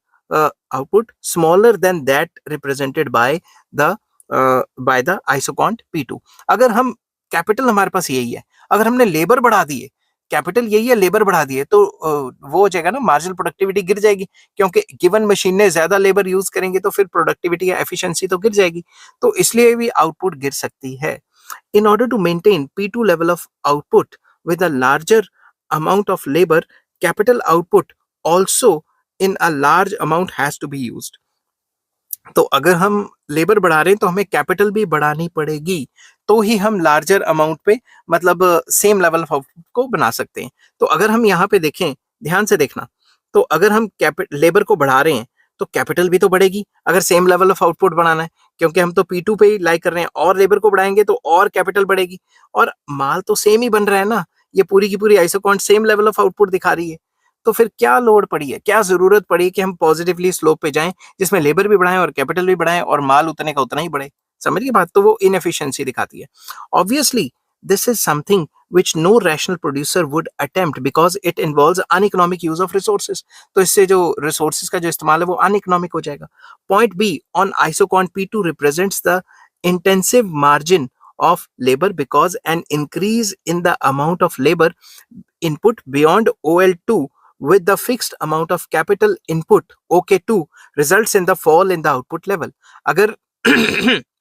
smaller than that represented by the isocont P2। अगर हम capital हमारे पास यही है, अगर हमने labour बढ़ा दी है, capital यही है, लेबर बढ़ा दी है, तो वो हो जाएगा ना, मार्जिनल प्रोडक्टिविटी गिर जाएगी क्योंकि गिवन मशीन ने ज्यादा लेबर यूज करेंगे तो फिर प्रोडक्टिविटी या एफिशिएंसी तो गिर जाएगी, तो इसलिए भी आउटपुट गिर सकती है। In order to maintain P2 level of output with a larger amount of labor, capital output also in a large amount has to be used। तो अगर हम लेबर बढ़ा रहे हैं तो हमें कैपिटल भी बढ़ानी पड़ेगी, तो ही हम लार्जर अमाउंट पे मतलब सेम लेवल ऑफ आउटपुट को बना सकते हैं। तो अगर हम यहाँ पे देखें, ध्यान से देखना, तो अगर हम लेबर को बढ़ा रहे हैं तो कैपिटल भी तो बढ़ेगी अगर सेम लेवल ऑफ आउटपुट बढ़ाना है, क्योंकि हम तो P2 पे ही लाइक कर रहे हैं और लेबर को बढ़ाएंगे तो और कैपिटल बढ़ेगी और माल तो सेम ही बन रहा है ना, ये पूरी की पूरी isoquant same level of output दिखा रही है। तो फिर क्या लोड पड़ी है, क्या जरूरत पड़ी है कि हम पॉजिटिवली स्लोप पे जाएं जिसमें लेबर भी बढ़ाएं और कैपिटल भी बढ़ाएं और माल उतने का उतना ही बढ़े। समझिए बात, तो वो इनएफिशिएंसी दिखाती है। Obviously this is something which no rational producer would attempt because it involves uneconomic use of resources। तो इससे जो resources का जो इस्तेमाल है वो uneconomic हो जाएगा। Point B on isocont P2 represents the intensive margin of labor because an increase in the amount of labor input beyond OL2 with the fixed amount of capital input OK2 results in the fall in the output level। अगर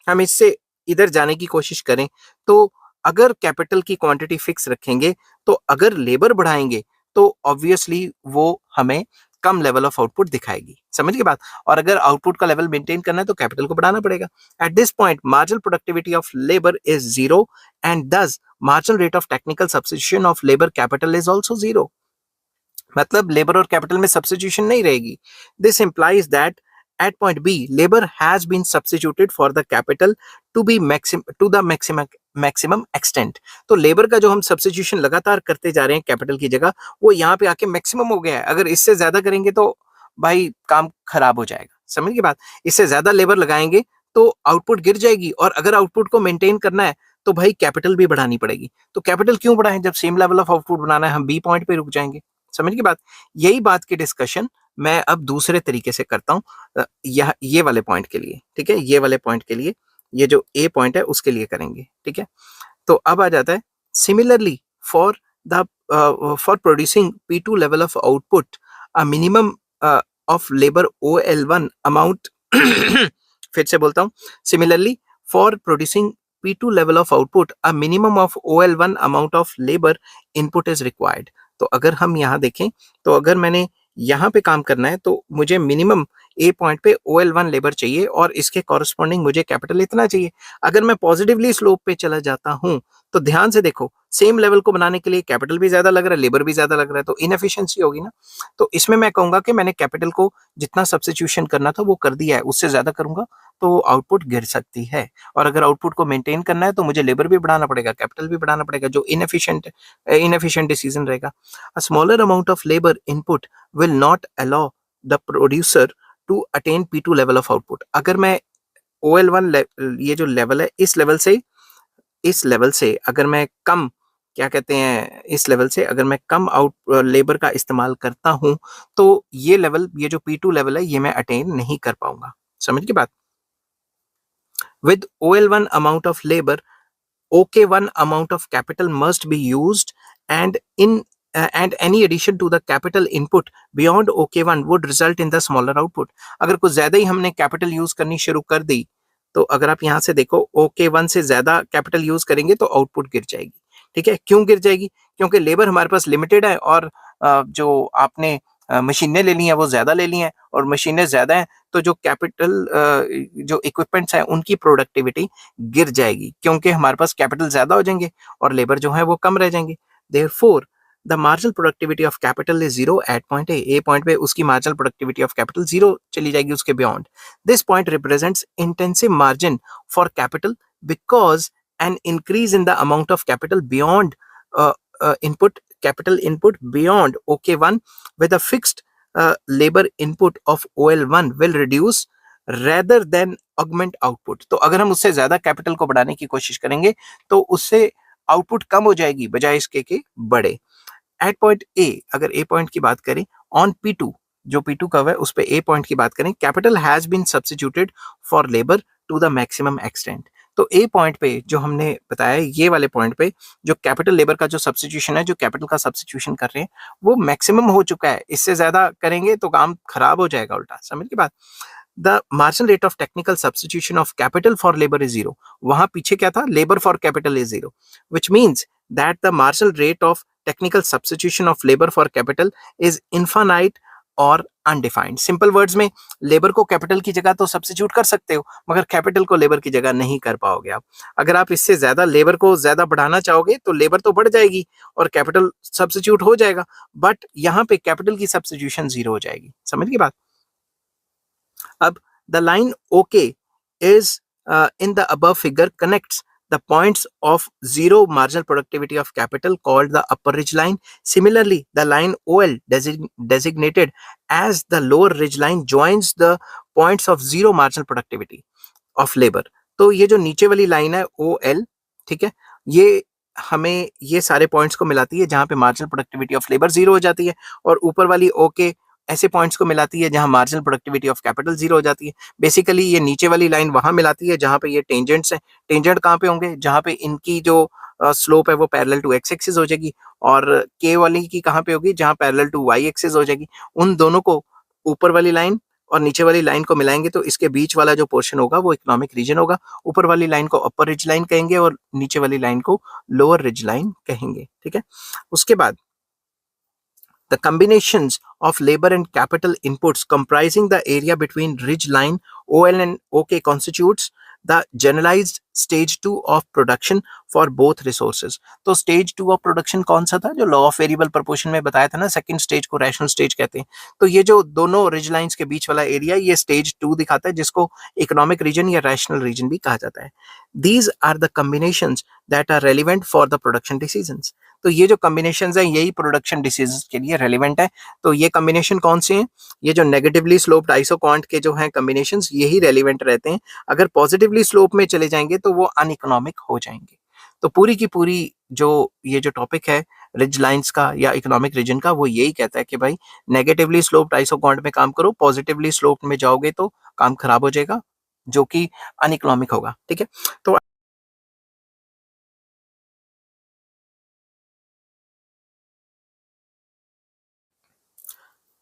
हम इससे इधर जाने की कोशिश करें तो अगर कैपिटल की क्वांटिटी फिक्स रखेंगे तो अगर लेबर बढ़ाएंगे तो ऑब्वियसली वो हमें कम लेवल ऑफ आउटपुट दिखाएगी। समझिए बात, और अगर आउटपुट का लेवल मेंटेन करना है तो कैपिटल को बढ़ाना पड़ेगा। At this point marginal productivity of labour is zero and thus marginal rate of technical substitution of labour capital is also zero. मतलब लेबर और कैपिटल में सब्स्टिट्यूशन नहीं रहेगी। This implies that at point B labor has been substituted for the capital to the maximum extent. तो labour का जो हम substitution लगातार करते जा रहे हैं कैपिटल की जगह, वो यहाँ पे आके मैक्सिमम हो गया है। अगर इससे ज्यादा करेंगे तो भाई काम खराब हो जाएगा, समझ की बात। इससे ज्यादा लेबर लगाएंगे तो आउटपुट गिर जाएगी, और अगर आउटपुट को मेंटेन करना है तो भाई कैपिटल भी बढ़ानी पड़ेगी। तो कैपिटल क्यों बढ़ाएं, जब सेम लेवल ऑफ आउटपुट बनाना है हम बी पॉइंट पे रुक जाएंगे, समझ की बात। यही बात की डिस्कशन मैं अब दूसरे तरीके से करता हूँ, ये वाले पॉइंट के लिए, ठीक है, ये वाले पॉइंट के लिए, ये जो ए पॉइंट है उसके लिए करेंगे, ठीक है। तो अब आ जाता है similarly for the for producing P2 level of output a minimum of labour OL1 amount फिर से बोलता हूं, similarly for producing P2 level of output a minimum of OL1 amount of labour input is required. तो अगर हम यहां देखें, तो अगर मैंने यहां पे काम करना है तो मुझे मिनिमम ए पॉइंट पे OL1 लेबर चाहिए, और इसके कॉरस्पॉन्डिंग मुझे कैपिटल इतना चाहिए। अगर मैं पॉजिटिवली स्लोप पे चला जाता हूं तो ध्यान से देखो, सेम लेवल को बनाने के लिए कैपिटल भी ज्यादा लग रहा है, लेबर भी ज्यादा लग रहा है, तो इनएफिशिएंसी होगी ना। तो इसमें मैं कहूंगा कि मैंने कैपिटल को जितना सब्स्टिट्यूशन करना था वो कर दिया है, उससे ज्यादा करूंगा तो आउटपुट गिर सकती है। और अगर आउटपुट को मेंटेन करना है तो मुझे लेबर भी बढ़ाना पड़ेगा, कैपिटल भी बढ़ाना पड़ेगा, जो इनएफिशिएंट डिसीजन रहेगा। A smaller amount of labour input will not allow the producer to attain P2 level of output. अगर मैं OL1 ये जो लेवल है, इस लेवल से अगर मैं कम, क्या कहते हैं, इस लेवल से अगर मैं कम आउट लेबर का इस्तेमाल करता हूं तो ये लेवल, ये जो P2 लेवल है, ये मैं अटेन नहीं कर पाऊंगा, समझ की बात। With OL1 amount of labour, OK1 amount of capital must be used, and and any addition to the capital input beyond OK1 would result in the smaller output। अगर कुछ ज्यादा ही हमने कैपिटल यूज करनी शुरू कर दी, तो अगर आप यहां से देखो OK1 से ज्यादा कैपिटल यूज करेंगे तो आउटपुट गिर जाएगी, ठीक है। क्यों गिर जाएगी, क्योंकि लेबर हमारे पास लिमिटेड है, और जो आपने मशीनें ले ली हैं वो ज्यादा ले ली हैं, और मशीनें ज्यादा हैं तो जो कैपिटल जो इक्विपमेंट्स हैं उनकी प्रोडक्टिविटी गिर जाएगी, क्योंकि हमारे पास कैपिटल ज्यादा हो जाएंगे और लेबर जो है वो कम रह जाएंगे। Therefore the marginal productivity of capital is zero at point A point पे उसकी marginal productivity of capital zero चली जाएगी, उसके beyond. This point represents intensive margin for capital because an increase in the amount of capital beyond capital input beyond OK1 with a fixed labor input of OL1 will reduce rather than augment output। तो अगर हम उससे ज्यादा capital को बढ़ाने की कोशिश करेंगे तो उससे आउटपुट कम हो जाएगी बजाय इसके के बढ़े। एट पॉइंट ए, अगर ए पॉइंट की बात करें, ऑन P2, जो P2 कव है उस पे ए पॉइंट की बात करें, capital has been substituted for labour to the maximum extent. तो ए पॉइंट पे जो हमने बताया, ये वाले पॉइंट पे जो कैपिटल लेबर का जो सब्स्टिट्यूशन है, जो कैपिटल का सब्स्टिट्यूशन कर रहे हैं, वो मैक्सिमम हो चुका है। इससे ज्यादा करेंगे तो काम खराब हो जाएगा उल्टा, समझ की बात। The marginal rate of technical substitution of capital for labour is zero. वहां पीछे क्या था, labour for capital is zero, which means that the marginal rate of technical substitution of labour for capital is infinite और undefined. Simple words में, labour को capital की जगह तो सब्स्टिट्यूट कर सकते हो, मगर कैपिटल को लेबर की जगह नहीं कर पाओगे आप। अगर आप इससे ज्यादा लेबर को ज्यादा बढ़ाना चाहोगे तो लेबर तो बढ़ जाएगी और कैपिटल सब्स्टिट्यूट हो जाएगा, बट यहाँ पे कैपिटल की सब्स्टिट्यूशन जीरो हो जाएगी, समझ गई बात। अब the line OK is in the above figure connects the points of zero marginal productivity of capital called the upper ridge line. Similarly, the line OL designated as the lower ridge line joins the points of zero marginal productivity of labor। तो ये जो नीचे वाली line है OL, ठीक है, ये हमें ये सारे पॉइंट्स को मिलाती है जहां पे marginal productivity of labour zero हो जाती है, और ऊपर वाली OK ऐसे पॉइंट्स को मिलाती है जहां marginal productivity of capital zero हो जाती है। बेसिकली ये नीचे वाली लाइन वहां मिलाती है जहां पे ये टेंजेंट्स हैं। टेंजेंट कहां पे होंगे, जहां पे इनकी जो स्लोप है वो पैरेलल टू एक्स एक्सिस हो जाएगी, और के वाली की कहां पे होगी, जहां पैरेलल टू वाई एक्सिस हो जाएगी। उन दोनों को, ऊपर वाली लाइन और नीचे वाली लाइन को मिलाएंगे तो इसके बीच वाला जो पोर्शन होगा वो इकोनॉमिक रीजन होगा। ऊपर वाली लाइन को अपर रिज लाइन कहेंगे और नीचे वाली लाइन को लोअर रिज लाइन कहेंगे, ठीक है। उसके बाद the combinations of labor and capital inputs comprising the area between ridge line OL and OK constitutes the generalized stage 2 of production for both resources. तो स्टेज 2 ऑफ प्रोडक्शन कौन सा था, जो लॉ ऑफ वेरिएबल प्रोपोर्शन में बताया था ना, second stage को रैशनल स्टेज कहते हैं। तो ये जो दोनों रिज लाइंस के बीच वाला एरिया, ये स्टेज 2 दिखाता है, जिसको इकोनॉमिक रीजन या रैशनल रीजन भी कहा जाता है। These are the combinations that are relevant for the production decisions. तो ये जो कॉम्बिनेशंस हैं यही प्रोडक्शन डिसीजंस के लिए रेलिवेंट है। तो ये कॉम्बिनेशन कौन से हैं, ये जो नेगेटिवली स्लोप्ड आइसोक्वांट के जो हैं कॉम्बिनेशंस, यही रेलिवेंट रहते हैं। अगर पॉजिटिवली स्लोप में चले जाएंगे तो वो अनइकोनॉमिक हो जाएंगे। तो पूरी की पूरी जो ये जो टॉपिक है रिज लाइंस का या इकोनॉमिक रीजन का, वो यही कहता है कि भाई नेगेटिवली स्लोप्ड आइसोक्वांट में काम करो, पॉजिटिवली स्लोप में जाओगे तो काम खराब हो जाएगा, जो कि अनइकोनॉमिक होगा। ठीक है, तो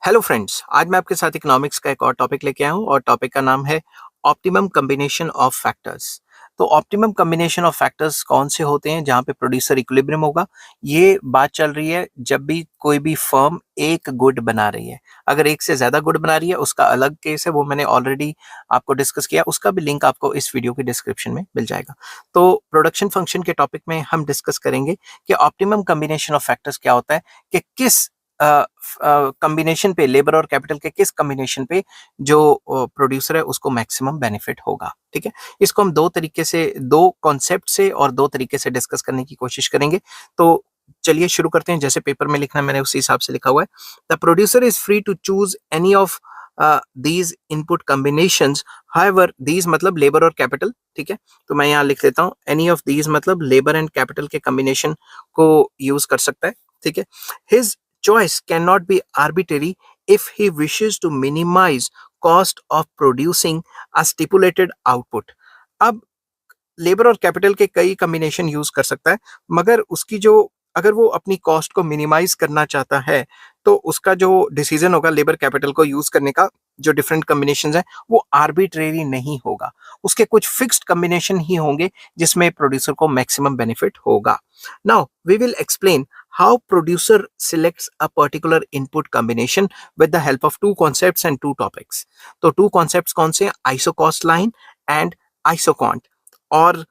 हेलो फ्रेंड्स, आज मैं आपके साथ इकोनॉमिक्स का एक और टॉपिक लेके आया हूँ और टॉपिक का नाम है ऑप्टिमम कॉम्बिनेशन ऑफ फैक्टर्स। तो ऑप्टिमम कॉम्बिनेशन ऑफ फैक्टर्स कौन से होते हैं जहाँ पे प्रोड्यूसर इक्विलिब्रियम होगा। ये बात चल रही है जब भी कोई भी फर्म एक गुड बना रही है। अगर एक से ज्यादा गुड बना रही है उसका अलग केस है, वो मैंने ऑलरेडी आपको डिस्कस किया, उसका भी लिंक आपको इस वीडियो के डिस्क्रिप्शन में मिल जाएगा। तो प्रोडक्शन फंक्शन के टॉपिक में हम डिस्कस करेंगे कि ऑप्टिमम कॉम्बिनेशन ऑफ फैक्टर्स क्या होता है, कि किस कॉम्बिनेशन पे, लेबर और कैपिटल के किस कॉम्बिनेशन पे जो प्रोड्यूसर है उसको मैक्सिमम बेनिफिट होगा। ठीक है, इसको हम दो तरीके से, दो कॉन्सेप्ट से और दो तरीके से डिस्कस करने की कोशिश करेंगे। तो चलिए शुरू करते हैं। जैसे पेपर में लिखना है मैंने उसी हिसाब से लिखा हुआ है। The producer is free to choose any of these input combinations, however these मतलब लेबर और कैपिटल। ठीक है, तो मैं यहाँ लिख लेता हूँ एनी ऑफ दीज मतलब लेबर एंड कैपिटल के कॉम्बिनेशन को यूज कर सकता है। ठीक है, his choice cannot be arbitrary if he wishes to minimize cost of producing a stipulated output। अब लेबर और कैपिटल के कई कॉम्बिनेशन यूज कर सकता है, मगर उसकी जो, अगर वो अपनी कॉस्ट को मिनिमाइज करना चाहता है तो उसका जो डिसीजन होगा लेबर कैपिटल को यूज करने का, जो डिफरेंट कॉम्बिनेशंस है वो आर्बिट्रेरी नहीं होगा। उसके कुछ फिक्स्ड कॉम्बिनेशन ही होंगे जिसमें प्रोड्यूसर को मैक्सिमम बेनिफिट होगा। Now we will explain how producer selects a particular input combination with the help of two concepts and two topics. तो टू कॉन्सेप्ट्स कौन से हैं, आइसोकॉस्ट लाइन एंड आइसोकॉन्ट। और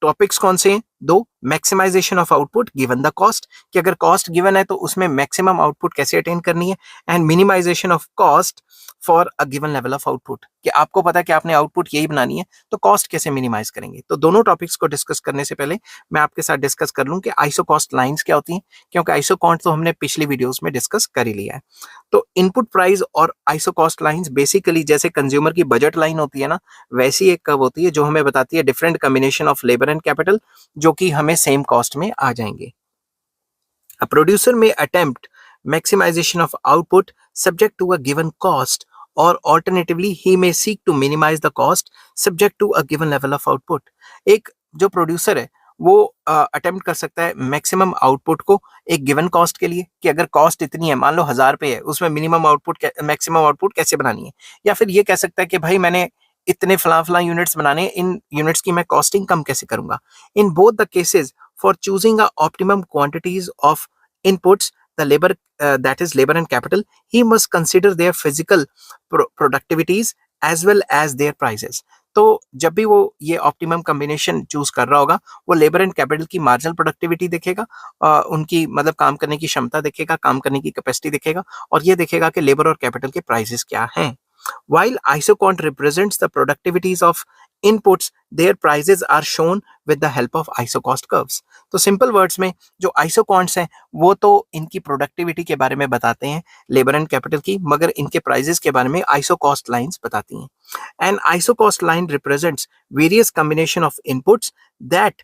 topics कौन से हैं, दो, maximization of output given the cost, कि अगर कॉस्ट गिवन है तो उसमें मैक्सिमम आउटपुट कैसे अटेन करनी है, and minimization of cost for a given level of output, कि आपको पता है कि आपने आउटपुट यही बनानी है तो कॉस्ट कैसे मिनिमाइज करेंगे। तो दोनों टॉपिक्स को डिस्कस करने से पहले मैं आपके साथ डिस्कस कर लूं कि आइसोकॉस्ट लाइंस क्या होती हैं, क्योंकि आइसोकॉन्ट तो हमने पिछली वीडियोस में डिस्कस कर ही लिया है। तो इनपुट प्राइस और आइसोकॉस्ट लाइंस बेसिकली जैसे कंज्यूमर की बजट लाइन होती है ना, वैसी एक कर्व होती है जो हमें बताती है different combination of labour and capital जो कि हमें सेम कॉस्ट में आ जाएंगे। A producer may attempt maximization of output subject to a given cost, or alternatively he may seek to minimize the cost subject to a given level of output। एक जो producer है वो attempt कर सकता है maximum output को एक given cost के लिए, कि अगर कॉस्ट इतनी है, मान लो 1000 रुपए है, उसमें मिनिमम आउटपुट, मैक्सिमम आउटपुट कैसे बनानी है। या फिर ये कह सकता है कि भाई मैंने इतने फला फला यूनिट्स बनाने हैं, इन यूनिट्स की मैं कॉस्टिंग कम कैसे करूंगा। In both the cases for choosing a optimum quantities of inputs, the labor, that is labor and capital, he must consider their physical productivities as well as their prices। तो जब भी वो ये optimum combination choose कर रहा होगा वो labour and capital की मार्जिनल प्रोडक्टिविटी देखेगा, उनकी मतलब काम करने की क्षमता देखेगा, काम करने की कैपेसिटी देखेगा, और ये देखेगा कि लेबर और कैपिटल के प्राइसेस क्या हैं। While isoquant represents the productivities of inputs, their prices are shown with the help of isocost curves। तो सिंपल वर्ड्स में जो आइसोकॉन्ट्स हैं वो तो इनकी प्रोडक्टिविटी के बारे में बताते हैं, लेबर एंड कैपिटल की, मगर इनके प्राइजेस के बारे में आइसोकॉस्ट लाइंस बताती हैं। And isocost line represents various combination of inputs that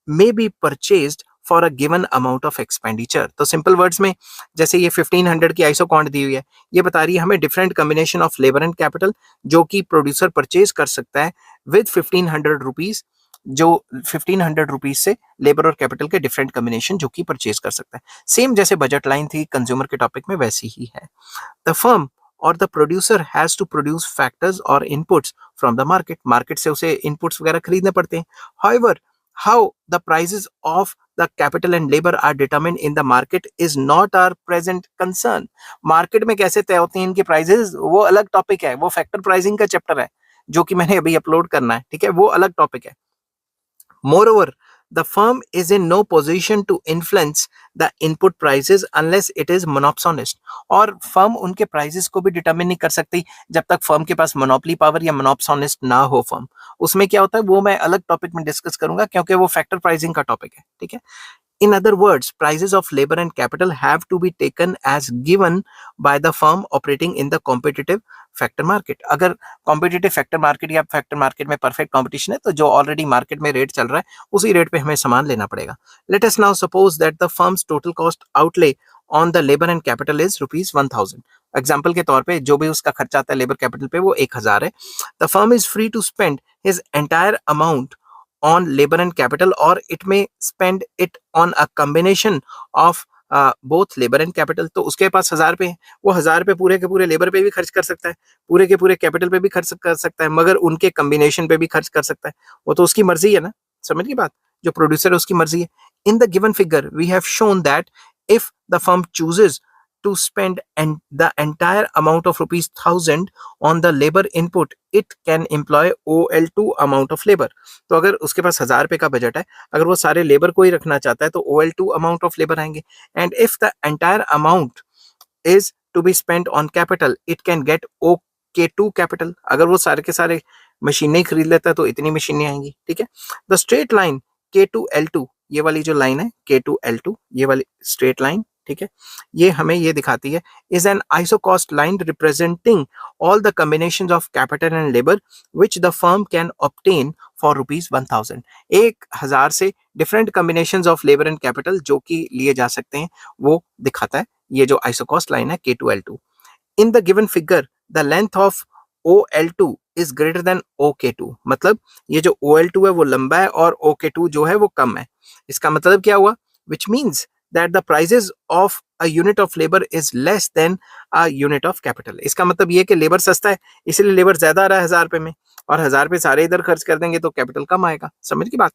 may be purchased for a given amount of expenditure। तो सिंपल वर्ड्स में जैसे ये 1500 की आइसोकॉन्ट दी हुई है, ये बता रही है हमें different combination of labour and capital जो कि प्रोड्यूसर परचेज कर सकता है विद 1500 रुपीज, जो 1500 रुपीज से लेबर और कैपिटल के डिफरेंट कॉम्बिनेशन जो कि परचेज कर सकता है। सेम जैसे बजट लाइन थी कंज्यूमर के टॉपिक में वैसी ही है। The firm or the producer has to produce factors or inputs from the market, market से उसे इनपुट्स वगैरह खरीदने पड़ते हैं। However how the prices of the capital and labor are determined in the market is not our present concern। Market में कैसे तय होती हैं इनकी प्राइसेस वो अलग टॉपिक है, वो फैक्टर प्राइसिंग का चैप्टर है जो कि मैंने अभी अपलोड करना है। ठीक है, वो अलग टॉपिक है। Moreover, the firm is in no position to influence the input prices unless it is monopsonist. और फर्म उनके प्राइसेस को भी डिटरमिन नहीं कर सकती जब तक फर्म के पास मोनोपोली पावर या मोनोप्सोनिस्ट ना हो फर्म। उसमें क्या होता है वो मैं अलग टॉपिक में डिस्कस करूंगा क्योंकि वो फैक्टर प्राइसिंग का टॉपिक है, ठीक है। In other words, prices of labor and capital have to be taken as given by the firm operating in the competitive factor market. अगर कॉम्पिटिटिव फैक्टर मार्केट या फैक्टर मार्केट में perfect competition है तो जो already market में rate चल रहा है उसी रेट पे हमें सामान लेना पड़ेगा। Let us now suppose that the firms total cost outlay on the labour and capital is ₹1000। Example के तौर पे जो भी उसका खर्चा आता है लेबर कैपिटल पे वो 1000 है। The firm is free to spend his entire amount on labor and capital, or it may spend it on a combination of both labor and capital। तो उसके पास 1000 है, वो 1000 पूरे के पूरे लेबर पे भी खर्च कर सकता है, पूरे के पूरे कैपिटल पे भी खर्च कर सकता है, मगर उनके कम्बिनेशन पे भी खर्च कर सकता है। वो तो उसकी मर्जी है ना, समझ की बात, जो प्रोड्यूसर है उसकी मर्जी है। In the given figure we have shown that if the firm chooses to spend and the entire amount of ₹1000 on the labor input, it can employ OL2 amount of labor। तो अगर उसके पास 1000 का budget है, अगर वो सारे labour को ही रखना चाहता है तो OL2 amount of labor आएंगे। and if the entire amount is to be spent on capital, it can get OK2 capital। अगर वो सारे के सारे मशीनें खरीद लेता है तो इतनी मशीनें आएंगी, ठीक है। द स्ट्रेट लाइन K2L2, ये वाली जो लाइन है K2L2, ये वाली स्ट्रेट लाइन, ठीक है, ये हमें ये दिखाती है is an isocost line representing all the combinations of capital and labour which the firm can obtain for ₹1000। 1000 से different combinations of labour and capital जो कि लिए जा सकते हैं वो दिखाता है ये जो आइसोकॉस्ट लाइन है K2L2। In the given figure the length of OL2 is greater than OK2, मतलब ये जो OL2 है वो लंबा है और OK2 जो है वो कम है। इसका मतलब क्या हुआ, which means that the prices of a unit of labor is less than a unit of capital। इसका मतलब ये कि लेबर सस्ता है इसलिए लेबर ज्यादा आ रहा है 1000 में, और 1000 सारे इधर खर्च कर देंगे तो कैपिटल कम आएगा, समझ की बात।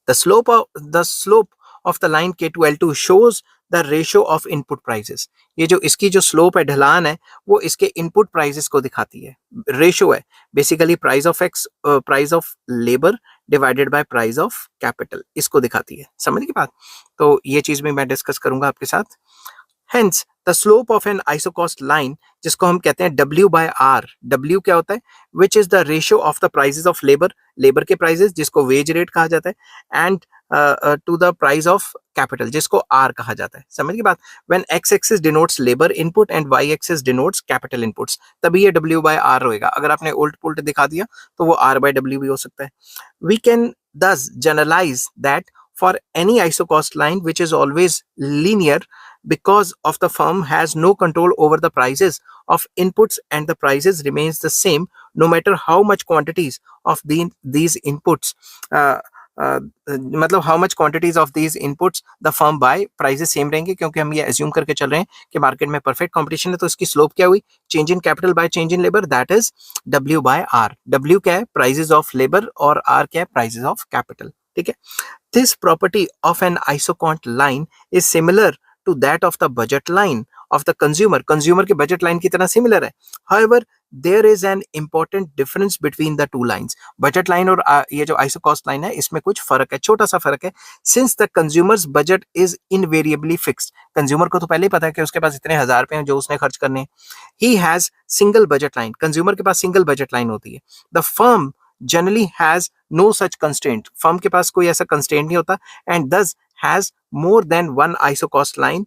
The slope of the line K2L2 shows the ratio of input prices। ये जो इसकी जो स्लोप है, ढलान है, वो इसके इनपुट प्राइसेस को दिखाती है। रेशियो है basically price of x, price of labour divided by price of capital, इसको दिखाती है, समझ की बात। तो ये चीज भी मैं डिस्कस करूंगा आपके साथ। Hence, the slope of an isocost line, जिसको हम कहते हैं W/R, W क्या होता है, which is the ratio of the prices of labor, labour के प्राइसेस जिसको वेज रेट कहा जाता है, and to the price of capital जिसको R कहा जाता है, समझ की बात। When x axis denotes labor input and y axis denotes capital inputs, तभी ये W/R होएगा। अगर आपने उल्ट पुल्ट दिखा दिया तो वो R/W भी हो सकता है। We can thus generalize that for any isocost line which is always linear, because of the firm has no control over the prices of inputs and the prices remains the same no matter how much quantities of these inputs मतलब how much quantities of these inputs the firm buy, prices same रहेंगे क्योंकि हम ये assume करके चल रहे हैं कि मार्केट में परफेक्ट कंपटीशन है। तो इसकी स्लोप क्या हुई, change in capital by change in labour, that is W/R। W क्या है, प्राइसेस ऑफ लेबर, और R क्या है, प्राइसेस ऑफ कैपिटल, ठीक है। This property of an isocont line is similar to that of the budget line of the consumer। Consumer के budget line की तरह सिमिलर है। However, there is an important difference between the two lines। Budget line और ये जो isocost line है इसमें कुछ फर्क है, छोटा सा फर्क है। Since the consumer's budget is invariably fixed, consumer को तो पहले ही पता है कि उसके पास इतने 1000 हैं जो उसने खर्च करने हैं। He has single budget line, consumer के पास सिंगल बजट लाइन होती है। The firm generally has no such constraint, firm के पास कोई ऐसा कंस्ट्रेंट नहीं होता, and thus has more than one isocost line,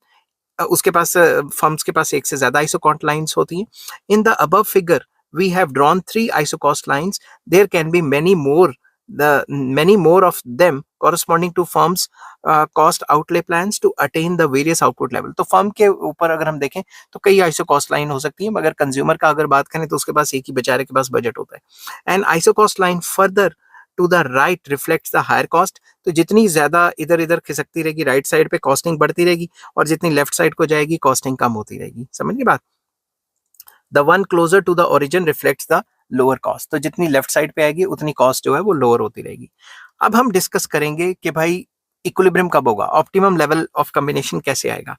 उसके पास फर्म्स के पास एक से ज्यादा आइसोकॉस्ट लाइंस होती हैं। In the above figure we have drawn 3 isocost lines, there can be many more of them corresponding to firms cost outlay plans to attain the various output level। तो firm के ऊपर अगर हम देखें तो कई आइसोकॉस्ट लाइन हो सकती है, मगर कंज्यूमर का अगर बात करें तो उसके पास एक ही बेचारे के पास बजट होता है। And isocost line further to the right reflects the higher cost. तो जितनी ज्यादा इधर इधर खिसकती रहेगी राइट साइड पे कॉस्टिंग बढ़ती रहेगी, और जितनी लेफ्ट साइड को जाएगी कॉस्टिंग कम होती रहेगी, समझ गए बात। The one closer to the origin reflects the lower cost. तो जितनी लेफ्ट साइड पे आएगी उतनी कॉस्ट जो है वो लोअर होती रहेगी। अब हम डिस्कस करेंगे कि भाई इक्विलिब्रियम कब होगा, ऑप्टिमम लेवल ऑफ कॉम्बिनेशन कैसे आएगा।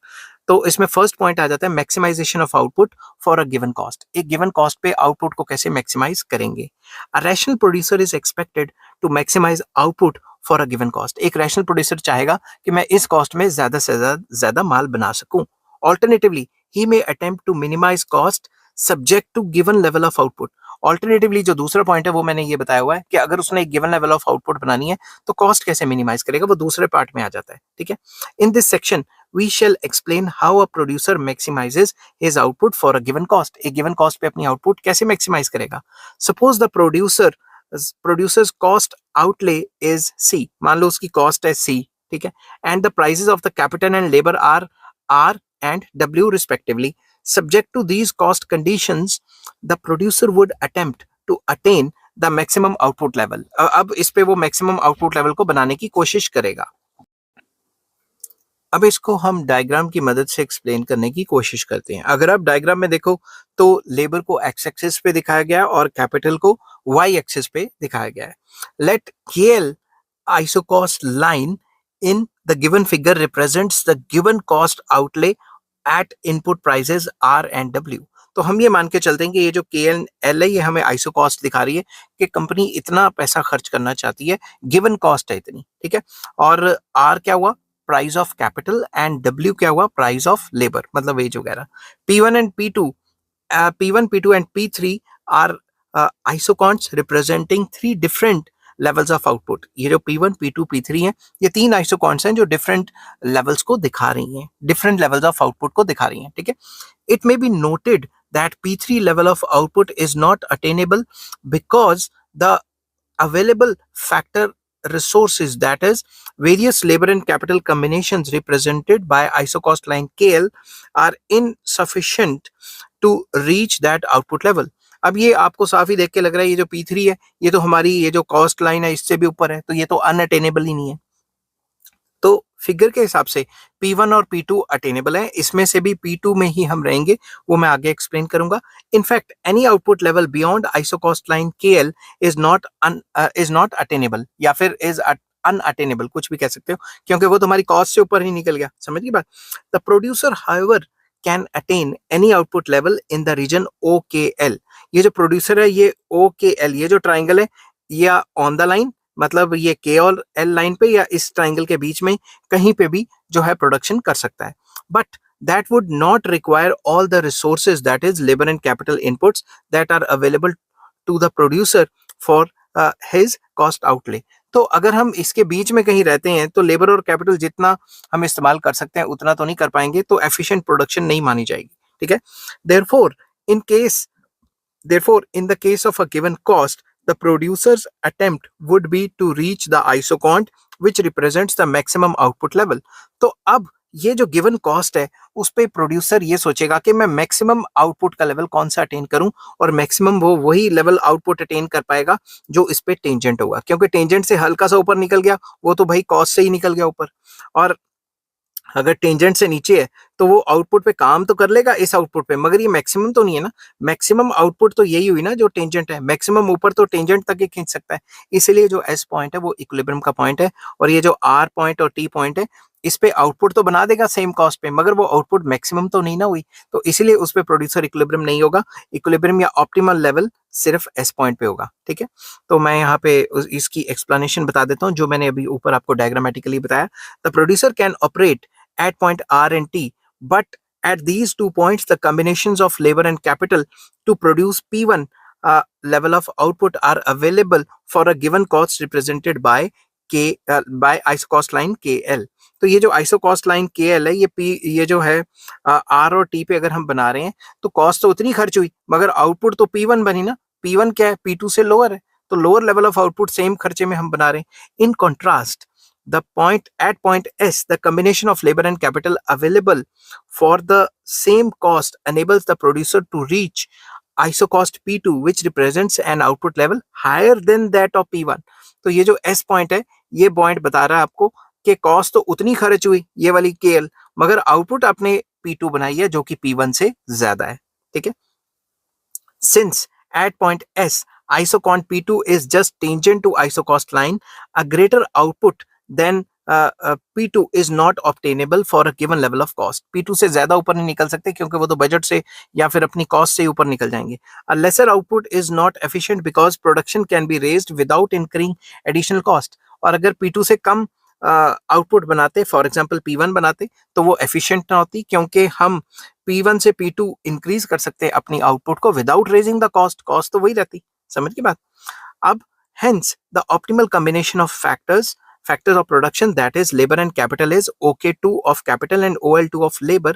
तो इसमें फर्स्ट पॉइंट आ जाता है maximization of output for a given cost. एक गिवन कॉस्ट पे आउटपुट को कैसे मैक्सिमाइज करेंगे। A rational producer is expected to maximize output for a given cost. एक रैशनल प्रोड्यूसर चाहेगा कि मैं इस कॉस्ट में ज्यादा से ज्यादा माल बना सकूं. Alternatively, he may attempt to minimize cost subject to given level of output. Alternatively जो दूसरा पॉइंट है वो मैंने ये बताया हुआ है कि अगर उसने एक गिवन लेवल ऑफ आउटपुट बनानी है तो कॉस्ट कैसे मिनिमाइज करेगा, वो दूसरे पार्ट में आ जाता है. ठीक है. In this section we shall explain how a producer maximizes his output for a given cost. एक given cost पे अपनी output कैसे maximize करेगा. Suppose the producer's cost outlay is C. मान लो उसकी cost है C. ठीक है. And the prices of the capital and labor are R and W respectively. Subject to these cost conditions, the producer would attempt to attain the maximum output level. अब इस पे वो maximum output level को बनाने की कोशिश करेगा. अब इसको हम डायग्राम की मदद से एक्सप्लेन करने की कोशिश करते हैं. अगर आप डायग्राम में देखो तो लेबर को एक्स एक्सिस पे दिखाया गया है और कैपिटल को वाई एक्सिस पे दिखाया गया है. Let K L isocost line in the given figure represents the given cost outlay at input prices R and W. तो हम ये मान के चलते हैं कि ये जो के एल है ये हमें आइसोकॉस्ट दिखा रही है कि कंपनी इतना पैसा खर्च करना चाहती है, गिवन कॉस्ट है इतनी. ठीक है. और आर क्या हुआ, price of capital, and W क्या हुआ, प्राइस ऑफ लेबर, मतलब वेज वगैरह. P1 and P2, P1, P2 and P3 are isoquants representing three different levels of output. ये जो P1, P2, P3 हैं ये तीन आइसोकॉन्ट्स हैं जो डिफरेंट लेवल्स को दिखा रही हैं, डिफरेंट लेवल्स ऑफ आउटपुट को दिखा रही हैं. ठीक है. It may be noted that P3 level of output is not attainable because the available factor resources, that is various labor and capital combinations represented by isocost line KL, are insufficient to reach that output level. अब ये आपको साफ ही देख के लग रहा है ये जो P3 है ये तो हमारी ये जो कॉस्ट लाइन है इससे भी ऊपर है, तो ये तो अनअटेनेबल ही नहीं है. तो फिगर के हिसाब से P1 और P2 अटेनेबल है, इसमें से भी P2 में ही हम रहेंगे, वो मैं आगे एक्सप्लेन करूंगा. In fact any output level beyond isocost line KL is not attainable या फिर इज अनअटेनेबल, कुछ भी कह सकते हो, क्योंकि वो तुम्हारी कॉस्ट से ऊपर ही निकल गया. समझ गई बात. The producer however can attain any output level in the region OKL. ये जो प्रोड्यूसर है ये OKL, ये जो ट्राइंगल है या ऑन द लाइन, मतलब ये के और एल लाइन पे या इस ट्राइंगल के बीच में कहीं पे भी जो है प्रोडक्शन कर सकता है. But that would not require all the resources, that is labour and capital inputs that are available to the producer for his cost outlay. तो अगर हम इसके बीच में कहीं रहते हैं तो लेबर और कैपिटल जितना हम इस्तेमाल कर सकते हैं उतना तो नहीं कर पाएंगे, तो एफिशिएंट प्रोडक्शन नहीं मानी जाएगी. ठीक है. Therefore in the case of a given cost, the producer's attempt would be to reach the isocont which represents the maximum output level. तो अब ये जो गिवन कॉस्ट है उस पे प्रोड्यूसर ये सोचेगा कि मैं मैक्सिमम आउटपुट का लेवल कौन सा अटेन करूं, और मैक्सिमम वो वही लेवल आउटपुट अटेन कर पाएगा जो इस पे टेंजेंट होगा, क्योंकि टेंजेंट से हल्का सा ऊपर निकल गया वो तो भाई कॉस्ट से ही निकल गया ऊपर, और अगर टेंजेंट से नीचे है तो वो आउटपुट पे काम तो कर लेगा इस आउटपुट पे, मगर ये मैक्सिमम तो नहीं है ना. मैक्सिमम आउटपुट तो यही हुई ना जो टेंजेंट है, मैक्सिमम ऊपर तो टेंजेंट तक ही खींच सकता है. इसलिए जो एस पॉइंट है वो इक्विलिब्रियम का पॉइंट है, और ये जो आर पॉइंट और टी पॉइंट है इस पे आउटपुट तो बना देगा सेम कॉस्ट पे, मगर वो आउटपुट मैक्सिमम तो नहीं ना हुई, तो इसलिए उस पे प्रोड्यूसर इक्विलिब्रियम नहीं होगा. इक्विलिब्रियम या ऑप्टिमल लेवल सिर्फ एस पॉइंट पे होगा. ठीक है. तो मैं यहाँ पे इसकी एक्सप्लेनेशन बता देता हूँ जो मैंने अभी ऊपर आपको डायग्रामेटिकली बताया. The producer can operate at point R and T, but at these 2 points the combinations of labor and capital to produce P1 level of output are available for a given cost represented by by isocost line KL. तो ये जो isocost line KL है ये जो है R और T पे अगर हम बना रहे हैं तो कॉस्ट तो उतनी खर्च हुई, मगर आउटपुट तो P1 बनी ना. P1 क्या है, P2 से लोअर है, तो lower level of output same खर्चे में हम बना रहे हैं. In contrast at point S, the combination of labor and capital available for the same cost enables the producer to reach isocost P2, which represents an output level higher than that of P1. तो ये जो S point है ये point बता रहा है आपको कि कॉस्ट तो उतनी खर्च हुई ये वाली KL, मगर आउटपुट आपने P2 बनाई है जो कि P1 से ज्यादा है. ठीक है. Since at point S isocont P2 is just tangent to isocost line, a greater output than P2 is not obtainable for a given level of cost. P2 से ज्यादा ऊपर नहीं निकल सकते क्योंकि वो तो बजट से या फिर अपनी कॉस्ट से ऊपर निकल जाएंगे. A lesser output is not efficient because production can be raised without incurring additional cost. और अगर P2 से कम आउटपुट बनाते, फॉर एग्जाम्पल P1 बनाते, तो वो एफिशिएंट ना होती क्योंकि हम P1 से P2 इंक्रीज कर सकते हैं अपनी आउटपुट को without raising the cost. Cost तो वही रहती. समझ की बात. अब hence the optimal combination of factors of production, that is labor and capital, is OK2 of capital and OL2 of labor,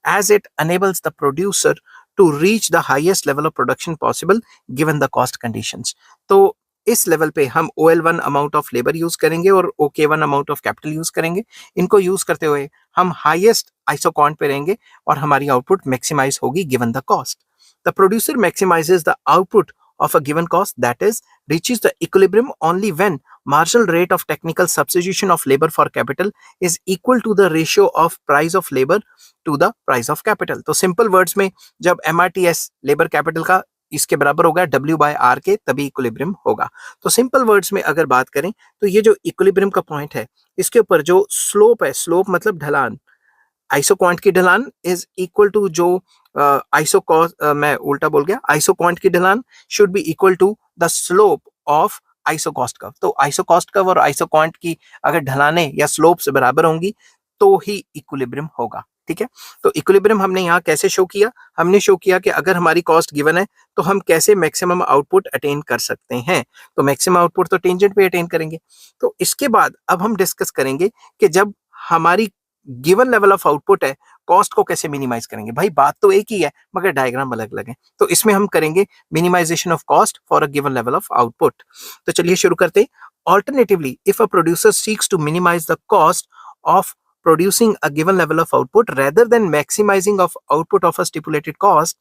as it enables the producer to reach the highest level of production possible given the cost conditions. तो इस level पे हम OL1 amount of labour use करेंगे और OK1 amount of capital use करेंगे. इनको use करते हुए हम हाईएस्ट आइसोकॉन्ट पे रहेंगे और हमारी आउटपुट मैक्सिमाइज होगी given the cost. The producer maximises the output of a given cost, that is reaches the equilibrium only when marginal rate of technical substitution of labor for capital is equal to the ratio of price of labor to the price of capital. तो simple words में जब MRTS labour capital का इसके बराबर होगा W/R के, तभी equilibrium होगा. तो सिंपल वर्ड्स में अगर बात करें तो ये जो इक्विलिब्रियम का पॉइंट है, इसके ऊपर जो स्लोप है, स्लोप मतलब ढलान, आइसोक्वांट की ढलान इज इक्वल टू जो मैं उल्टा बोल गया, आइसोक्वांट की ढलान should be equal to the slope of isocost curve. तो आइसोकॉस्ट कर्व और आइसोक्वांट की अगर ढलाने या स्लोप से बराबर होंगी तो ही इक्विलिब्रियम होगा. ठीक है. तो इक्विलिब्रियम हमने यहाँ कैसे शो किया? हमने शो किया कि अगर हमारी कॉस्ट गिवन है तो हम कैसे मैक्सिमम आउटपुट अटेन कर सकते हैं. तो मैक्सिमम आउटपुट तो टेंजेंट पे अटेन करेंगे. तो इसके बाद अब हम डिस्कस करेंगे कि जब हमारी गिवन लेवल ऑफ आउटपुट है, कॉस्ट को कैसे मिनिमाइज करेंगे. भाई बात तो एक ही है मगर डायग्राम अलग अलग है. तो इसमें हम करेंगे minimization of cost for a given level of output. तो चलिए शुरू करते हैं. Alternatively if a producer seeks to minimize the cost of producing a given level of output rather than maximizing of output of a stipulated cost,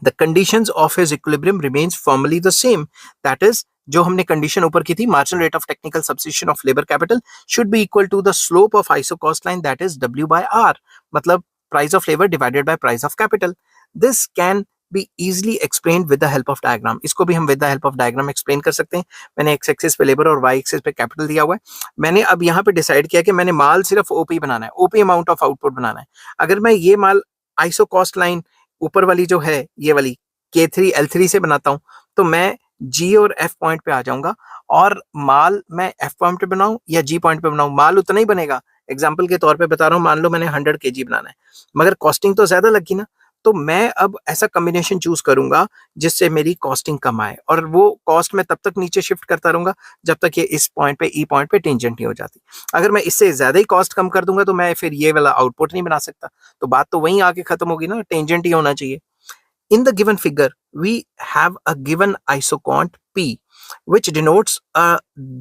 the conditions of his equilibrium remains formally the same. That is, जो हमने condition ऊपर की थी, marginal rate of technical substitution of labor capital should be equal to the slope of isocost line, that is W/R, मतलब price of labor divided by price of capital. This can be easily explained with the help of diagram. इसको भी हम with the help of diagram explain कर सकते हैं. मैंने x axis पे labour और y एक्सिस पे कैपिटल दिया हुआ है. मैंने अब यहाँ पे डिसाइड किया कि मैंने माल सिर्फ OP बनाना है, OP अमाउंट ऑफ आउटपुट बनाना है. अगर मैं ये माल आइसोकॉस्ट लाइन ऊपर वाली जो है, ये वाली K3 L3 से बनाता हूं, तो मैं G और F पॉइंट पे आ जाऊंगा और माल मैं F पॉइंट पे बनाऊं या G पॉइंट पे बनाऊं, माल उतना ही बनेगा. एग्जांपल के तौर पे बता रहा हूं, मान लो मैंने 100 kg बनाना है मगर कॉस्टिंग तो ज्यादा लगी ना. तो मैं अब ऐसा कॉम्बिनेशन चूज करूंगा जिससे मेरी कॉस्टिंग कम आए और वो कॉस्ट मैं तब तक नीचे शिफ्ट करता रहूंगा जब तक ये इस पॉइंट पे ई पॉइंट पे टेंजेंट नहीं हो जाती. अगर मैं इससे ज्यादा ही कॉस्ट कम कर दूंगा तो मैं फिर ये वाला आउटपुट नहीं बना सकता. तो बात तो वहीं आके खत्म होगी ना, टेंजेंट ही होना चाहिए. In the given figure, we have a given isocont P, which denotes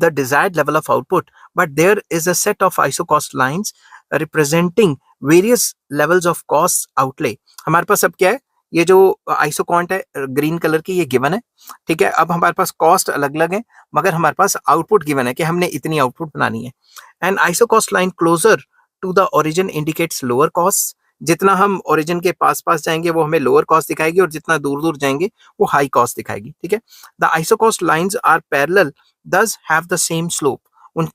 the desired level of output, but there is a set of isocost lines representing various levels of cost outlay. हमारे पास अब क्या है, ये जो isoquant है green colour की, ये given है. ठीक है. अब हमारे पास कॉस्ट अलग अलग है मगर हमारे पास आउटपुट गिवन है कि हमने इतनी आउटपुट बनानी है. And isocost line closer to the origin indicates lower cost. जितना हम ओरिजिन के पास पास जाएंगे वो हमें लोअर कॉस्ट दिखाएगी और जितना दूर दूर जाएंगे वो हाई कॉस्ट दिखाएगी. ठीक है. The isocost lines are parallel, thus have the same slope.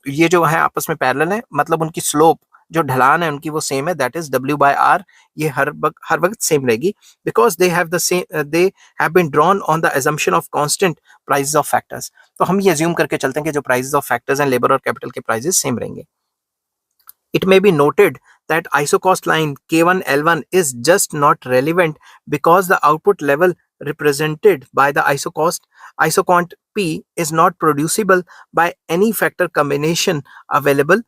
ये जो है आपस में पैरेलल है, मतलब उनकी स्लोप जो ढलान है उनकी वो सेम है, दैट इज W/R. ये हर वक्त सेम रहेगी because they have been drawn on the assumption of constant prices of factors. तो हम ये अज्यूम करके चलते हैं कि जो प्राइसेस ऑफ फैक्टर्स हैं, लेबर और कैपिटल के प्राइसेस सेम रहेंगे. It may be noted that isocost line K1 L1 is just not relevant because the output level represented by the isocont P is not producible by any factor combination available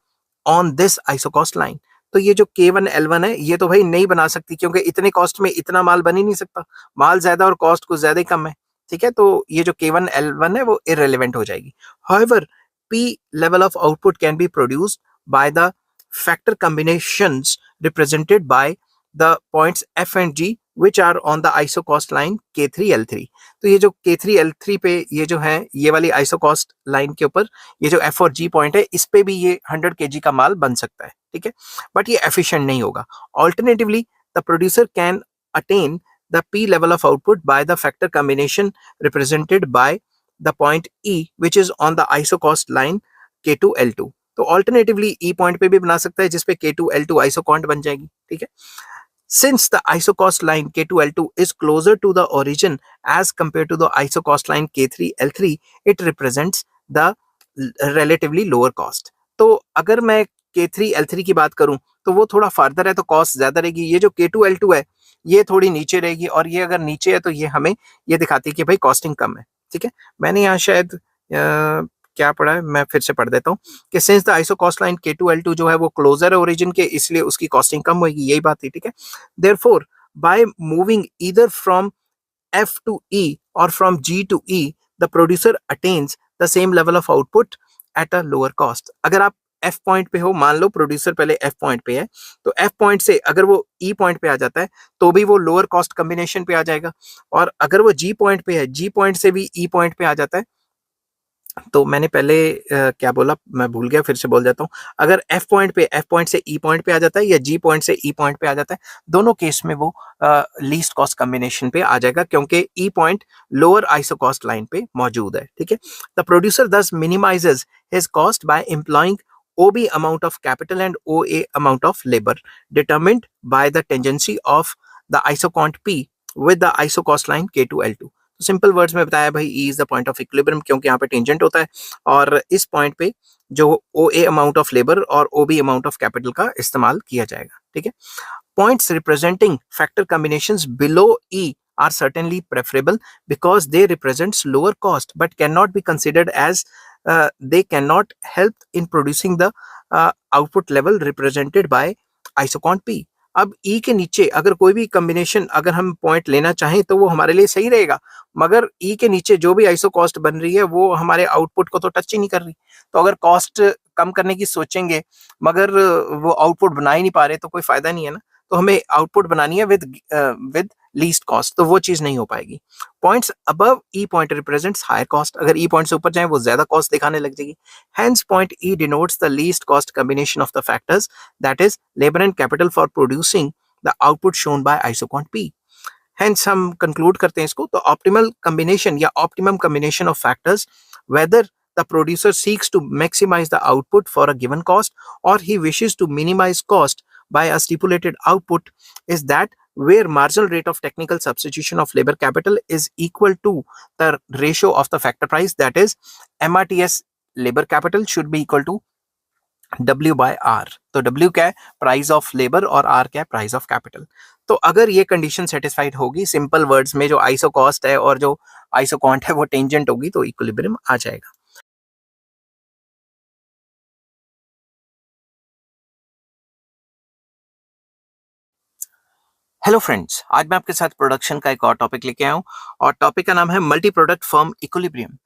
on this isocost line. तो ये जो K1 L1 है ये तो भाई नहीं बना सकती क्योंकि इतने कॉस्ट में इतना माल बन ही नहीं सकता. माल ज्यादा और कॉस्ट कुछ ज्यादा ही कम है. ठीक है. तो ये जो K1 L1 है वो irrelevant हो जाएगी. However, P level of output can be produced by the factor combinations represented by the points F and G which are on the isocost line K3 L3. तो ये जो K3 L3 पे ये जो है ये वाली isocost लाइन के ऊपर ये जो F और G पॉइंट है, इस पे भी ये 100 kg का माल बन सकता है. ठीक है. बट ये एफिशिएंट नहीं होगा. Alternatively the producer can attain the P level of output by the factor combination represented by the point E which is on the isocost line K2 L2. तो ऑल्टरनेटिवली ई पॉइंट पे भी बना सकता है जिसपे K2L2 आइसोकॉन्ट बन जाएगी, ठीक है। Since the isocost line K2L2 is closer to the origin as compared to the isocost line K3L3, it represents the relatively lower cost. तो अगर मैं K3L3 की बात करूं तो वो थोड़ा फार्दर है तो कॉस्ट ज्यादा रहेगी। ये जो K2L2 है ये थोड़ी नीचे रहेगी, और ये अगर नीचे है तो ये हमें ये दिखाती है कि भाई कॉस्टिंग कम है, ठीक है। मैंने यहाँ शायद क्या पढ़ा है, मैं फिर से पढ़ देता हूँ कि since the isocost line K2L2 जो है वो क्लोजर है ओरिजिन के, इसलिए उसकी कॉस्टिंग कम होगी, यही बात थी, ठीक है। Therefore by moving either from F to E or from G to E, the producer attains the same level of output at a lower cost. अगर आप F पॉइंट पे हो, मान लो प्रोड्यूसर पहले F पॉइंट पे है, तो F पॉइंट से अगर वो E पॉइंट पे आ जाता है तो भी वो लोअर कॉस्ट कॉम्बिनेशन पे आ जाएगा, और अगर वो G पॉइंट पे है, G पॉइंट से भी E पॉइंट पे आ जाता है। तो मैंने पहले क्या बोला मैं भूल गया, फिर से बोल जाता हूँ। अगर F पॉइंट से E पॉइंट पे आ जाता है या G पॉइंट से E पॉइंट पे आ जाता है, दोनों केस में वो लीस्ट कॉस्ट कॉम्बिनेशन पे आ जाएगा क्योंकि E point lower isocost line पे मौजूद है, ठीक है। द प्रोड्यूसर दस minimises his cost by employing OB amount of capital and OA amount of labor determined by the tangency of the isocont P with the isocost line K2L2। Simple words में बताया भाई E is the point of equilibrium क्योंकि यहाँ पे tangent होता है, और इस पॉइंट पे जो O A amount of labour और O B amount of capital का इस्तेमाल किया जाएगा, ठीक है। Points representing factor combinations below E are certainly preferable because they represents lower cost but cannot be considered as they cannot help in producing the output level represented by isocont P। अब ई के नीचे अगर कोई भी combination अगर हम point लेना चाहें तो वो हमारे लिए सही रहेगा, मगर ई के नीचे जो भी आइसो कॉस्ट बन रही है वो हमारे आउटपुट को तो टच ही नहीं कर रही। तो अगर कॉस्ट कम करने की सोचेंगे मगर वो आउटपुट बना ही नहीं पा रहे तो कोई फायदा नहीं है ना। तो हमें आउटपुट बनानी है विद लीस्ट कॉस्ट, तो वो चीज नहीं हो पाएगी। Points above E point represents higher cost, अगर ई पॉइंट से ऊपर जाए वो ज्यादा कॉस्ट दिखाने लग जाएगी। Hence point E denotes the least cost combination of the factors that is labour and capital for producing the output shown by isoquant P. Hence हम कंक्लूड करते हैं इसको, तो ऑप्टिमल कॉम्बिनेशन या optimum combination of factors whether the producer seeks to maximize the output for a given cost or he wishes to minimize cost by a stipulated output is that where marginal rate of technical substitution of labor capital is equal to the ratio of the factor price, that is MRTS labor capital should be equal to W by R। तो W क्या है, price of labour, और R क्या है, price of capital. तो अगर ये condition satisfied होगी, सिंपल वर्ड्स में जो आइसो कॉस्ट है और जो आइसोकॉन्ट है वो टेंजेंट होगी, तो इक्विलिब्रियम आ जाएगा। हेलो फ्रेंड्स, आज मैं आपके साथ प्रोडक्शन का एक और टॉपिक लेके आया हूँ, और टॉपिक का नाम है मल्टी प्रोडक्ट फर्म इक्विलिब्रियम।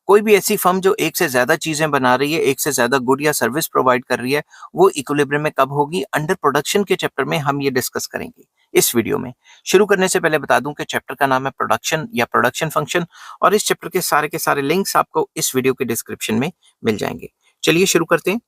कोई भी ऐसी फर्म जो एक से ज्यादा चीजें बना रही है, एक से ज्यादा गुड या सर्विस प्रोवाइड कर रही है, वो इक्विलिब्रियम में कब होगी? अंडर प्रोडक्शन के चैप्टर में हम ये डिस्कस करेंगे इस वीडियो में। शुरू करने से पहले बता दूं कि चैप्टर का नाम है प्रोडक्शन या प्रोडक्शन फंक्शन, और इस चैप्टर के सारे लिंक्स आपको इस वीडियो के डिस्क्रिप्शन में मिल जाएंगे। चलिए शुरू करते हैं।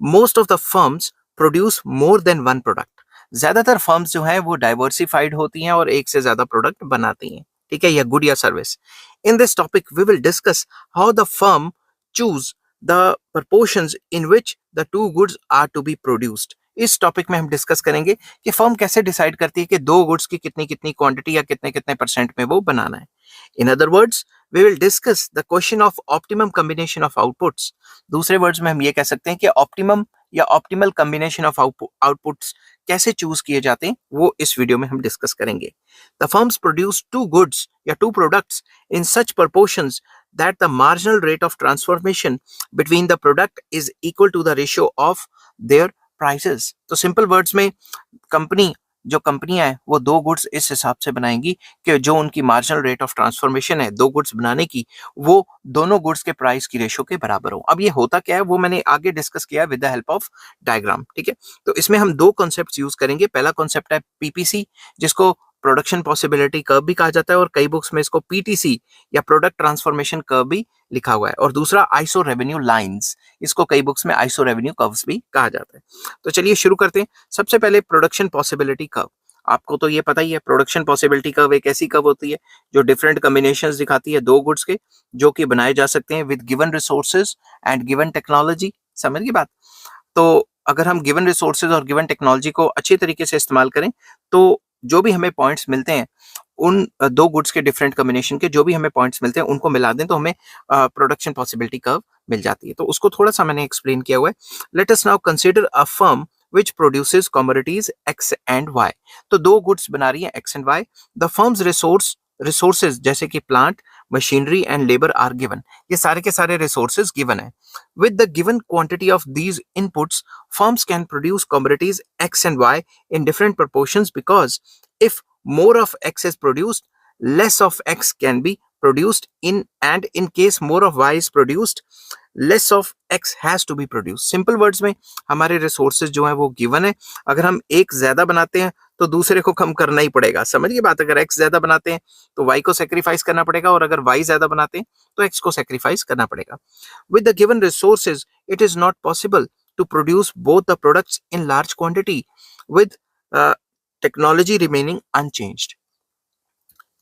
Most of the firms produce more than one product. ज्यादातर फर्म्स जो हैं वो डाइवर्सिफाइड होती हैं और एक से ज्यादा प्रोडक्ट बनाती हैं, ठीक है, या गुड या service. In this topic we will discuss how the firm choose the proportions in which the two goods are to be produced। इस टॉपिक में हम डिस्कस करेंगे कि फर्म कैसे डिसाइड करती है कि दो गुड्स की कितनी कितनी क्वांटिटी या कितने कितने परसेंट में वो बनाना है। In other words we will discuss the question of optimum combination of outputs. दूसरे वर्ड्स में हम ये कह सकते हैं कि ऑप्टिमम या ऑप्टिमल कॉम्बिनेशन ऑफ आउटपुट्स कैसे चूज किए जाते हैं, वो इस वीडियो में हम डिस्कस करेंगे। The firms produce two goods या two products in such proportions that the marginal rate of transformation between the product is equal to the ratio of their prices। तो सिंपल वर्ड्स में जो कंपनियां हैं वो दो गुड्स इस हिसाब से बनाएंगी कि जो उनकी मार्जिनल रेट ऑफ ट्रांसफॉर्मेशन है दो गुड्स बनाने की, वो दोनों गुड्स के प्राइस की रेशो के बराबर हो। अब ये होता क्या है वो मैंने आगे डिस्कस किया with the help of diagram, ठीक है। तो इसमें हम दो कॉन्सेप्ट्स यूज करेंगे। पहला कॉन्सेप्ट है पीपीसी, जिसको प्रोडक्शन पॉसिबिलिटी कर्व भी कहा जाता है, और कई बुक्स में इसको पीटीसी या प्रोडक्ट ट्रांसफॉर्मेशन कर्व भी लिखा हुआ है। और दूसरा आइसो रेवेन्यू लाइंस, इसको कई बुक्स में आइसो रेवेन्यू कर्व्स भी कहा जाता है। तो चलिए शुरू करते हैं। सबसे पहले प्रोडक्शन पॉसिबिलिटी कर्व। आपको तो ये पता ही है, प्रोडक्शन पॉसिबिलिटी कर्व एक ऐसी कर्व होती है जो डिफरेंट कॉम्बिनेशंस दिखाती है दो गुड्स के, जो कि बनाए जा सकते हैं with given resources and given technology. समझ गई बात? तो अगर हम गिवन रिसोर्सेज और गिवन टेक्नोलॉजी को अच्छे तरीके से इस्तेमाल करें, तो जो भी हमें पॉइंट्स मिलते हैं, उन दो गुड्स के डिफरेंट कॉम्बिनेशन के जो भी हमें पॉइंट्स मिलते हैं, उनको मिला दें तो हमें प्रोडक्शन पॉसिबिलिटी कर्व मिल जाती है। तो उसको थोड़ा सा मैंने एक्सप्लेन किया हुआ है। Let us now consider a firm which produces commodities X and Y। तो दो गुड्स बना रही है X and Y। The firms resources जैसे कि plant, machinery and labour are given. ये सारे के सारे रिसोर्सेज गिवन है। With the given quantity of these inputs, firms can produce commodities X and Y in different proportions because if more of X is produced, less of X can be produced and in case more of Y is produced, less of X has to be produce. Simple words में हमारे resources जो है वो given है। अगर हम एक ज्यादा बनाते हैं तो दूसरे को कम करना ही पड़ेगा। समझिए बात, अगर एक्स ज्यादा बनाते हैं तो वाई को सेक्रीफाइस करना पड़ेगा, और अगर वाई ज्यादा बनाते हैं तो एक्स को सेक्रीफाइस करना पड़ेगा। With the given resources it is not possible to produce both the products in large quantity with technology remaining unchanged.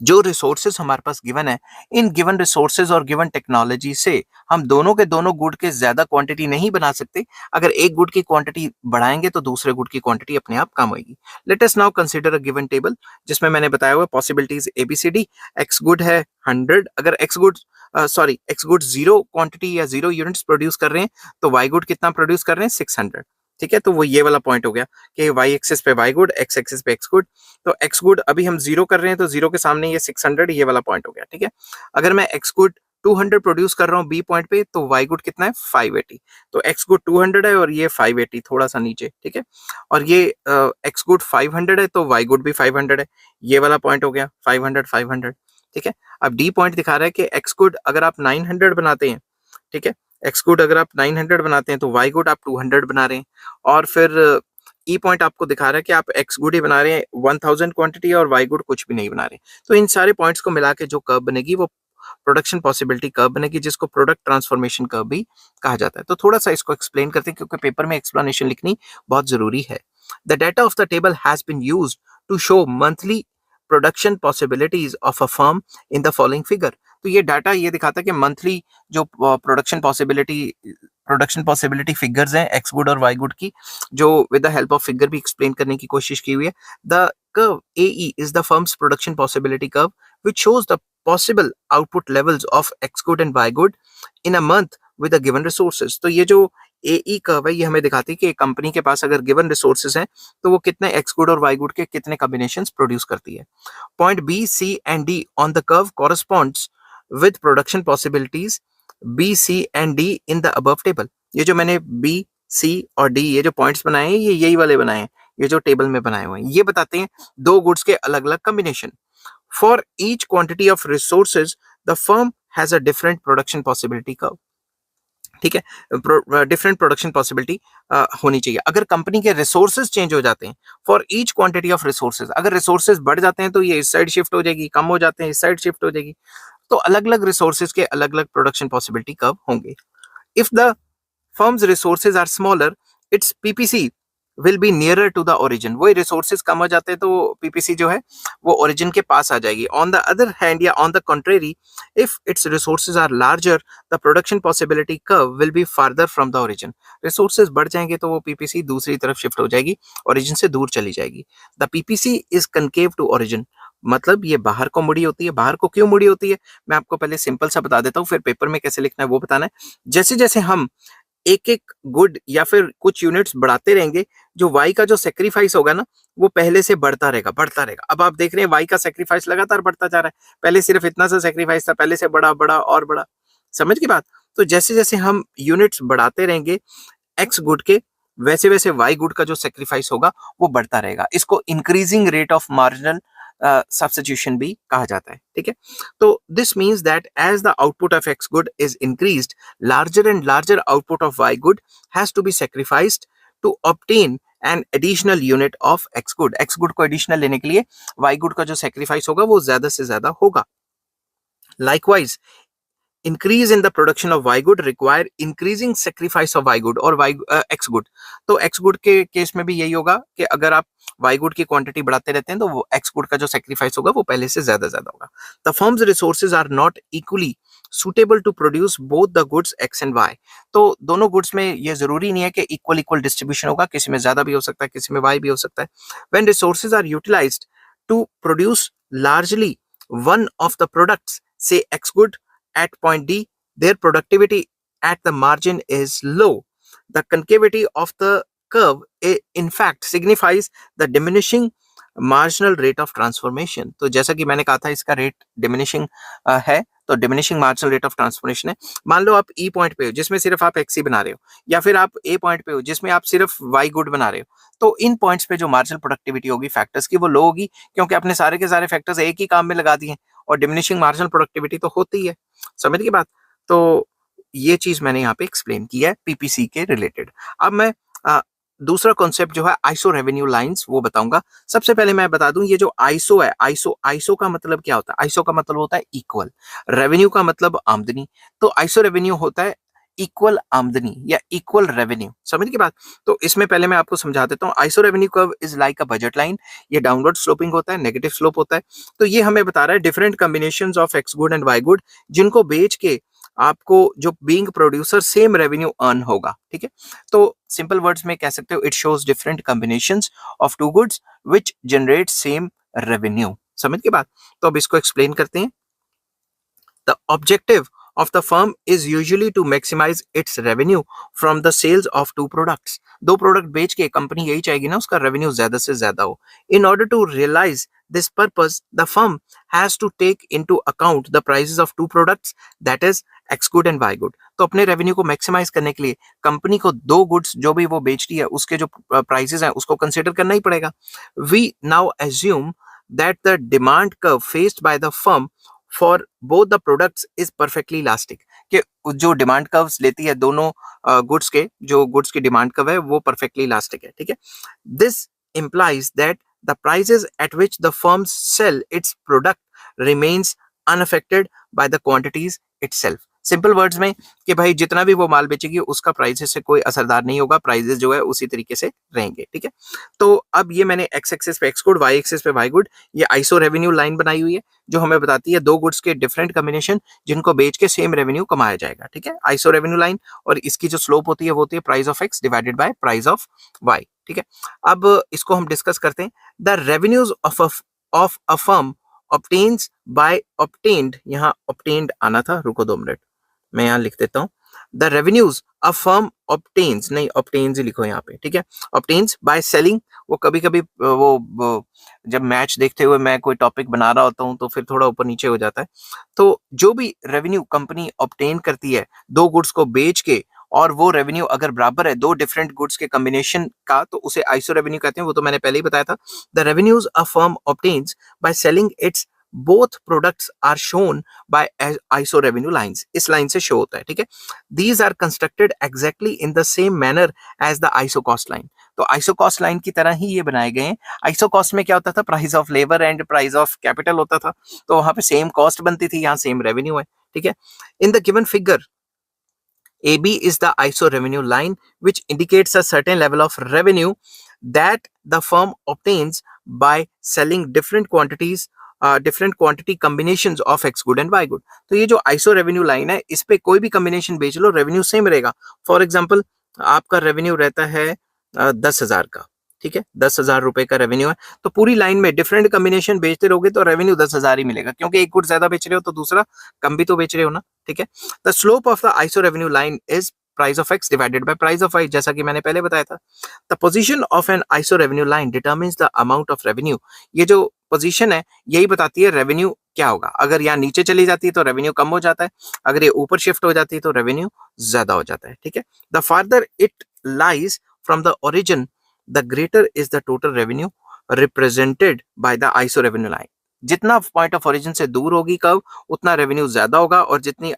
जो रिसोर्सेज हमारे पास गिवन है, इन गिवन रिसोर्सेज और गिवन टेक्नोलॉजी से हम दोनों के दोनों गुड के ज्यादा क्वांटिटी नहीं बना सकते। अगर एक गुड की क्वांटिटी बढ़ाएंगे तो दूसरे गुड की क्वांटिटी अपने आप कम होगी। Let us now consider a given table जिसमें मैंने बताया हुआ पॉसिबिलिटीज एबीसीडी। एक्स गुड है 100, अगर एक्स गुड जीरो क्वांटिटी या जीरो यूनिट्स प्रोड्यूस कर रहे हैं तो वाई गुड कितना प्रोड्यूस कर रहे हैं 600। ठीक है, तो वो ये वाला पॉइंट हो गया कि वाई एक्सिस पे वाई गुड, एक्स एक्सिस पे एक्स गुड। तो एक्स गुड अभी हम जीरो कर रहे हैं तो जीरो के सामने ये 600, ये वाला पॉइंट हो गया। ठीक है, अगर मैं एक्स गुड 200 प्रोड्यूस कर रहा हूँ बी पॉइंट पे तो वाई गुड कितना है 580। तो एक्स गुड 200 है और ये 580 थोड़ा सा नीचे। ठीक है, और ये एक्स गुड 500 है तो वाई गुड भी 500 है, ये वाला पॉइंट हो गया 500 500। ठीक है, अब डी पॉइंट दिखा रहा है कि एक्स गुड अगर आप 900 बनाते हैं, ठीक है, एक्स गुड अगर आप 900 बनाते हैं तो वाई गुड आप 200 बना रहे हैं, और फिर ई पॉइंट आपको दिखा रहा है कि आप एक्स गुड ही बना रहे हैं 1000 क्वांटिटी और वाई गुड कुछ भी नहीं बना रहे। तो इन सारे पॉइंट्स को मिला के जो कर्व बनेगी वो प्रोडक्शन पॉसिबिलिटी कर्व बनेगी, जिसको प्रोडक्ट ट्रांसफॉर्मेशन कर्व भी कहा जाता है। तो थोड़ा सा इसको एक्सप्लेन करते हैं क्योंकि पेपर में एक्सप्लेनेशन लिखनी बहुत जरूरी है। The data of the table has been used to show monthly production possibilities of a firm in the following figure. तो ये डाटा ये दिखाता है कि मंथली जो प्रोडक्शन पॉसिबिलिटी फिगर्स हैं एक्स गुड और वाई गुड की, जो with the help of figure भी एक्सप्लेन करने की कोशिश की हुई है। The curve AE is the firm's production possibility curve which shows the possible output levels of X good and Y good in a month with the given resources। तो ये जो AE कर्व है ये हमें दिखाती है कि कंपनी के पास अगर गिवन रिसोर्सेज हैं तो वो कितने एक्स गुड और वाई गुड के कितने कॉम्बिनेशंस प्रोड्यूस करती है। Point B, C and D on the curve corresponds with production possibilities B, C and D in the above table. ये जो मैंने बी, सी और डी ये जो पॉइंट्स बनाए हैं ये यही वाले बनाए हैं, ये जो टेबल में बनाए हुए हैं ये बताते हैं दो गुड्स के अलग अलग combination. For each quantity of resources the firm has a different production possibility curve. ठीक है, डिफरेंट प्रोडक्शन पॉसिबिलिटी होनी चाहिए। अगर कंपनी के रिसोर्सेज चेंज हो जाते हैं, for each quantity of resources, अगर रिसोर्सेज बढ़ जाते हैं तो ये इस साइड शिफ्ट हो जाएगी, कम हो जाते हैं इस साइड शिफ्ट हो जाएगी। तो अलग अलग रिसोर्सेज के अलग अलग प्रोडक्शन पॉसिबिलिटी कर्व होंगे। If the firm's resources are smaller, its PPC will be nearer to the origin। वही रिसोर्सेज कम हो जाते हैं तो PPC जो है वो ओरिजिन के पास आ जाएगी। ऑन द अदर हैंड या on the contrary, if its resources are larger the production possibility curve will be farther from the origin. Resources बढ़ जाएंगे तो वो PPC दूसरी तरफ शिफ्ट हो जाएगी, ओरिजिन से दूर चली जाएगी। The PPC is concave to origin, मतलब ये बाहर को मुड़ी होती है। बाहर को क्यों मुड़ी होती है मैं आपको पहले सिंपल सा बता देता हूँ, फिर पेपर में कैसे लिखना है वो बताना है। जैसे जैसे हम एक एक गुड या फिर कुछ यूनिट्स बढ़ाते रहेंगे, जो वाई का जो सेक्रीफाइस होगा ना वो पहले से बढ़ता रहेगा बढ़ता रहेगा। अब आप देख रहे हैं वाई का सेक्रीफाइस लगातार बढ़ता जा रहा है, पहले सिर्फ इतना सा सेक्रीफाइस था, पहले से बड़ा बड़ा और बड़ा। समझ की बात? तो जैसे जैसे हम यूनिट्स बढ़ाते रहेंगे एक्स गुड के, वैसे वैसे वाई गुड का जो सेक्रीफाइस होगा वो बढ़ता रहेगा। इसको increasing rate of marginal substitution भी कहा जाता है। ठीक है, तो this means that as the output of X good is increased, larger and larger output of Y good has to be sacrificed to obtain an additional unit of X good. X good को additional लेने के लिए Y good का जो sacrifice होगा वो ज्यादा से ज्यादा होगा। Likewise increase in the production of Y good require increasing sacrifice of Y good और X good। तो X good के केस में भी यही होगा कि अगर आप Y good की क्वांटिटी बढ़ाते रहते हैं तो वो X good का जो सेक्रीफाइस होगा वो पहले से ज्यादा होगा। The firm's resources are not equally suitable to produce both the goods X and Y. तो दोनों गुड्स में ये जरूरी नहीं है कि इक्वल इक्वल डिस्ट्रीब्यूशन होगा, किसी में ज्यादा भी हो सकता है, किसी में Y भी हो सकता है. When resources are utilized to produce largely one of the products, say X good at point D, their productivity at the margin is low. The concavity of the curve in fact signifies the diminishing marginal rate of transformation. तो जैसा कि मैंने कहा था इसका rate diminishing है, तो diminishing marginal rate of transformation है. मान लो आप ई पॉइंट पे हो जिसमें सिर्फ आप एक्स ही बना रहे हो, या फिर आप ए पॉइंट पे हो जिसमें आप सिर्फ वाई गुड बना रहे हो, तो इन पॉइंट्स पे जो मार्जिनल प्रोडक्टिविटी होगी फैक्टर्स की वो लो होगी, क्योंकि आपने सारे के सारे फैक्टर्स एक ही काम में लगा दिए, और डिमिनिशिंग मार्जिनल प्रोडक्टिविटी तो होती है. समझ की बात. तो ये चीज मैंने यहाँ पे एक्सप्लेन की है पीपीसी के रिलेटेड. अब मैं दूसरा कॉन्सेप्ट जो है आइसो रेवेन्यू लाइंस वो बताऊंगा. सबसे पहले मैं बता दूं ये जो आइसो है, आइसो का मतलब क्या होता है? आइसो का मतलब होता है इक्वल, रेवेन्यू का मतलब आमदनी. तो आइसो रेवेन्यू होता है इक्वल आमदनी या इक्वल रेवेन्यू. समझ की बात. तो इसमें पहले मैं आपको समझा देता हूँ. Iso revenue curve is like a budget line. ये डाउनवर्ड स्लोपिंग होता है, नेगेटिव स्लोप होता है. तो ये हमें बता रहा है different combinations of X good and Y good, जिनको बेच के आपको जो being producer same revenue earn होगा. ठीक है. तो सिंपल वर्ड्स में कह सकते हो it shows different combinations of two goods which generate same revenue. समझ की बात. तो अब इसको एक्सप्लेन करते हैं. The objective of the firm is usually to maximize its revenue from the sales of two products. दो प्रोडक्ट बेच के कंपनी यही चाहेगी ना उसका रेवेन्यू ज्यादा से ज्यादा हो. In order to realize this purpose, the firm has to take into account the prices of two products, that is X good and Y good. तो अपने रेवेन्यू को मैक्सिमाइज करने के लिए कंपनी को दो गुड्स जो भी वो बेचती है उसके जो प्राइसेस हैं उसको कंसिडर करना ही पड़ेगा. We now assume that the demand curve faced by the firm for both the products is perfectly elastic. कि जो डिमांड कर्व्स लेती है दोनों गुड्स के, जो गुड्स की डिमांड कर्व है वो परफेक्टली इलास्टिक है. ठीक है. This implies that the prices at which the firms sell its product remains unaffected by the quantities itself. Simple words में कि भाई जितना भी वो माल बेचेगी उसका प्राइसेस से कोई असरदार नहीं होगा, प्राइसेस जो है उसी तरीके से रहेंगे. ठीक है. तो अब ये मैंने एक्स एक्सिस पे एक्स गुड, वाई एक्सिस पे वाई गुड, ये आइसो रेवेन्यू लाइन बनाई हुई है जो हमें बताती है दो गुड्स के डिफरेंट कॉम्बिनेशन जिनको बेच के सेम रेवेन्यू कमाया जाएगा. ठीक है. आइसो रेवेन्यू लाइन, और इसकी जो स्लोप होती है वो होती है price of X divided by price of Y. ठीक है. अब इसको हम डिस्कस करते हैं. The revenues of a firm obtains by obtained, यहाँ obtained आना था, रुको 2 मिनट मैं यहाँ लिख देता हूँ. The revenues a firm obtains, नहीं obtains ही लिखो यहाँ पे. ठीक है. obtains by selling. वो कभी कभी वो जब मैच देखते हुए मैं कोई टॉपिक बना रहा होता हूँ तो फिर थोड़ा ऊपर नीचे हो जाता है. तो जो भी रेवेन्यू कंपनी obtain करती है दो गुड्स को बेच के, और वो रेवेन्यू अगर बराबर है दो डिफरेंट गुड्स के कॉम्बिनेशन का, तो उसे आइसो रेवेन्यू कहते हैं. वो तो मैंने पहले ही बताया था. The revenues a firm obtains by selling its both products are shown by iso revenue lines. इस लाइन से शो होता है. ठीक है. These are constructed exactly in the same manner as the iso cost line. तो iso cost line की तरह ही ये बनाए गए हैं. आइसो कॉस्ट में क्या होता था? Price of labour and price of capital होता था. तो वहां पे सेम कॉस्ट बनती थी, यहाँ सेम रेवेन्यू है. ठीक है. In the given figure AB is the ISO revenue line which indicates a certain level of revenue that the firm obtains by selling different quantity combinations of X good and Y good. तो ये जो ISO revenue line है इस पे कोई भी combination बेच लो revenue same रहेगा. फॉर एग्जाम्पल आपका रेवेन्यू रहता है 10,000 का. ठीक है. 10,000 रुपए का रेवेन्यू है, तो पूरी लाइन में डिफरेंट कॉम्बिनेशन बेचते रहोगे तो रेवेन्यू 10,000 ही मिलेगा, क्योंकि एक गुड ज्यादा बेच रहे हो तो दूसरा कम भी तो बेच रहे हो ना. ठीक है. The slope of the iso revenue line is price of X divided by price of Y, जैसा कि मैंने पहले बताया था. The position of an iso revenue line determines the amount of revenue. ये जो पोजीशन है यही बताती है रेवेन्यू क्या होगा. अगर यहाँ नीचे चली जाती है तो रेवेन्यू कम हो जाता है, अगर ये ऊपर शिफ्ट हो जाती है तो रेवेन्यू ज्यादा हो जाता है. ठीक है. The farther it lies from the origin the greater is the total revenue represented by the ISO revenue line. जितना पॉइंट ऑफ ओरिजिन से दूर होगी कर्व उतना रेवेन्यू ज्यादा होगा, और जितनी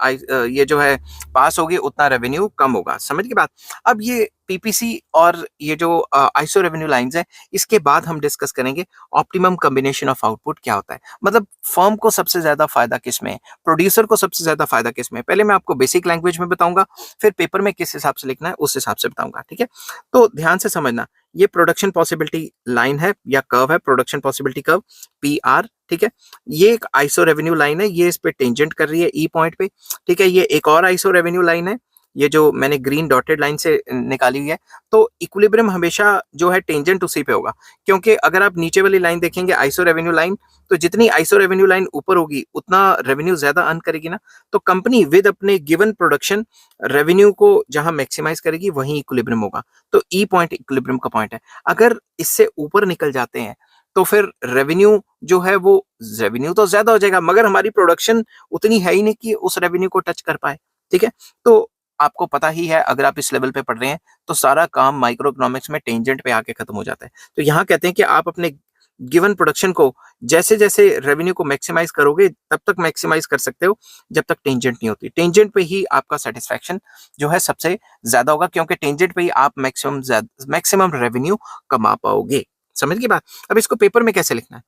ये जो है पास होगी उतना रेवेन्यू कम होगा. समझ की बात. अब ये पीपीसी और ये जो आइसो रेवेन्यू लाइंस है, इसके बाद हम डिस्कस करेंगे ऑप्टिमम कॉम्बिनेशन ऑफ आउटपुट क्या होता है। मतलब फर्म को सबसे ज्यादा फायदा किस में है, प्रोड्यूसर को सबसे ज्यादा फायदा किस में है। पहले मैं आपको बेसिक लैंग्वेज में बताऊंगा, फिर पेपर में किस हिसाब से लिखना है उस हिसाब से बताऊंगा, ठीक है। तो ध्यान से समझना, ये प्रोडक्शन पॉसिबिलिटी लाइन है या कर्व है, प्रोडक्शन पॉसिबिलिटी कर्व पीआर, ठीक है। ये एक आइसो रेवेन्यू लाइन है, ये इस पे टेंजेंट कर रही है ई पॉइंट पे, ठीक है। ये एक और आइसो रेवेन्यू लाइन है, ये जो मैंने ग्रीन डॉटेड लाइन से निकाली हुई है। तो इक्विलिब्रियम हमेशा जो है टेंजेंट उसी पे होगा, क्योंकि अगर आप नीचे वाली लाइन देखेंगे आइसो रेवेन्यू लाइन, तो जितनी आइसो रेवेन्यू लाइन ऊपर होगी उतना रेवेन्यू ज्यादा अर्न करेगी ना। तो कंपनी विद अपने गिवन प्रोडक्शन रेवेन्यू को जहां मैक्सिमाइज करेगी वहीं इक्विलिब्रियम होगा। तो ई पॉइंट इक्विलिब्रियम का पॉइंट है। अगर इससे ऊपर निकल जाते हैं तो फिर रेवेन्यू जो है वो रेवेन्यू तो ज्यादा हो जाएगा, मगर हमारी प्रोडक्शन उतनी है ही नहीं कि उस रेवेन्यू को टच कर पाए, ठीक है। तो आपको पता ही है, अगर आप इस लेवल पे पढ़ रहे हैं तो सारा काम माइक्रो इकोनॉमिक्स में टेंजेंट पे आके खत्म हो जाता है। तो यहाँ कहते हैं कि आप अपने गिवन प्रोडक्शन को जैसे जैसे रेवेन्यू को मैक्सिमाइज करोगे तब तक मैक्सिमाइज कर सकते हो जब तक टेंजेंट नहीं होती। टेंजेंट पे ही आपका सेटिस्फैक्शन जो है सबसे ज्यादा होगा, क्योंकि टेंजेंट पे ही आप मैक्सिमम रेवेन्यू कमा पाओगे। समझ गए बात। अब इसको पेपर में कैसे लिखना है।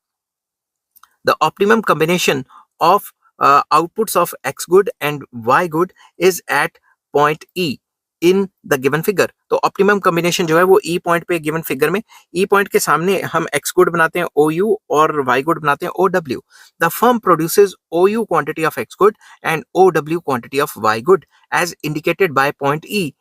The optimum combination of outputs of x good and y good is at point E in the given figure। तो ऑप्टिमम कॉम्बिनेशन जो है वो ई पॉइंट पे गिवन फिगर में, ई पॉइंट के सामने हम एक्स गुड बनाते हैं ओ यू और वाई गुड बनाते हैं O W. The firm produces O U quantity of X good and O W quantity of Y good as indicated by point E.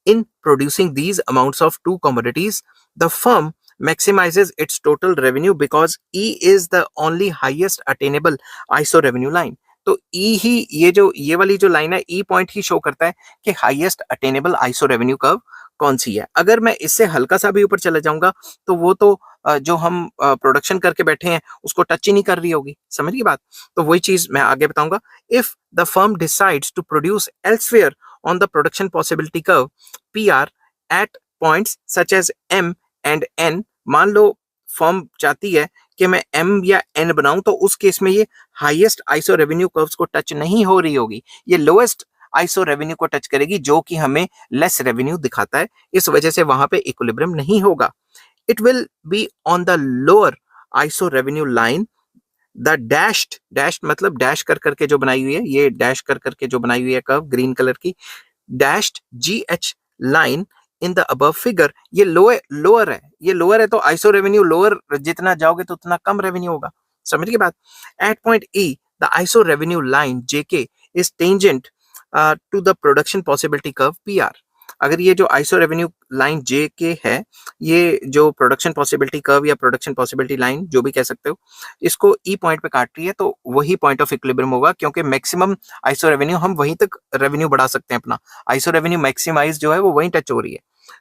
In producing these amounts of two commodities, the firm maximizes its total revenue because E is the only highest attainable ISO revenue line। तो E ही ये वाली जो line है E point ही show करता है कि highest attainable iso revenue curve कौन सी है। अगर मैं इससे हल्का सा भी ऊपर चला जाऊंगा तो वो तो जो हम प्रोडक्शन करके बैठे हैं उसको टच ही नहीं कर रही होगी। समझ गई बात। तो वही चीज मैं आगे बताऊंगा। If the firm decides to produce elsewhere on the production possibility curve PR at points such as M and N। मान लो फर्म चाहती है कि मैं M या N बनाऊं, तो उस केस में ये हाईएस्ट आइसो रेवेन्यू कर्व्स को टच नहीं हो रही होगी, ये लोएस्ट आइसो रेवेन्यू को टच करेगी जो कि हमें लेस रेवेन्यू दिखाता है। इस वजह से वहां पे इक्विलिब्रियम नहीं होगा। It will be on the lower iso revenue line. The dashed मतलब डैश कर करके जो बनाई हुई है, ये डैश कर करके जो बनाई हुई है कर्व ग्रीन कलर की, dashed GH line in the above figure. ये लोअर है, ये लोअर है तो आइसो रेवेन्यू लोअर जितना जाओगे तो उतना कम रेवेन्यू होगा। समझ गए बात। At point E the iso revenue line JK is tangent to the production possibility curve PR। अगर ये जो आइसो रेवेन्यू लाइन JK है, ये जो प्रोडक्शन पॉसिबिलिटी कर्व या प्रोडक्शन पॉसिबिलिटी लाइन जो भी कह सकते हो, इसको ई पॉइंट पे काट रही है, तो वही पॉइंट ऑफ इक्विलिब्रियम होगा, क्योंकि मैक्सिमम आइसो रेवेन्यू हम वहीं तक रेवेन्यू बढ़ा सकते हैं अपना। आइसो रेवेन्यू मैक्सिमाइज जो है वो वहीं टच हो रही है।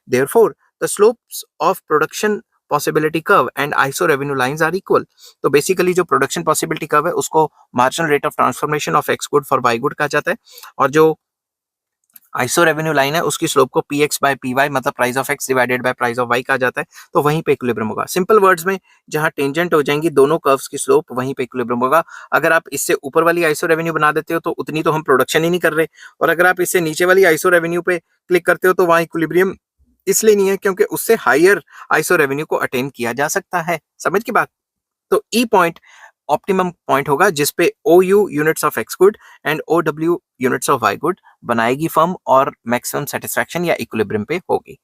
Therefore the slopes of production possibility curve and iso revenue lines are equal. तो बेसिकली जो प्रोडक्शन पॉसिबिलिटी कर्व है उसको marginal rate of transformation of X good for Y good कहा जाता है, और जो आइसो रेवेन्यू लाइन है उसकी स्लोप को px बाय py मतलब price of x divided by price of y कहा जाता है। तो वहीं पे इक्विलिब्रियम होगा। सिंपल वर्ड्स में जहां टेंजेंट हो जाएंगी दोनों कर्व्स की स्लोप, वहीं पे इक्विलिब्रियम होगा। अगर आप इससे ऊपर वाली आइसो रेवेन्यू बना देते हो तो उतनी तो हम प्रोडक्शन ही नहीं कर रहे, और अगर आप इससे नीचे वाली आइसो रेवेन्यू पे क्लिक करते हो तो वहां इक्विलिब्रियम इसलिए नहीं है क्योंकि उससे हायर आइसो रेवेन्यू को अटेन किया जा सकता है। समझ की बात। तो ई पॉइंट ऑप्टिमम पॉइंट होगा जिसपे OU units of X good and OW units of Y good बनाएगी फर्म, और मैक्सिमम सेटिस्फैक्शन या इक्विलिब्रियम पे होगी।